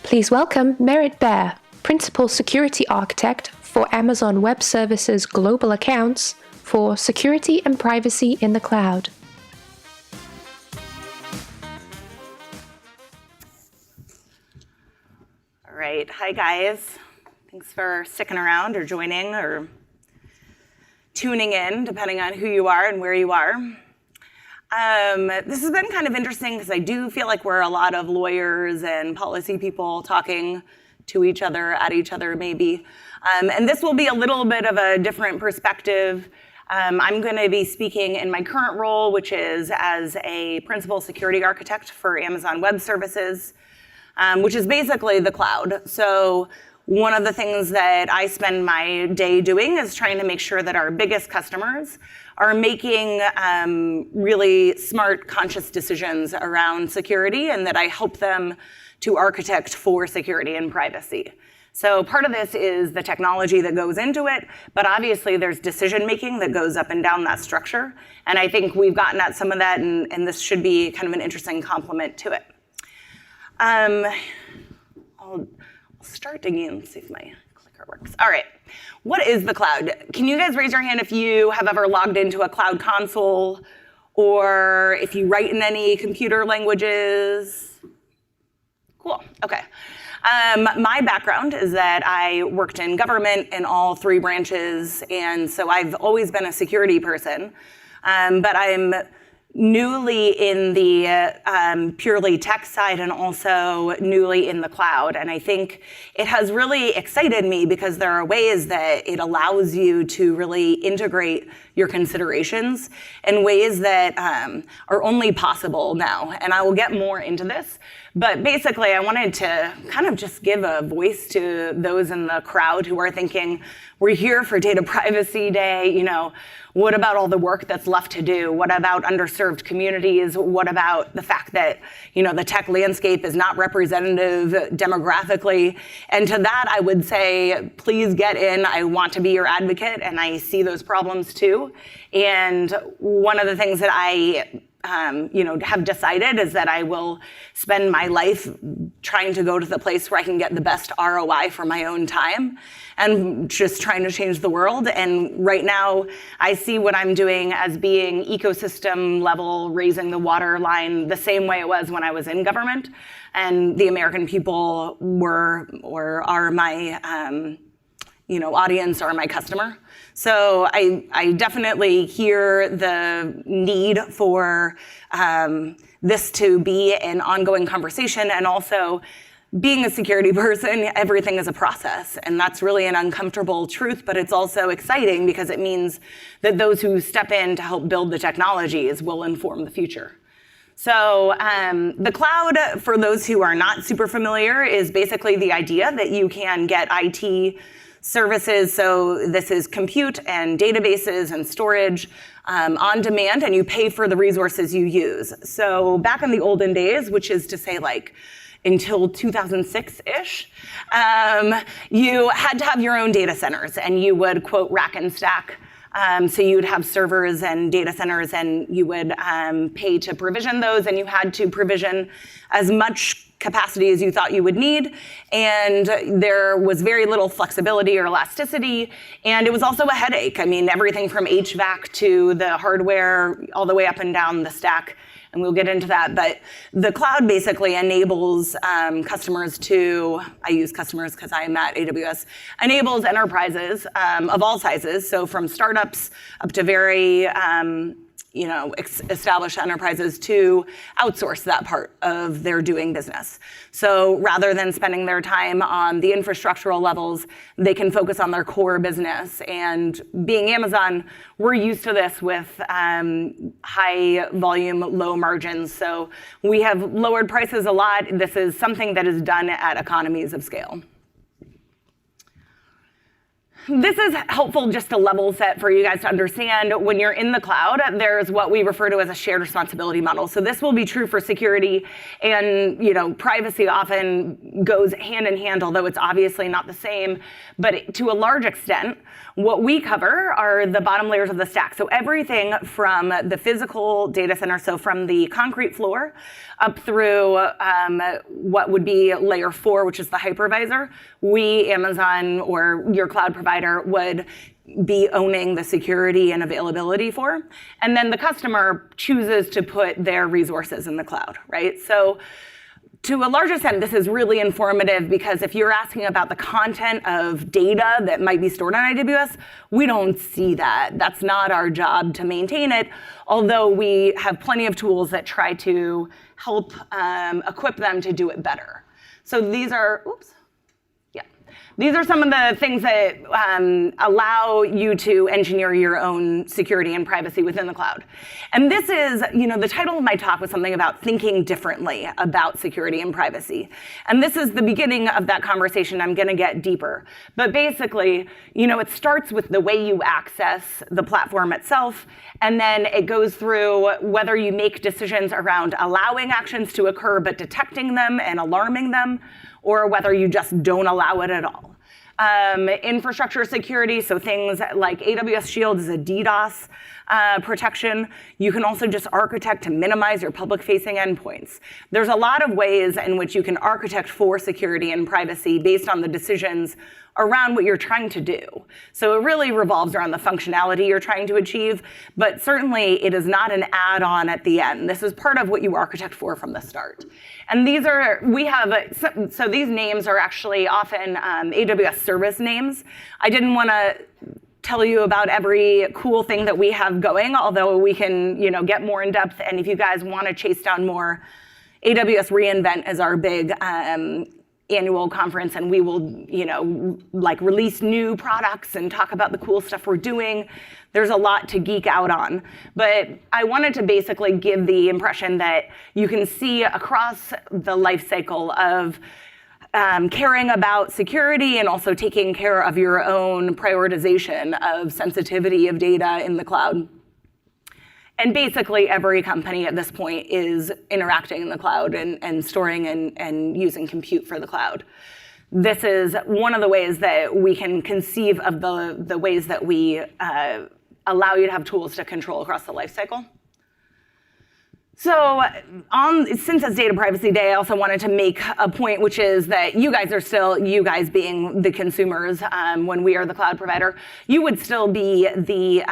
Please welcome Merritt Baer, Principal Security Architect for Amazon Web Services Global Accounts for Security and Privacy in the Cloud. All right. Hi, guys. Thanks for sticking around or joining or tuning in, depending on who you are and where you are. This has been kind of interesting because I do feel like we're a lot of lawyers and policy people talking to each other, at each other maybe. And this will be a little bit of a different perspective. I'm going to be speaking in my current role, which is as a principal security architect for Amazon Web Services, which is basically the cloud. So one of the things that I spend my day doing is trying to make sure that our biggest customers are making really smart, conscious decisions around security, and that I help them to architect for security and privacy. So part of this is the technology that goes into it, but obviously there's decision-making that goes up and down that structure. And I think we've gotten at some of that, and this should be kind of an interesting complement to it. I'll start digging and see if my clicker works. All right. What is the cloud? Can you guys raise your hand if you have ever logged into a cloud console, or if you write in any computer languages? Cool. Okay. My background is that I worked in government in all three branches, and so I've always been a security person. But I'm newly in the purely tech side and also newly in the cloud. And I think it has really excited me because there are ways that it allows you to really integrate your considerations in ways that are only possible now. And I will get more into this. But basically, I wanted to kind of just give a voice to those in the crowd who are thinking, we're here for Data Privacy Day, you know, what about all the work that's left to do? What about underserved communities? What about the fact that, you know, the tech landscape is not representative demographically? And to that, I would say, please get in. I want to be your advocate, and I see those problems too. And one of the things that I have decided is that I will spend my life trying to go to the place where I can get the best ROI for my own time and just trying to change the world. And right now, I see what I'm doing as being ecosystem level, raising the water line the same way it was when I was in government. And the American people were or are my audience, are my customer. So I definitely hear the need for this to be an ongoing conversation, and also being a security person, everything is a process, and that's really an uncomfortable truth, but it's also exciting because it means that those who step in to help build the technologies will inform the future. So the cloud, for those who are not super familiar, is basically the idea that you can get IT services, so this is compute and databases and storage on demand, and you pay for the resources you use. So back in the olden days, which is to say like until 2006-ish, you had to have your own data centers, and you would, quote, rack and stack. So you would have servers and data centers, and you would pay to provision those, and you had to provision as much capacity as you thought you would need, and there was very little flexibility or elasticity, and it was also a headache. I mean, everything from HVAC to the hardware, all the way up and down the stack, and we'll get into that. But the cloud basically enables customers to, I use customers because I am at AWS, enables enterprises of all sizes, so from startups up to very established enterprises to outsource that part of their doing business. So rather than spending their time on the infrastructural levels, they can focus on their core business. And being Amazon, we're used to this with high volume, low margins. So we have lowered prices a lot. This is something that is done at economies of scale. This is helpful just to level set for you guys to understand. When you're in the cloud, there's what we refer to as a shared responsibility model. So this will be true for security, and privacy often goes hand in hand, although it's obviously not the same. But to a large extent, what we cover are the bottom layers of the stack. So everything from the physical data center, so from the concrete floor, up through what would be layer 4, which is the hypervisor, we, Amazon, or your cloud provider, would be owning the security and availability for. And then the customer chooses to put their resources in the cloud, right? So to a large extent, this is really informative because if you're asking about the content of data that might be stored on AWS, we don't see that. That's not our job to maintain it, although we have plenty of tools that try to help equip them to do it better. So these are, these are some of the things that allow you to engineer your own security and privacy within the cloud. And this is, the title of my talk was something about thinking differently about security and privacy. And this is the beginning of that conversation. I'm going to get deeper. But basically, it starts with the way you access the platform itself, and then it goes through whether you make decisions around allowing actions to occur but detecting them and alarming them, or whether you just don't allow it at all. Infrastructure security, so things like AWS Shield is a DDoS protection. You can also just architect to minimize your public-facing endpoints. There's a lot of ways in which you can architect for security and privacy based on the decisions around what you're trying to do. So it really revolves around the functionality you're trying to achieve, but certainly it is not an add-on at the end. This is part of what you architect for from the start. And these are, so these names are actually often AWS service names. I didn't want to tell you about every cool thing that we have going, although we can, get more in depth. And if you guys want to chase down more, AWS reInvent is our big annual conference, and we will, release new products and talk about the cool stuff we're doing. There's a lot to geek out on. But I wanted to basically give the impression that you can see across the life cycle of caring about security and also taking care of your own prioritization of sensitivity of data in the cloud. And basically every company at this point is interacting in the cloud and storing and using compute for the cloud. This is one of the ways that we can conceive of the ways that we allow you to have tools to control across the life cycle. So since it's Data Privacy Day, I also wanted to make a point, which is that you guys are still, you guys being the consumers, when we are the cloud provider, you would still be the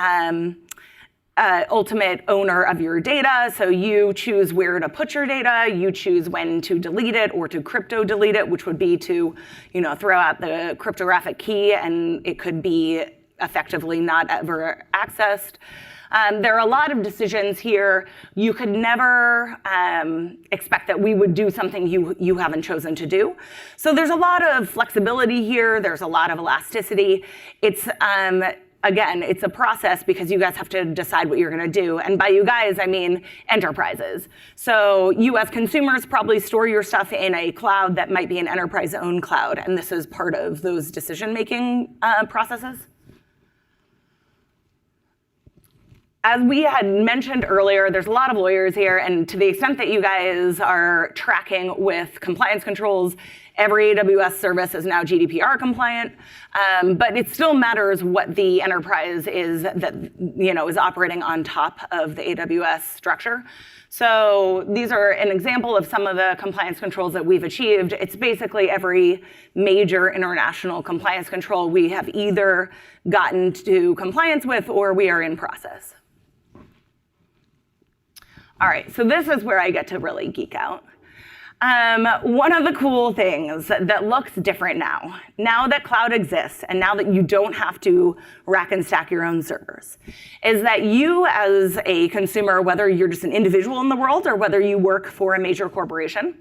ultimate owner of your data. So you choose where to put your data, you choose when to delete it or to crypto delete it, which would be to throw out the cryptographic key and it could be effectively not ever accessed. There are a lot of decisions here. You could never expect that we would do something you haven't chosen to do. So there's a lot of flexibility here. There's a lot of elasticity. It's, again, it's a process because you guys have to decide what you're going to do. And by you guys, I mean enterprises. So you as consumers probably store your stuff in a cloud that might be an enterprise-owned cloud. And this is part of those decision-making processes. As we had mentioned earlier, there's a lot of lawyers here, and to the extent that you guys are tracking with compliance controls, every AWS service is now GDPR compliant, but it still matters what the enterprise is that is operating on top of the AWS structure. So these are an example of some of the compliance controls that we've achieved. It's basically every major international compliance control we have either gotten to compliance with or we are in process. All right, so this is where I get to really geek out. One of the cool things that looks different now that cloud exists and now that you don't have to rack and stack your own servers, is that you as a consumer, whether you're just an individual in the world or whether you work for a major corporation,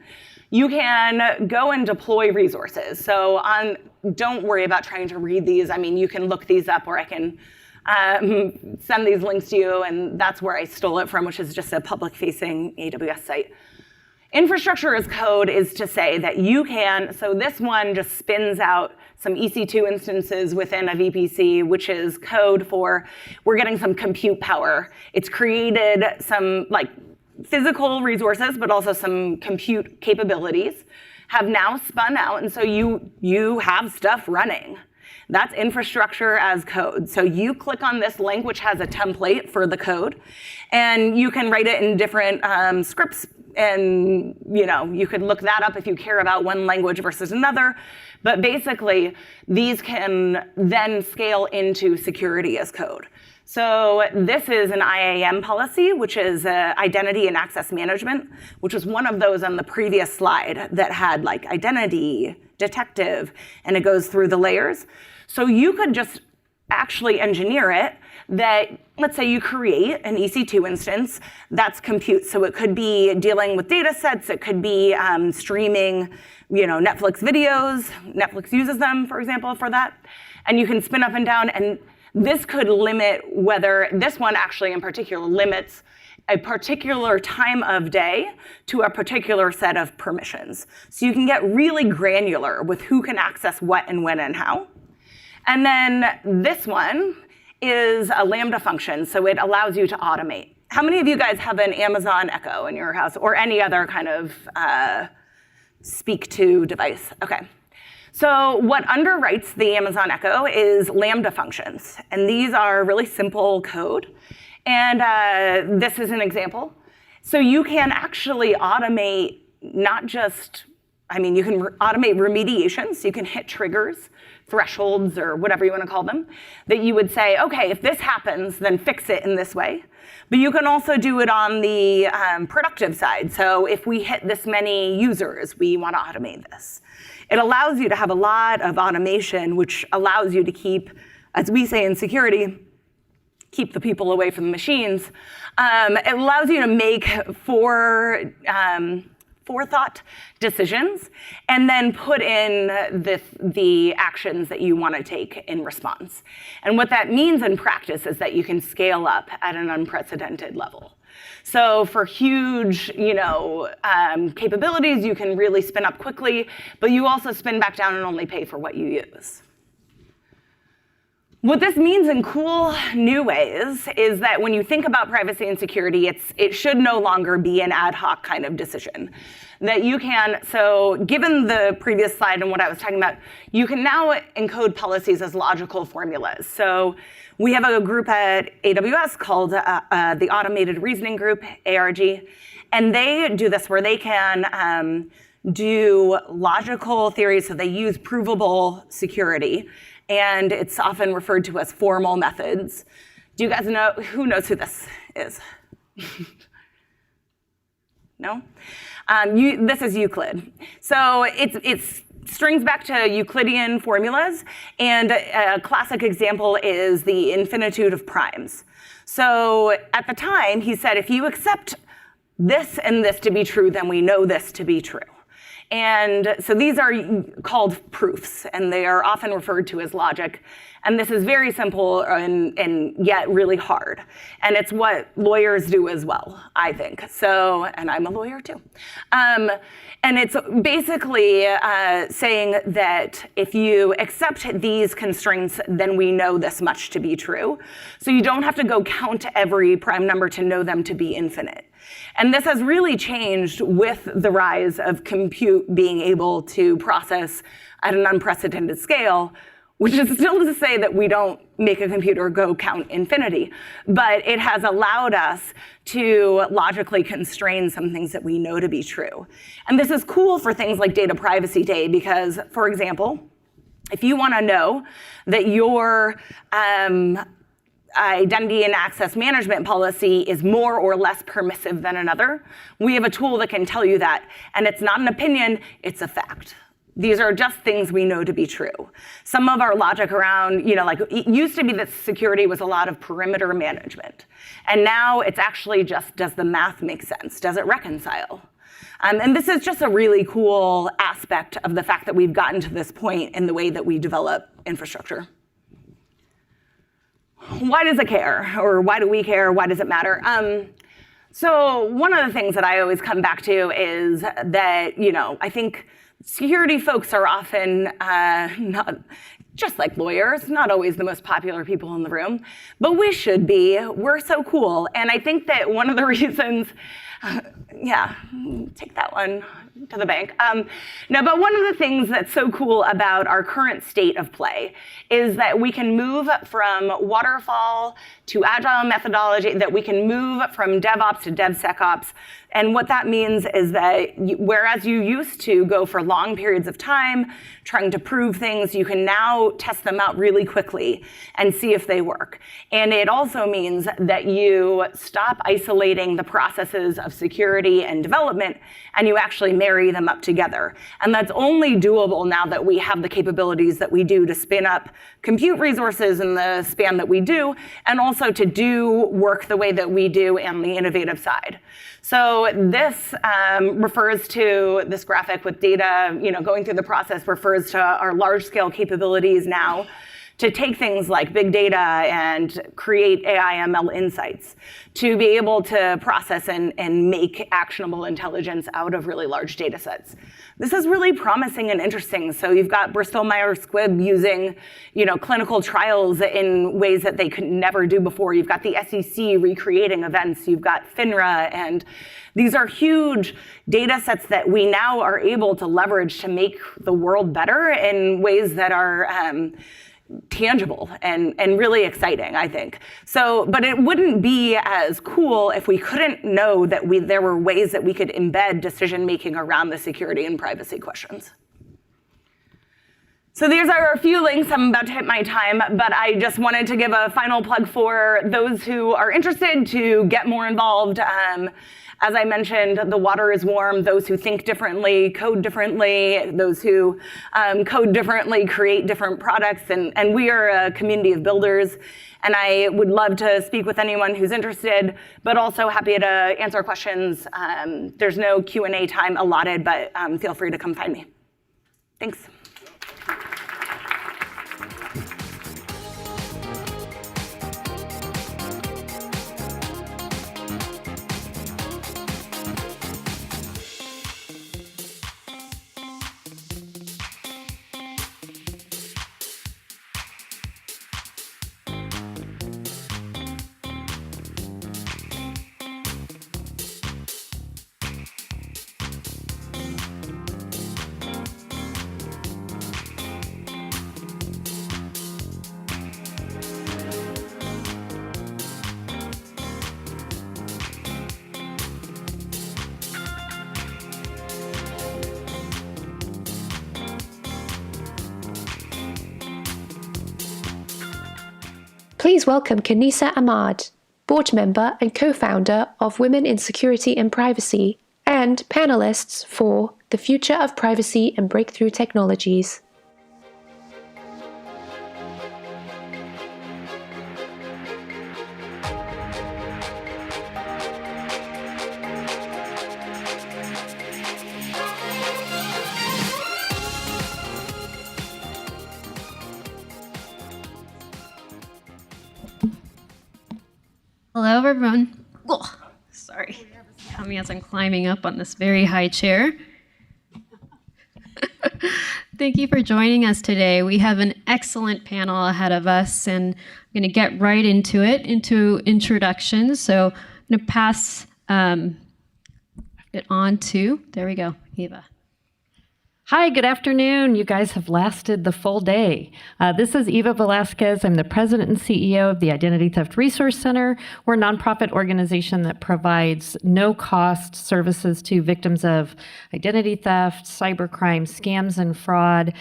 you can go and deploy resources. So don't worry about trying to read these. I mean, you can look these up or I can send these links to you, and that's where I stole it from, which is just a public-facing AWS site. Infrastructure as code is to say that you can, so this one just spins out some EC2 instances within a VPC, which is code for, we're getting some compute power. It's created some physical resources, but also some compute capabilities, have now spun out, and so you have stuff running. That's infrastructure as code. So you click on this link, which has a template for the code, and you can write it in different scripts, and you could look that up if you care about one language versus another. But basically, these can then scale into security as code. So this is an IAM policy, which is identity and access management, which was one of those on the previous slide that had identity, detective, and it goes through the layers. So you could just actually engineer it that, let's say you create an EC2 instance, that's compute. So it could be dealing with data sets, it could be streaming Netflix videos. Netflix uses them, for example, for that. And you can spin up and down, and this could limit whether, this one actually in particular limits a particular time of day to a particular set of permissions. So you can get really granular with who can access what and when and how. And then this one is a Lambda function, so it allows you to automate. How many of you guys have an Amazon Echo in your house or any other kind of speak-to device? Okay. So what underwrites the Amazon Echo is Lambda functions, and these are really simple code. And this is an example. So you can actually automate not just, you can automate remediations. You can hit triggers, thresholds, or whatever you want to call them, that you would say, okay, if this happens, then fix it in this way. But you can also do it on the productive side. So if we hit this many users, we want to automate this. It allows you to have a lot of automation, which allows you to keep as we say in security, keep the people away from the machines. It allows you to make forethought decisions and then put in the actions that you want to take in response. And what that means in practice is that you can scale up at an unprecedented level. So for huge, capabilities, you can really spin up quickly, but you also spin back down and only pay for what you use. What this means in cool new ways is that when you think about privacy and security, it should no longer be an ad hoc kind of decision. That you can, so given the previous slide and what I was talking about, you can now encode policies as logical formulas. So we have a group at AWS called the Automated Reasoning Group, ARG, and they do this where they can do logical theories, so they use provable security, and it's often referred to as formal methods. Do you guys know, who knows who this is? No? This is Euclid. So it strings back to Euclidean formulas, and a classic example is the infinitude of primes. So at the time, he said, if you accept this and this to be true, then we know this to be true. And so these are called proofs, and they are often referred to as logic. And this is very simple and yet really hard. And it's what lawyers do as well, I think. So, and I'm a lawyer too. And it's basically saying that if you accept these constraints, then we know this much to be true. So you don't have to go count every prime number to know them to be infinite. And this has really changed with the rise of compute being able to process at an unprecedented scale, which is still to say that we don't make a computer go count infinity, but it has allowed us to logically constrain some things that we know to be true. And this is cool for things like Data Privacy Day because, for example, if you want to know that your identity and access management policy is more or less permissive than another, we have a tool that can tell you that. And it's not an opinion, it's a fact. These are just things we know to be true. Some of our logic around, like it used to be that security was a lot of perimeter management. And now it's actually just, does the math make sense? Does it reconcile? And this is just a really cool aspect of the fact that we've gotten to this point in the way that we develop infrastructure. Why does it care? Or why do we care? Why does it matter? So one of the things that I always come back to is that, I think security folks are often not, just like lawyers, not always the most popular people in the room, but we should be. We're so cool. And I think that one of the reasons, take that one to the bank. But one of the things that's so cool about our current state of play is that we can move from waterfall to agile methodology, that we can move from DevOps to DevSecOps. And what that means is that whereas you used to go for long periods of time trying to prove things, you can now test them out really quickly and see if they work. And it also means that you stop isolating the processes of security and development, and you actually marry them up together. And that's only doable now that we have the capabilities that we do to spin up compute resources in the span that we do, and also to do work the way that we do on the innovative side. So this refers to this graphic with data, going through the process refers to our large-scale capabilities now to take things like big data and create AI/ML insights, to be able to process and make actionable intelligence out of really large data sets. This is really promising and interesting. So you've got Bristol-Myers Squibb using, clinical trials in ways that they could never do before. You've got the SEC recreating events. You've got FINRA, and these are huge data sets that we now are able to leverage to make the world better in ways that are tangible and really exciting, I think. So, but it wouldn't be as cool if we couldn't know that there were ways that we could embed decision-making around the security and privacy questions. So these are a few links. I'm about to hit my time, but I just wanted to give a final plug for those who are interested to get more involved. As I mentioned, the water is warm. Those who think differently, code differently. Those who code differently create different products. And we are a community of builders. And I would love to speak with anyone who's interested, but also happy to answer questions. There's no Q&A time allotted, but feel free to come find me. Thanks. Please welcome Kanisa Ahmad, board member and co-founder of Women in Security and Privacy, and panelists for The Future of Privacy and Breakthrough Technologies. Hello, everyone. Oh, sorry. Tell me as I'm climbing up on this very high chair. Thank you for joining us today. We have an excellent panel ahead of us, and I'm going to get right into it, into introductions. So I'm going to pass it on to, there we go, Eva. Hi, good afternoon. You guys have lasted the full day. This is Eva Velasquez. I'm the president and CEO of the Identity Theft Resource Center. We're a nonprofit organization that provides no-cost services to victims of identity theft, cybercrime, scams and fraud,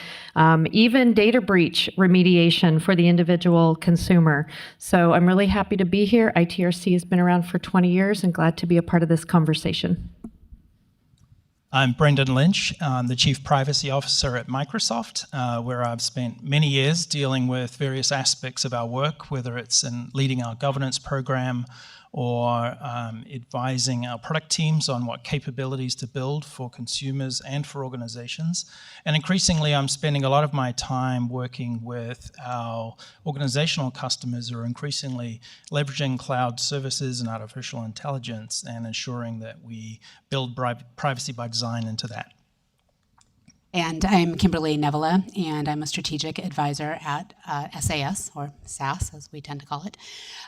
even data breach remediation for the individual consumer. So I'm really happy to be here. ITRC has been around for 20 years and glad to be a part of this conversation. I'm Brendan Lynch. I'm the Chief Privacy Officer at Microsoft, where I've spent many years dealing with various aspects of our work, whether it's in leading our governance program or advising our product teams on what capabilities to build for consumers and for organizations. And increasingly, I'm spending a lot of my time working with our organizational customers who are increasingly leveraging cloud services and artificial intelligence and ensuring that we build privacy by design into that. And I'm Kimberly Nevela, and I'm a strategic advisor at SAS, or SAS as we tend to call it.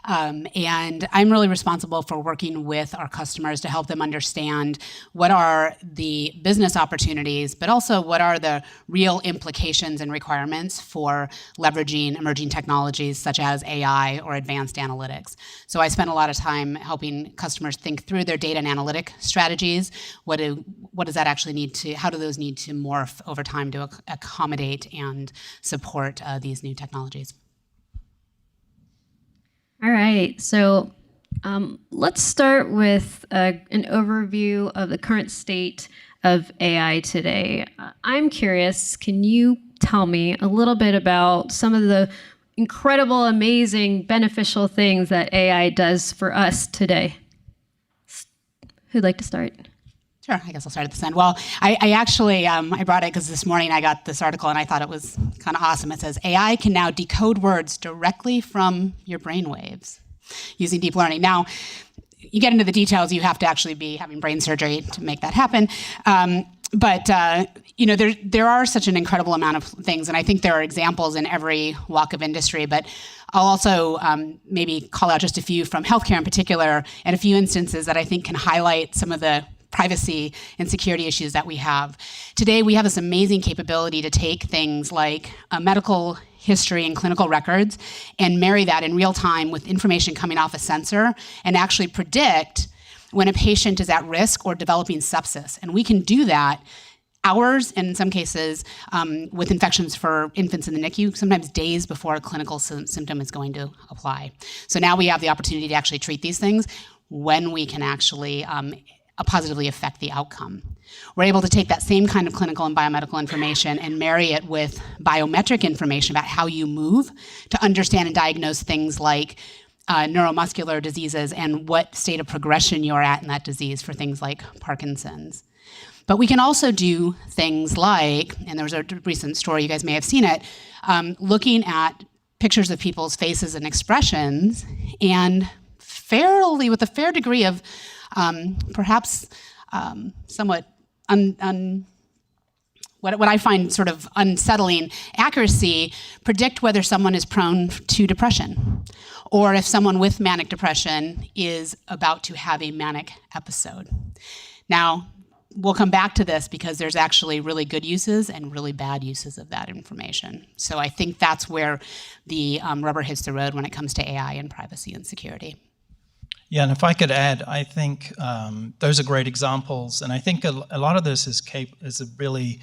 And I'm really responsible for working with our customers to help them understand what are the business opportunities, but also what are the real implications and requirements for leveraging emerging technologies such as AI or advanced analytics. So I spend a lot of time helping customers think through their data and analytic strategies. What does that actually need to, how do those need to morph over time to accommodate and support these new technologies? All right, so let's start with an overview of the current state of AI today. I'm curious, can you tell me a little bit about some of the incredible, amazing, beneficial things that AI does for us today? Who'd like to start? Sure, I guess I'll start at this end. Well, I actually, I brought it because this morning I got this article and I thought it was kind of awesome. It says, AI can now decode words directly from your brainwaves using deep learning. Now, you get into the details, you have to actually be having brain surgery to make that happen. You know, there are such an incredible amount of things, and I think there are examples in every walk of industry, but I'll also maybe call out just a few from healthcare in particular, and a few instances that I think can highlight some of the privacy and security issues that we have. Today, we have this amazing capability to take things like medical history and clinical records and marry that in real time with information coming off a sensor and actually predict when a patient is at risk or developing sepsis. And we can do that hours, and in some cases, with infections for infants in the NICU, sometimes days before a clinical symptom is going to apply. So now we have the opportunity to actually treat these things when we can actually positively affect the outcome. We're able to take that same kind of clinical and biomedical information and marry it with biometric information about how you move to understand and diagnose things like neuromuscular diseases and what state of progression you're at in that disease for things like Parkinson's. But we can also do things like, and there was a recent story, you guys may have seen it, looking at pictures of people's faces and expressions, and with a fair degree of perhaps somewhat what I find sort of unsettling accuracy, predict whether someone is prone to depression, or if someone with manic depression is about to have a manic episode. Now, we'll come back to this because there's actually really good uses and really bad uses of that information. So I think that's where the rubber hits the road when it comes to AI and privacy and security. Yeah, and if I could add, I think those are great examples, and I think a lot of this is a really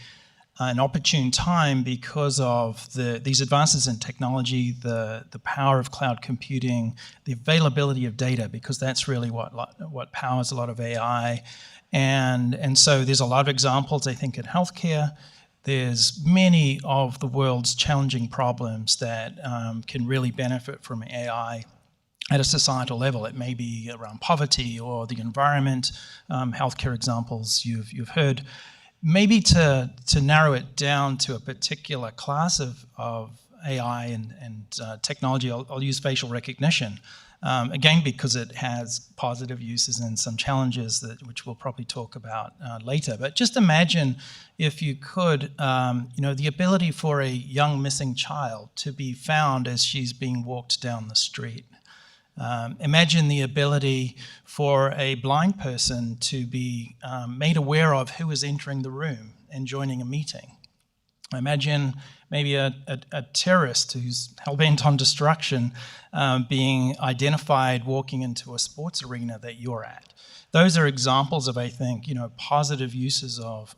an opportune time because of these advances in technology, the power of cloud computing, the availability of data, because that's really what powers a lot of AI, and so there's a lot of examples, I think, in healthcare. There's many of the world's challenging problems that can really benefit from AI. At a societal level, it may be around poverty or the environment, healthcare examples you've heard. Maybe to narrow it down to a particular class of AI and technology, I'll use facial recognition. Again, because it has positive uses and some challenges which we'll probably talk about later. But just imagine if you could, the ability for a young missing child to be found as she's being walked down the street. Imagine the ability for a blind person to be made aware of who is entering the room and joining a meeting. Imagine maybe a terrorist who's hell-bent on destruction being identified walking into a sports arena that you're at. Those are examples of, I think, positive uses of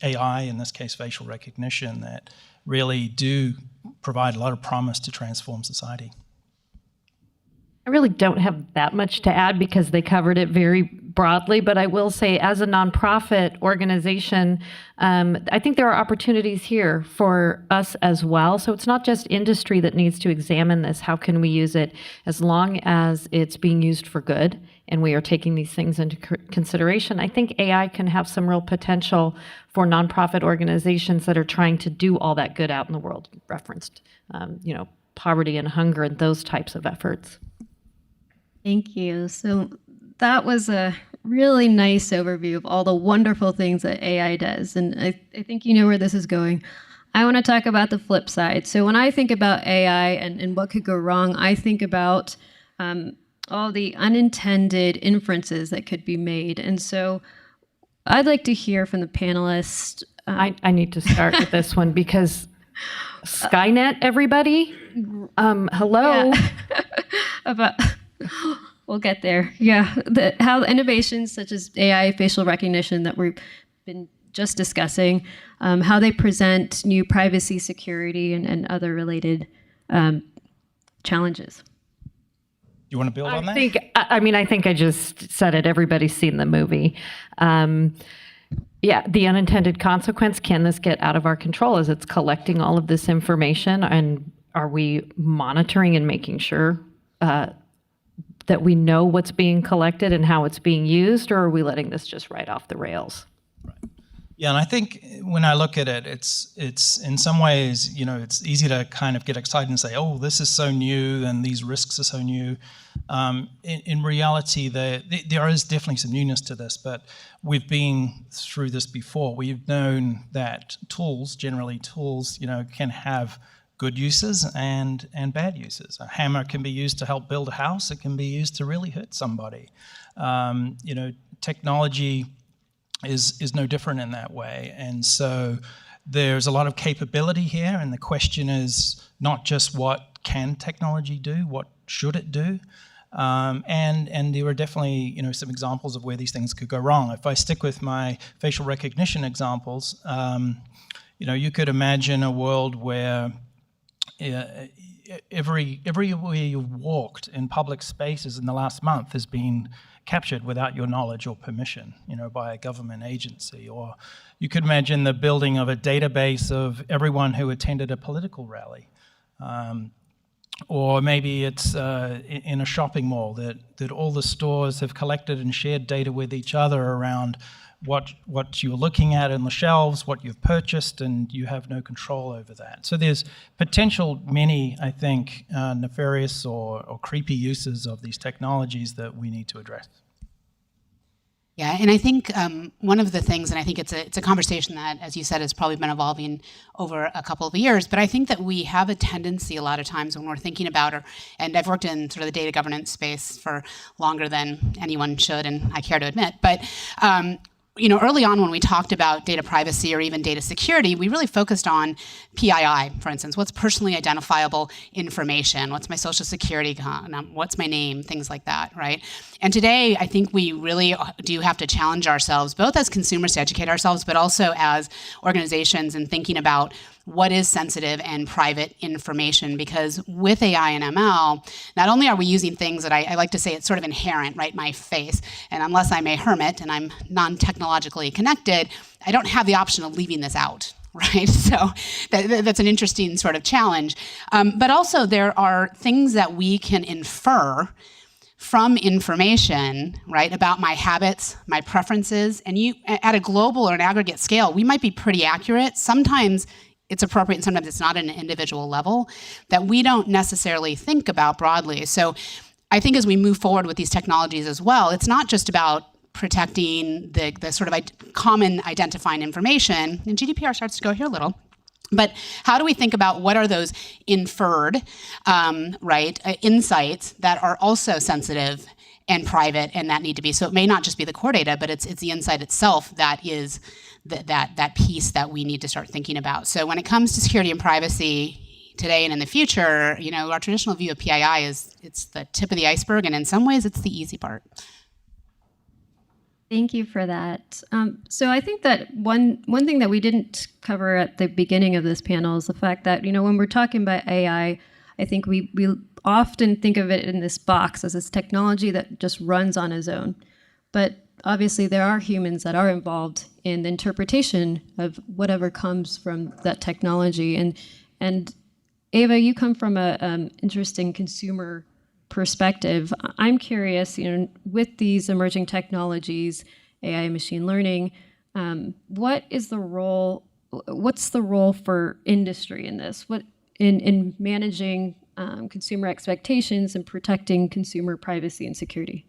AI, in this case facial recognition, that really do provide a lot of promise to transform society. I really don't have that much to add because they covered it very broadly, but I will say as a nonprofit organization, I think there are opportunities here for us as well. So it's not just industry that needs to examine this. How can we use it as long as it's being used for good and we are taking these things into consideration? I think AI can have some real potential for nonprofit organizations that are trying to do all that good out in the world, referenced, poverty and hunger and those types of efforts. Thank you. So that was a really nice overview of all the wonderful things that AI does. And I think you know where this is going. I want to talk about the flip side. So when I think about AI and what could go wrong, I think about all the unintended inferences that could be made. And so I'd like to hear from the panelists. I need to start with this one because Skynet, everybody. Hello. Yeah. We'll get there. Yeah, how innovations such as AI facial recognition that we've been just discussing, how they present new privacy, security, and other related challenges. You want to build on that? I think I just said it. Everybody's seen the movie. Yeah, the unintended consequence, can this get out of our control as it's collecting all of this information? And are we monitoring and making sure that we know what's being collected and how it's being used, or are we letting this just right off the rails? Right. Yeah, and I think when I look at it, it's in some ways, it's easy to kind of get excited and say, oh, this is so new and these risks are so new. In reality, there is definitely some newness to this, but we've been through this before. We've known that generally tools, can have good uses and bad uses. A hammer can be used to help build a house. It can be used to really hurt somebody. Technology is no different in that way. And so there's a lot of capability here. And the question is not just what can technology do, what should it do? And there are definitely some examples of where these things could go wrong. If I stick with my facial recognition examples, you could imagine a world where everywhere you've walked in public spaces in the last month has been captured without your knowledge or permission, by a government agency. Or you could imagine the building of a database of everyone who attended a political rally. Or maybe it's in a shopping mall that all the stores have collected and shared data with each other around what you're looking at in the shelves, what you've purchased, and you have no control over that. So there's potential many, I think, nefarious or creepy uses of these technologies that we need to address. Yeah, and I think one of the things, and I think it's a conversation that, as you said, has probably been evolving over a couple of years, but I think that we have a tendency a lot of times when we're thinking about, and I've worked in sort of the data governance space for longer than anyone should, and I care to admit, but early on when we talked about data privacy or even data security, we really focused on PII, for instance. What's personally identifiable information? What's my social security? What's my name? Things like that, right? And today, I think we really do have to challenge ourselves, both as consumers to educate ourselves, but also as organizations in thinking about what is sensitive and private information, because with AI and ML, not only are we using things that I like to say it's sort of inherent, right, my face, and unless I'm a hermit and I'm non-technologically connected, I don't have the option of leaving this out, right? So that's an interesting sort of challenge. But also there are things that we can infer from information, right, about my habits, my preferences, and at a global or an aggregate scale, we might be pretty accurate. Sometimes it's appropriate and sometimes it's not at an individual level that we don't necessarily think about broadly. So I think as we move forward with these technologies as well, it's not just about protecting the sort of common identifying information, and GDPR starts to go here a little, but how do we think about what are those inferred, insights that are also sensitive and private and that need to be, so it may not just be the core data, but it's the insight itself that is that piece that we need to start thinking about. So when it comes to security and privacy today and in the future, our traditional view of PII is it's the tip of the iceberg, and in some ways it's the easy part. Thank you for that. So I think that one thing that we didn't cover at the beginning of this panel is the fact that, when we're talking about AI, I think we often think of it in this box as this technology that just runs on its own. But obviously there are humans that are involved in the interpretation of whatever comes from that technology. And Ava, you come from an interesting consumer perspective. I'm curious, with these emerging technologies, AI, machine learning, what's the role for industry in this? What in managing consumer expectations and protecting consumer privacy and security?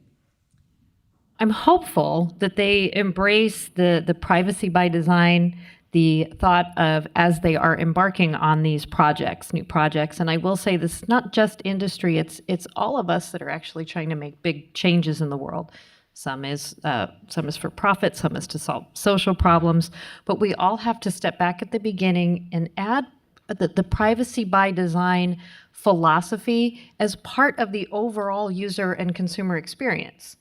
I'm hopeful that they embrace the privacy by design, the thought of as they are embarking on these projects, new projects. And I will say this is not just industry, it's all of us that are actually trying to make big changes in the world. Some is for profit, some is to solve social problems, but we all have to step back at the beginning and add the privacy by design philosophy as part of the overall user and consumer experience.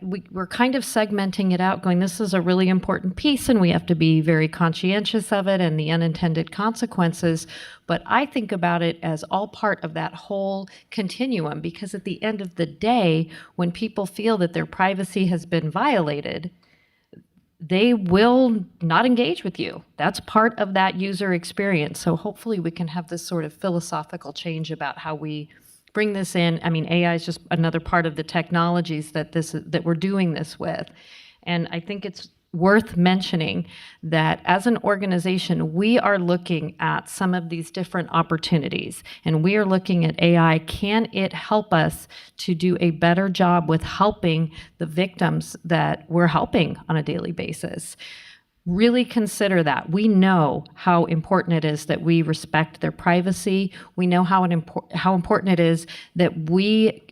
We're kind of segmenting it out, going, this is a really important piece and we have to be very conscientious of it and the unintended consequences. But I think about it as all part of that whole continuum, because at the end of the day, when people feel that their privacy has been violated, they will not engage with you. That's part of that user experience. So hopefully we can have this sort of philosophical change about how we bring this in. I mean, AI is just another part of the technologies that we're doing this with. And I think it's worth mentioning that as an organization, we are looking at some of these different opportunities, and we are looking at AI. Can it help us to do a better job with helping the victims that we're helping on a daily basis? Really consider that. We know how important it is that we respect their privacy. We know how important it is that we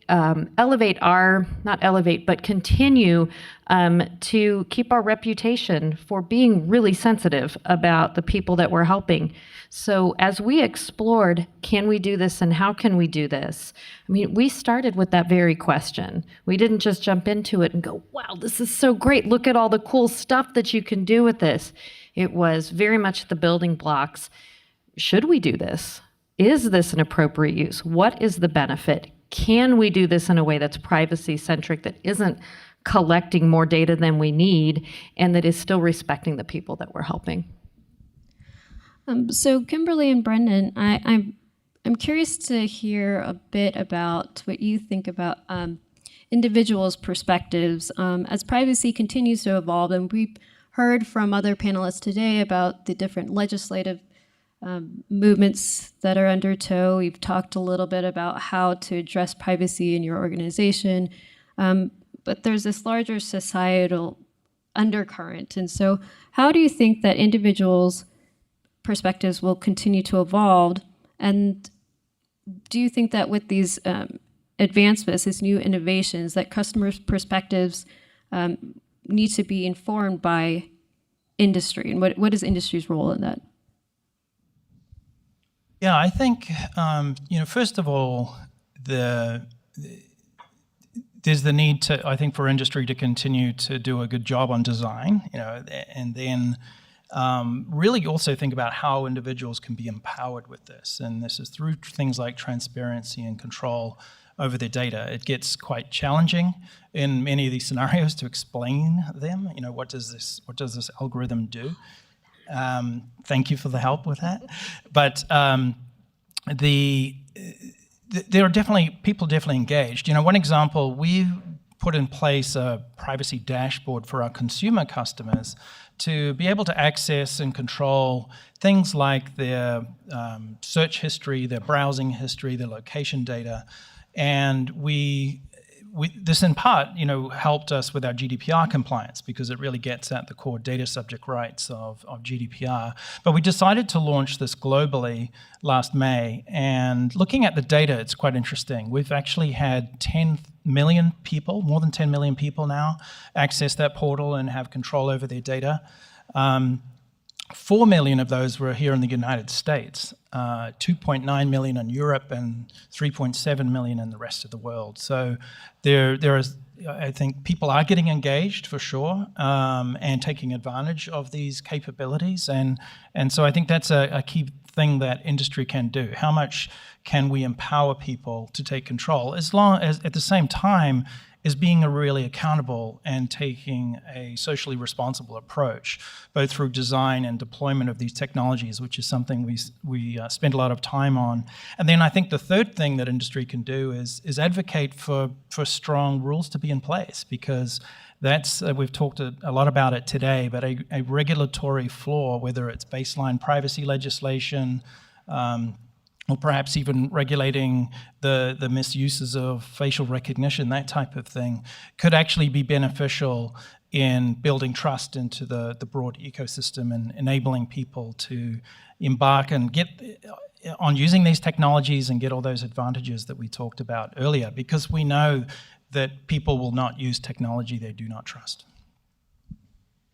continue to keep our reputation for being really sensitive about the people that we're helping. So as we explored, can we do this and how can we do this? I mean, we started with that very question. We didn't just jump into it and go, wow, this is so great. Look at all the cool stuff that you can do with this. It was very much the building blocks. Should we do this? Is this an appropriate use? What is the benefit? Can we do this in a way that's privacy-centric, that isn't collecting more data than we need, and that is still respecting the people that we're helping? So Kimberly and Brendan, I'm curious to hear a bit about what you think about individuals' perspectives as privacy continues to evolve, and we've heard from other panelists today about the different legislative movements that are under tow. We've talked a little bit about how to address privacy in your organization, but there's this larger societal undercurrent. And so how do you think that individuals' perspectives will continue to evolve? And do you think that with these advancements, these new innovations, that customers' perspectives need to be informed by industry? And what is industry's role in that? Yeah, I think, first of all, there's the need to, I think, for industry to continue to do a good job on design, and then really also think about how individuals can be empowered with this. And this is through things like transparency and control over their data. It gets quite challenging in many of these scenarios to explain them. What does this algorithm do? Thank you for the help with that. But there are people definitely engaged. One example, we put in place a privacy dashboard for our consumer customers to be able to access and control things like their search history, their browsing history, their location data. And this in part, helped us with our GDPR compliance because it really gets at the core data subject rights of GDPR. But we decided to launch this globally last May, and looking at the data, it's quite interesting. We've actually had 10 million people, more than 10 million people now, access that portal and have control over their data. 4 million of those were here in the United States, 2.9 million in Europe, and 3.7 million in the rest of the world. So there is, I think people are getting engaged for sure, and taking advantage of these capabilities. And so I think that's a key thing that industry can do. How much can we empower people to take control, as long as at the same time is being really accountable and taking a socially responsible approach, both through design and deployment of these technologies, which is something we spend a lot of time on. And then I think the third thing that industry can do is advocate for strong rules to be in place, because that's, we've talked a lot about it today, but a regulatory floor, whether it's baseline privacy legislation, or perhaps even regulating the misuses of facial recognition, that type of thing, could actually be beneficial in building trust into the broad ecosystem and enabling people to embark and get on using these technologies and get all those advantages that we talked about earlier, because we know that people will not use technology they do not trust.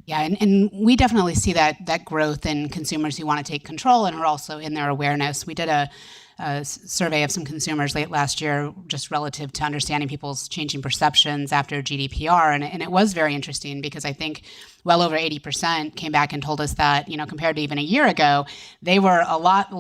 Yeah, and we definitely see that growth in consumers who want to take control and are also in their awareness. We did a survey of some consumers late last year, just relative to understanding people's changing perceptions after GDPR, and it was very interesting, because I think well over 80% came back and told us that, compared to even a year ago, they were a lot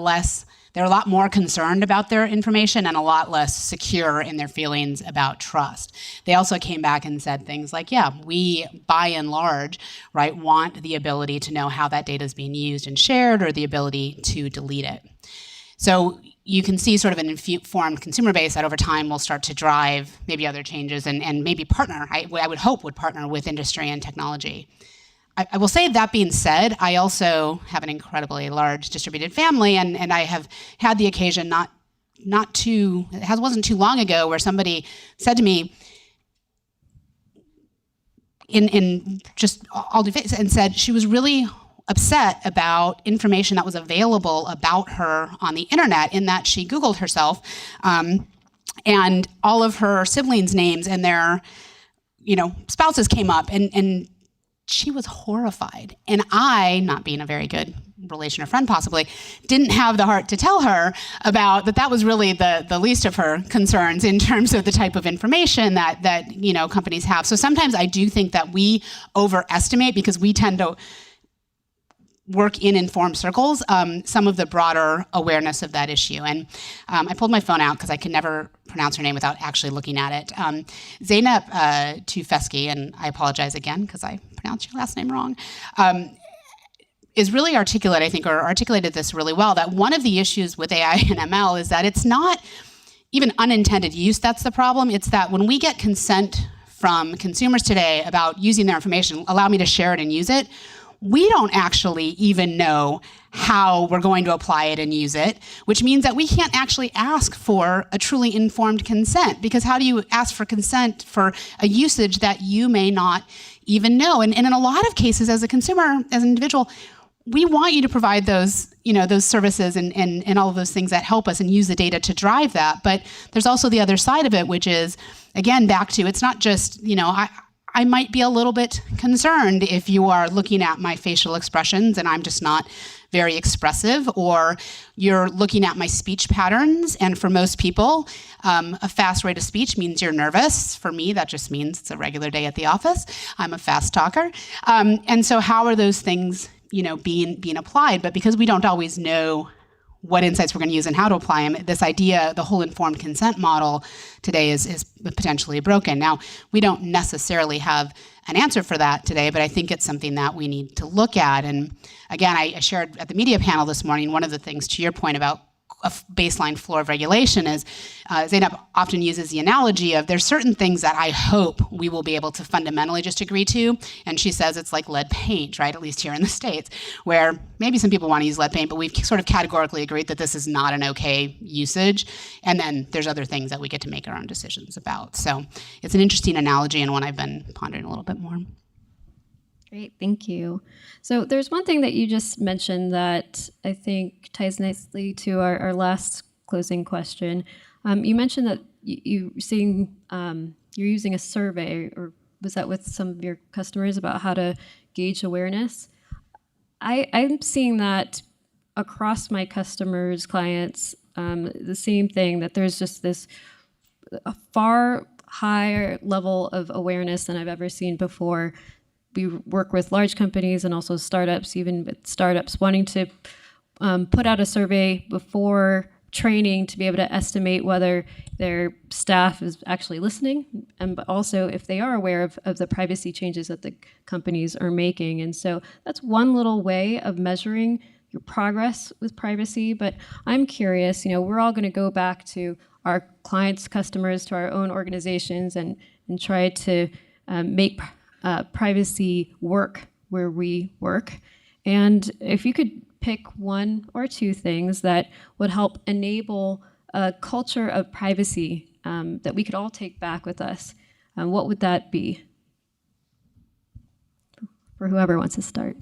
more concerned about their information and a lot less secure in their feelings about trust. They also came back and said things like, yeah, we, by and large, want the ability to know how that data is being used and shared, or the ability to delete it. So you can see sort of an informed consumer base that over time will start to drive maybe other changes and maybe partner, I would hope would partner with industry and technology. I will say, that being said, I also have an incredibly large distributed family, and I have had the occasion wasn't too long ago where somebody said to me, in just all due faith, and said she was really upset about information that was available about her on the internet, in that she Googled herself, and all of her siblings' names and their, spouses came up, and she was horrified. And I, not being a very good relation or friend possibly, didn't have the heart to tell her about that was really the least of her concerns in terms of the type of information that companies have. So sometimes I do think that we overestimate, because we tend to work in informed circles, some of the broader awareness of that issue. And I pulled my phone out because I can never pronounce her name without actually looking at it. Zeynep Tufekci, and I apologize again because I pronounced your last name wrong, is really articulate, I think, or articulated this really well, that one of the issues with AI and ML is that it's not even unintended use that's the problem. It's that when we get consent from consumers today about using their information, allow me to share it and use it, we don't actually even know how we're going to apply it and use it, which means that we can't actually ask for a truly informed consent, because how do you ask for consent for a usage that you may not even know? And in a lot of cases, as a consumer, as an individual, we want you to provide those, those services and all of those things that help us and use the data to drive that. But there's also the other side of it, which is, again, back to, it's not just, I might be a little bit concerned if you are looking at my facial expressions and I'm just not very expressive, or you're looking at my speech patterns. And for most people, a fast rate of speech means you're nervous. For me, that just means it's a regular day at the office. I'm a fast talker. And so how are those things, being applied? But because we don't always know what insights we're going to use and how to apply them, this idea, the whole informed consent model today is potentially broken. Now, we don't necessarily have an answer for that today, but I think it's something that we need to look at. And again, I shared at the media panel this morning, one of the things, to your point about a baseline floor of regulation, is Zeynep often uses the analogy of there's certain things that I hope we will be able to fundamentally just agree to. And she says it's like lead paint, right? At least here in the States, where maybe some people want to use lead paint, but we've sort of categorically agreed that this is not an okay usage. And then there's other things that we get to make our own decisions about. So it's an interesting analogy and one I've been pondering a little bit more. Great, thank you. So there's one thing that you just mentioned that I think ties nicely to our last closing question. You mentioned that you're using a survey, or was that with some of your customers, about how to gauge awareness? I'm seeing that across my customers, clients, the same thing, that there's just a far higher level of awareness than I've ever seen before. We work with large companies and also startups, even with startups wanting to put out a survey before training to be able to estimate whether their staff is actually listening, but also if they are aware of the privacy changes that the companies are making. And so that's one little way of measuring your progress with privacy. But I'm curious, we're all going to go back to our clients, customers, to our own organizations and try to make privacy work where we work. And if you could pick one or two things that would help enable a culture of privacy that we could all take back with us, what would that be? For whoever wants to start.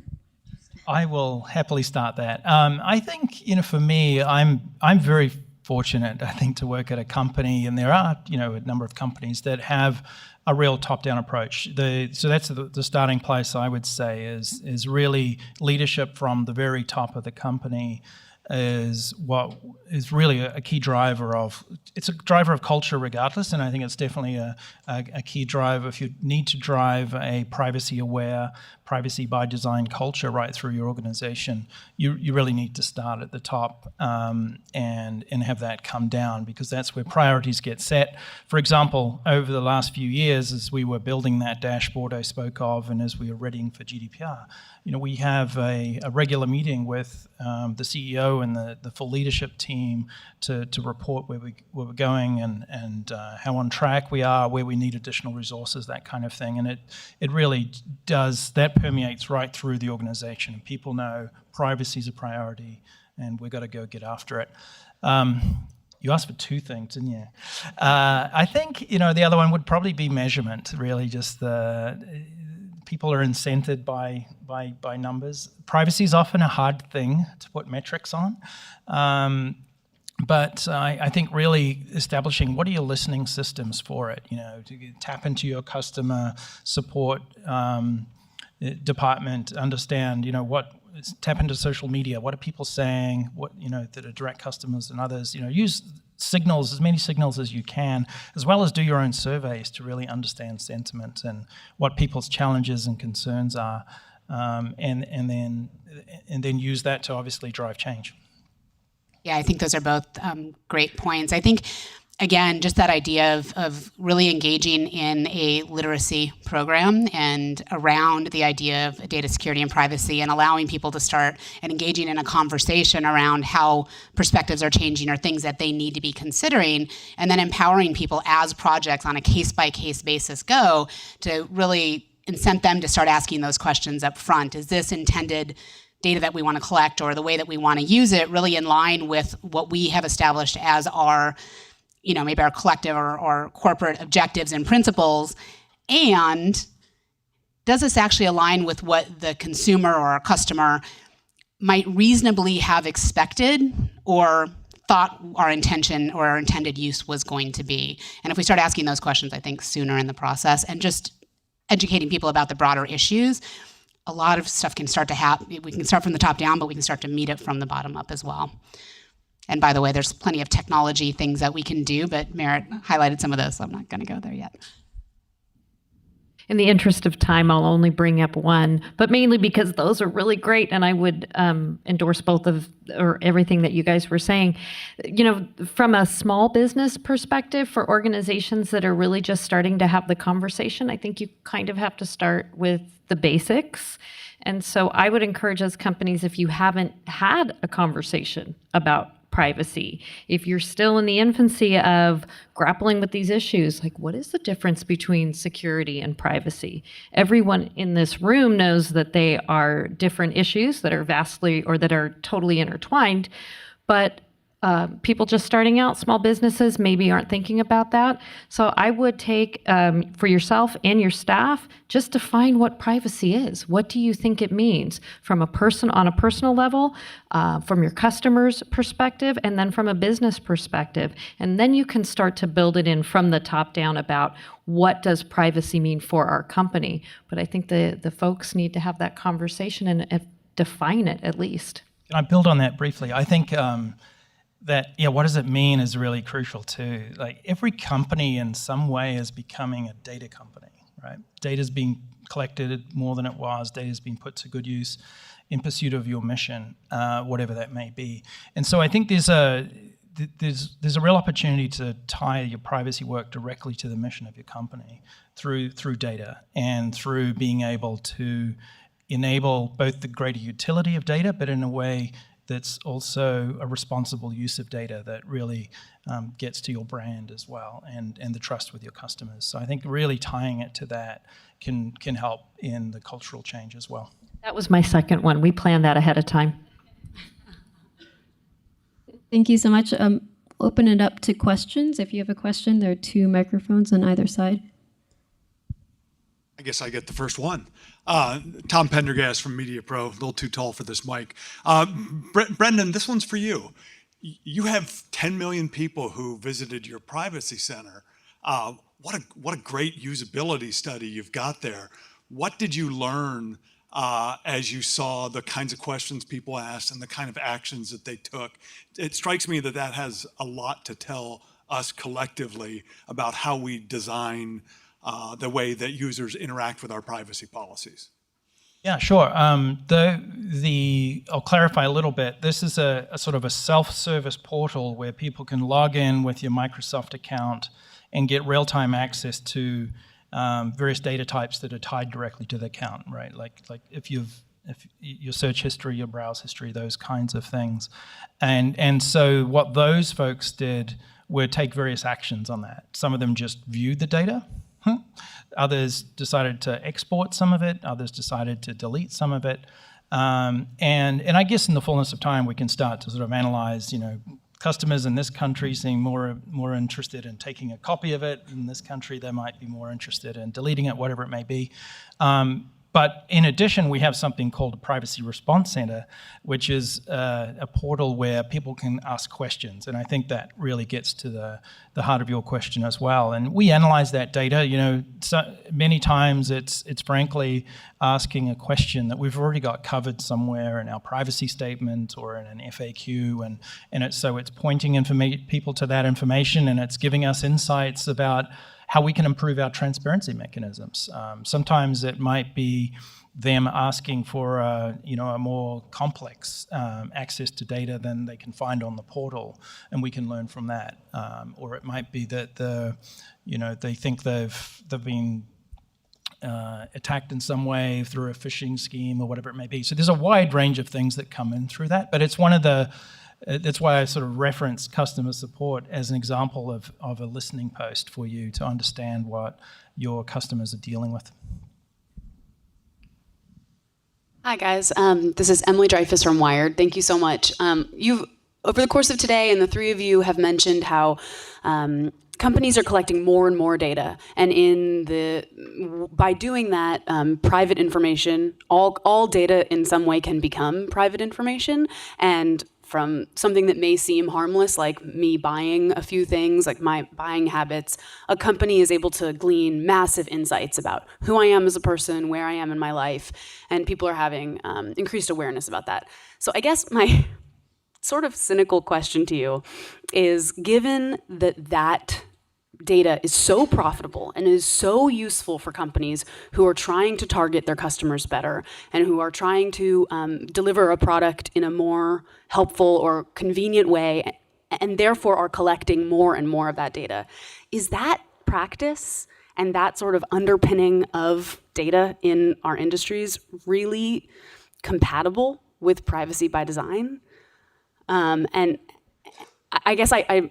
I will happily start that. I think, for me, I'm very fortunate, I think, to work at a company, and there are, a number of companies that have a real top-down approach. So that's the starting place, I would say, is really leadership from the very top of the company is what is really a key driver of, it's a driver of culture regardless, and I think it's definitely a key driver. If you need to drive a privacy-aware, privacy by design culture right through your organization, you really need to start at the top and have that come down, because that's where priorities get set. For example, over the last few years, as we were building that dashboard I spoke of, and as we were readying for GDPR, we have a regular meeting with the CEO and the full leadership team to report where we're going and how on track we are, where we need additional resources, that kind of thing. And it really does, that permeates right through the organization. People know privacy is a priority and we've got to go get after it. You asked for two things, didn't you? I think, the other one would probably be measurement, really, just people are incented by numbers. Privacy is often a hard thing to put metrics on, But I think really establishing what are your listening systems for it, to tap into your customer support department, understand, tap into social media, what are people saying, what, that are direct customers and others, use signals, as many signals as you can, as well as do your own surveys to really understand sentiment and what people's challenges and concerns are, and then use that to obviously drive change. Yeah, I think those are both great points. I think, again, just that idea of really engaging in a literacy program and around the idea of data security and privacy, and allowing people to start and engaging in a conversation around how perspectives are changing or things that they need to be considering, and then empowering people as projects on a case-by-case basis go to really incent them to start asking those questions up front. Is this intended data that we want to collect, or the way that we want to use it, really in line with what we have established as our, maybe our collective or corporate objectives and principles? And does this actually align with what the consumer or our customer might reasonably have expected or thought our intention or our intended use was going to be? And if we start asking those questions, I think sooner in the process, and just educating people about the broader issues, a lot of stuff can start to happen. We can start from the top down, but we can start to meet it from the bottom up as well. And by the way, there's plenty of technology things that we can do, but Merritt highlighted some of those, so I'm not going to go there yet. In the interest of time, I'll only bring up one, but mainly because those are really great, and I would endorse both of, or everything that you guys were saying. From a small business perspective, for organizations that are really just starting to have the conversation, I think you kind of have to start with the basics. And so I would encourage as companies, if you haven't had a conversation about privacy, if you're still in the infancy of grappling with these issues, like what is the difference between security and privacy? Everyone in this room knows that they are different issues that are vastly or that are totally intertwined, but people just starting out, small businesses maybe aren't thinking about that. So I would take, for yourself and your staff, just define what privacy is. What do you think it means from a person on a personal level, from your customer's perspective, and then from a business perspective. And then you can start to build it in from the top down about what does privacy mean for our company. But I think the folks need to have that conversation and define it at least. Can I build on that briefly? I think what does it mean is really crucial too. Like every company in some way is becoming a data company, right? Data's being collected more than it was. Data's being put to good use in pursuit of your mission, whatever that may be. And so I think there's a real opportunity to tie your privacy work directly to the mission of your company through data and through being able to enable both the greater utility of data, but in a way that's also a responsible use of data that really gets to your brand as well and the trust with your customers. So I think really tying it to that can help in the cultural change as well. That was my second one. We planned that ahead of time. Thank you so much. Open it up to questions. If you have a question, there are 2 microphones on either side. I guess I get the first one. Tom Pendergast from Media Pro, a little too tall for this mic. Brendan, this one's for you. You have 10 million people who visited your privacy center. What a great usability study you've got there. What did you learn as you saw the kinds of questions people asked and the kind of actions that they took? It strikes me that has a lot to tell us collectively about how we design the way that users interact with our privacy policies. Yeah, sure. I'll clarify a little bit. This is a sort of a self-service portal where people can log in with your Microsoft account and get real-time access to various data types that are tied directly to the account, right? Like if your search history, your browse history, those kinds of things. And so what those folks did were take various actions on that. Some of them just viewed the data. Others decided to export some of it. Others decided to delete some of it. And I guess in the fullness of time, we can start to sort of analyze, customers in this country seem more interested in taking a copy of it. In this country, they might be more interested in deleting it, whatever it may be. But But in addition, we have something called a Privacy Response Center, which is a portal where people can ask questions. And I think that really gets to the heart of your question as well. And we analyze that data. So many times it's frankly asking a question that we've already got covered somewhere in our privacy statement or in an FAQ. And it's pointing people to that information, and it's giving us insights about how we can improve our transparency mechanisms. Sometimes it might be them asking for a more complex access to data than they can find on the portal, and we can learn from that. Or it might be that they think they've been attacked in some way through a phishing scheme or whatever it may be. So there's a wide range of things that come in through that, but it's one of the that's why I sort of reference customer support as an example of a listening post for you to understand what your customers are dealing with. Hi guys, this is Emily Dreyfus from Wired. Thank you so much. You've, over the course of today, and the three of you have mentioned how companies are collecting more and more data, and by doing that, private information, all data in some way can become private information, and from something that may seem harmless, like me buying a few things, like my buying habits, a company is able to glean massive insights about who I am as a person, where I am in my life, and people are having increased awareness about that. So I guess my sort of cynical question to you is, given that data is so profitable and is so useful for companies who are trying to target their customers better and who are trying to deliver a product in a more helpful or convenient way, and therefore are collecting more and more of that data, is that practice and that sort of underpinning of data in our industries really compatible with privacy by design? And I guess I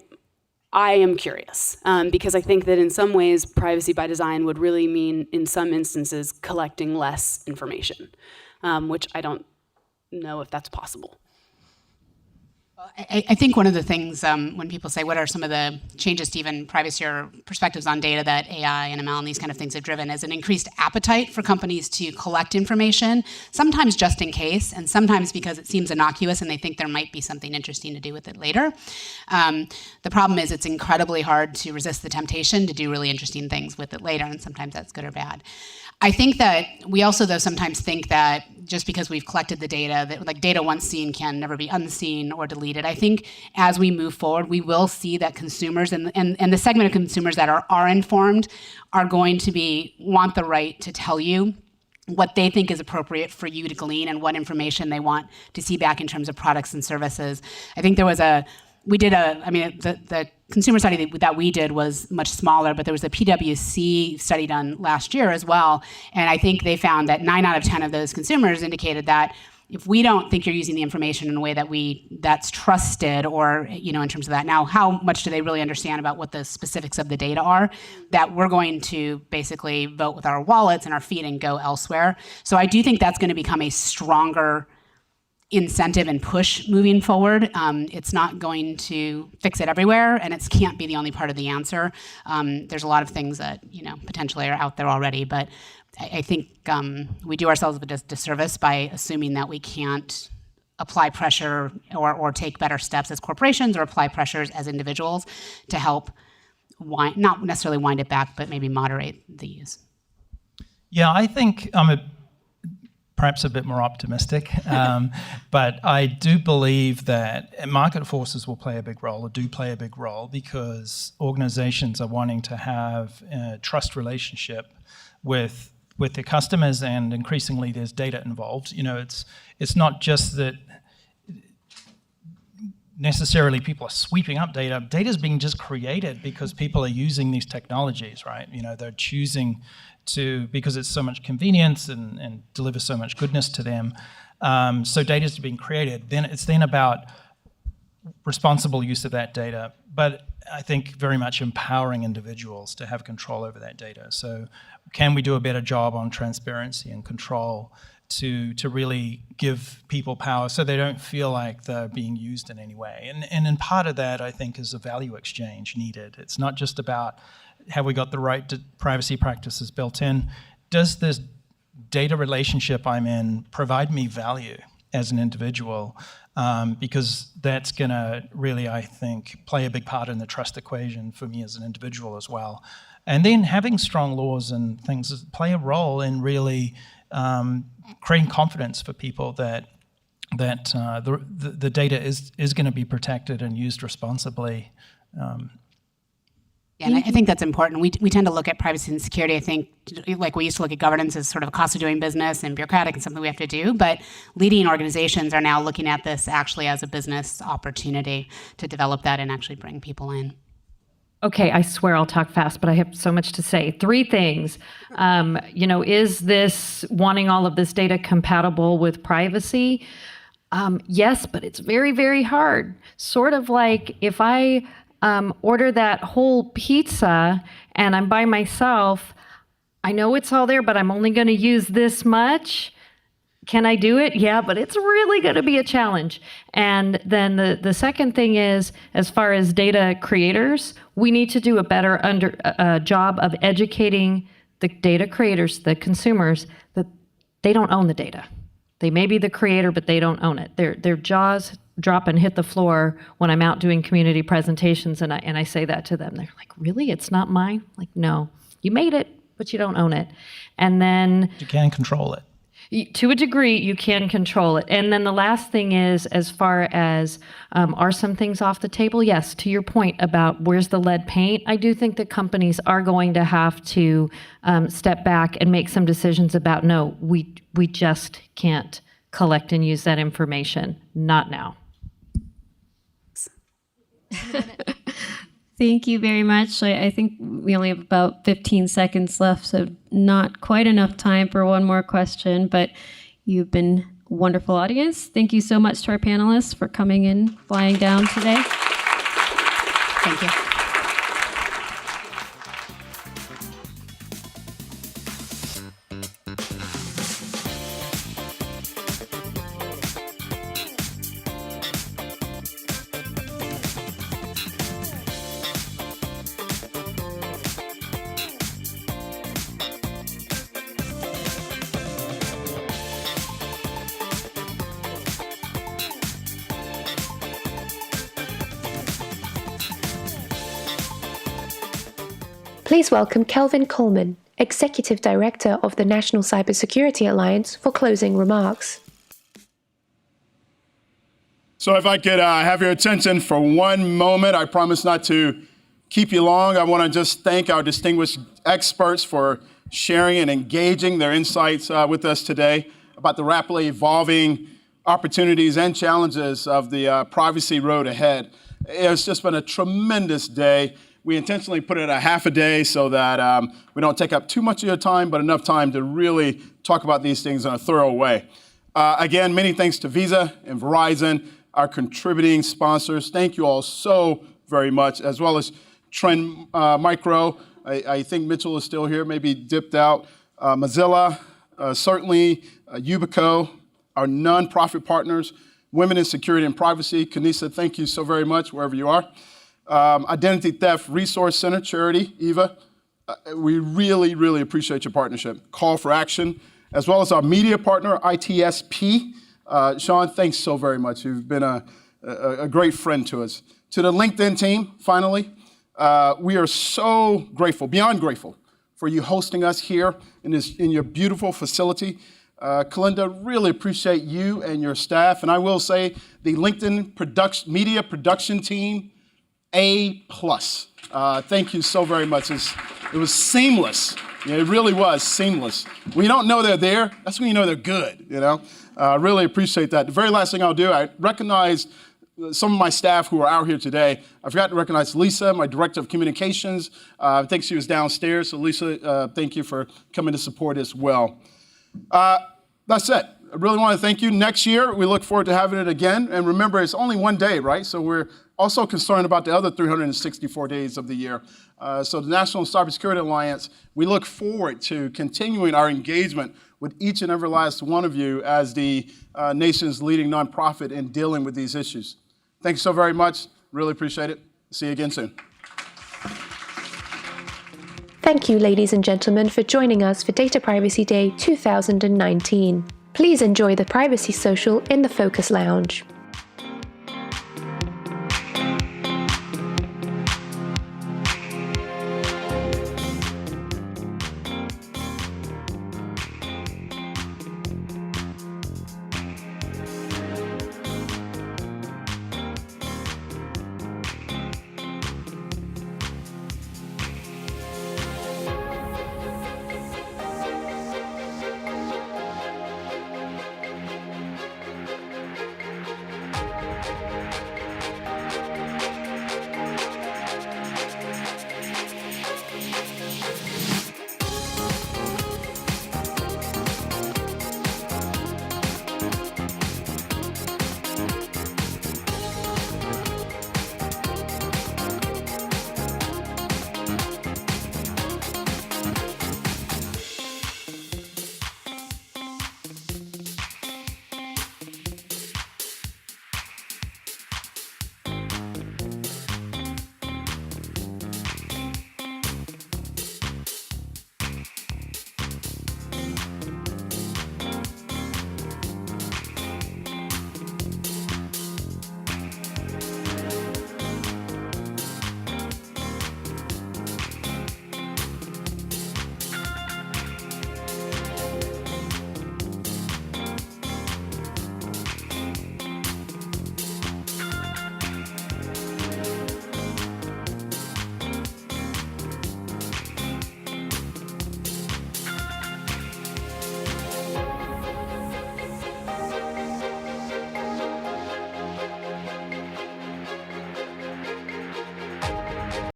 am curious, because I think that in some ways, privacy by design would really mean, in some instances, collecting less information, which I don't know if that's possible. I think one of the things when people say, what are some of the changes to even privacy or perspectives on data that AI and ML and these kind of things have driven, is an increased appetite for companies to collect information, sometimes just in case, and sometimes because it seems innocuous and they think there might be something interesting to do with it later. The problem is it's incredibly hard to resist the temptation to do really interesting things with it later, and sometimes that's good or bad. I think that we also, though, sometimes think that just because we've collected the data, that like data once seen can never be unseen or deleted. I think as we move forward, we will see that consumers and the segment of consumers that are informed are going to want the right to tell you what they think is appropriate for you to glean and what information they want to see back in terms of products and services. I think there was the consumer study that we did was much smaller, but there was a PwC study done last year as well. And I think they found that 9 out of 10 of those consumers indicated that if we don't think you're using the information in a way that's trusted, or in terms of that, now how much do they really understand about what the specifics of the data are, that we're going to basically vote with our wallets and our feet and go elsewhere. So I do think that's going to become a stronger incentive and push moving forward. It's not going to fix it everywhere, and it can't be the only part of the answer. There's a lot of things that potentially are out there already, but I think we do ourselves a disservice by assuming that we can't apply pressure or take better steps as corporations, or apply pressures as individuals to help not necessarily wind it back, but maybe moderate the use. Yeah, I think I'm perhaps a bit more optimistic, but I do believe that market forces will play a big role, or do play a big role, because organizations are wanting to have a trust relationship with their customers, and increasingly there's data involved. It's not just that necessarily people are sweeping up data. Data's being just created because people are using these technologies, right? They're choosing to, because it's so much convenience and delivers so much goodness to them. So data's being created. Then it's about responsible use of that data, but I think very much empowering individuals to have control over that data. So can we do a better job on transparency and control to really give people power so they don't feel like they're being used in any way? And in part of that, I think, is a value exchange needed. It's not just about have we got the right privacy practices built in. Does this data relationship I'm in provide me value as an individual, because that's going to really, I think, play a big part in the trust equation for me as an individual as well. And then having strong laws and things play a role in really creating confidence for people that the data is going to be protected and used responsibly. Yeah, and I think that's important. We tend to look at privacy and security, I think, like we used to look at governance as sort of a cost of doing business and bureaucratic and something we have to do, but leading organizations are now looking at this actually as a business opportunity to develop that and actually bring people in. Okay, I swear I'll talk fast, but I have so much to say. 3 things. Is this wanting all of this data compatible with privacy? Yes, but it's very, very hard. Sort of like if I order that whole pizza and I'm by myself, I know it's all there, but I'm only going to use this much. Can I do it? Yeah, but it's really going to be a challenge. And then the second thing is, as far as data creators, we need to do a better job of educating the data creators, the consumers, that they don't own the data. They may be the creator, but they don't own it. Their jaws drop and hit the floor when I'm out doing community presentations, and I say that to them. They're like, really? It's not mine? Like, no, you made it, but you don't own it. And then You can control it. to a degree, you can control it. And then the last thing is, as far as are some things off the table? Yes, to your point about where's the lead paint, I do think that companies are going to have to step back and make some decisions about, no, we just can't collect and use that information, not now. Thank you very much. I think we only have about 15 seconds left, so not quite enough time for one more question, but you've been a wonderful audience. Thank you so much to our panelists for coming in, flying down today. Thank you. Please welcome Kelvin Coleman, Executive Director of the National Cybersecurity Alliance, for closing remarks. So if I could have your attention for one moment, I promise not to keep you long. I want to just thank our distinguished experts for sharing and engaging their insights with us today about the rapidly evolving opportunities and challenges of the privacy road ahead. It's just been a tremendous day. We intentionally put it a half a day so that we don't take up too much of your time, but enough time to really talk about these things in a thorough way. Again, many thanks to Visa and Verizon, our contributing sponsors. Thank you all so very much, as well as Trend Micro. I think Mitchell is still here, maybe dipped out. Mozilla, certainly Yubico, our nonprofit partners, Women in Security and Privacy. Kanisa, thank you so very much, wherever you are. Identity Theft Resource Center, Charity, Eva, we really, really appreciate your partnership. Call for Action, as well as our media partner, ITSP. Sean, thanks so very much. You've been a great friend to us. To the LinkedIn team, finally, we are so grateful, beyond grateful, for you hosting us here in your beautiful facility. Kalinda, really appreciate you and your staff. And I will say the LinkedIn media production team, A+. Thank you so very much. It was seamless. Yeah, it really was seamless. When you don't know they're there, that's when you know they're good, you know? Really appreciate that. The very last thing I'll do, I recognize some of my staff who are out here today. I forgot to recognize Lisa, my Director of Communications. I think she was downstairs. So Lisa, thank you for coming to support as well. That's it. I really want to thank you. Next year, we look forward to having it again. And remember, it's only one day, right? So we're also concerned about the other 364 days of the year. So the National Cybersecurity Alliance, we look forward to continuing our engagement with each and every last one of you as the nation's leading nonprofit in dealing with these issues. Thank you so very much. Really appreciate it. See you again soon. Thank you, ladies and gentlemen, for joining us for Data Privacy Day 2019. Please enjoy the Privacy Social in the Focus Lounge.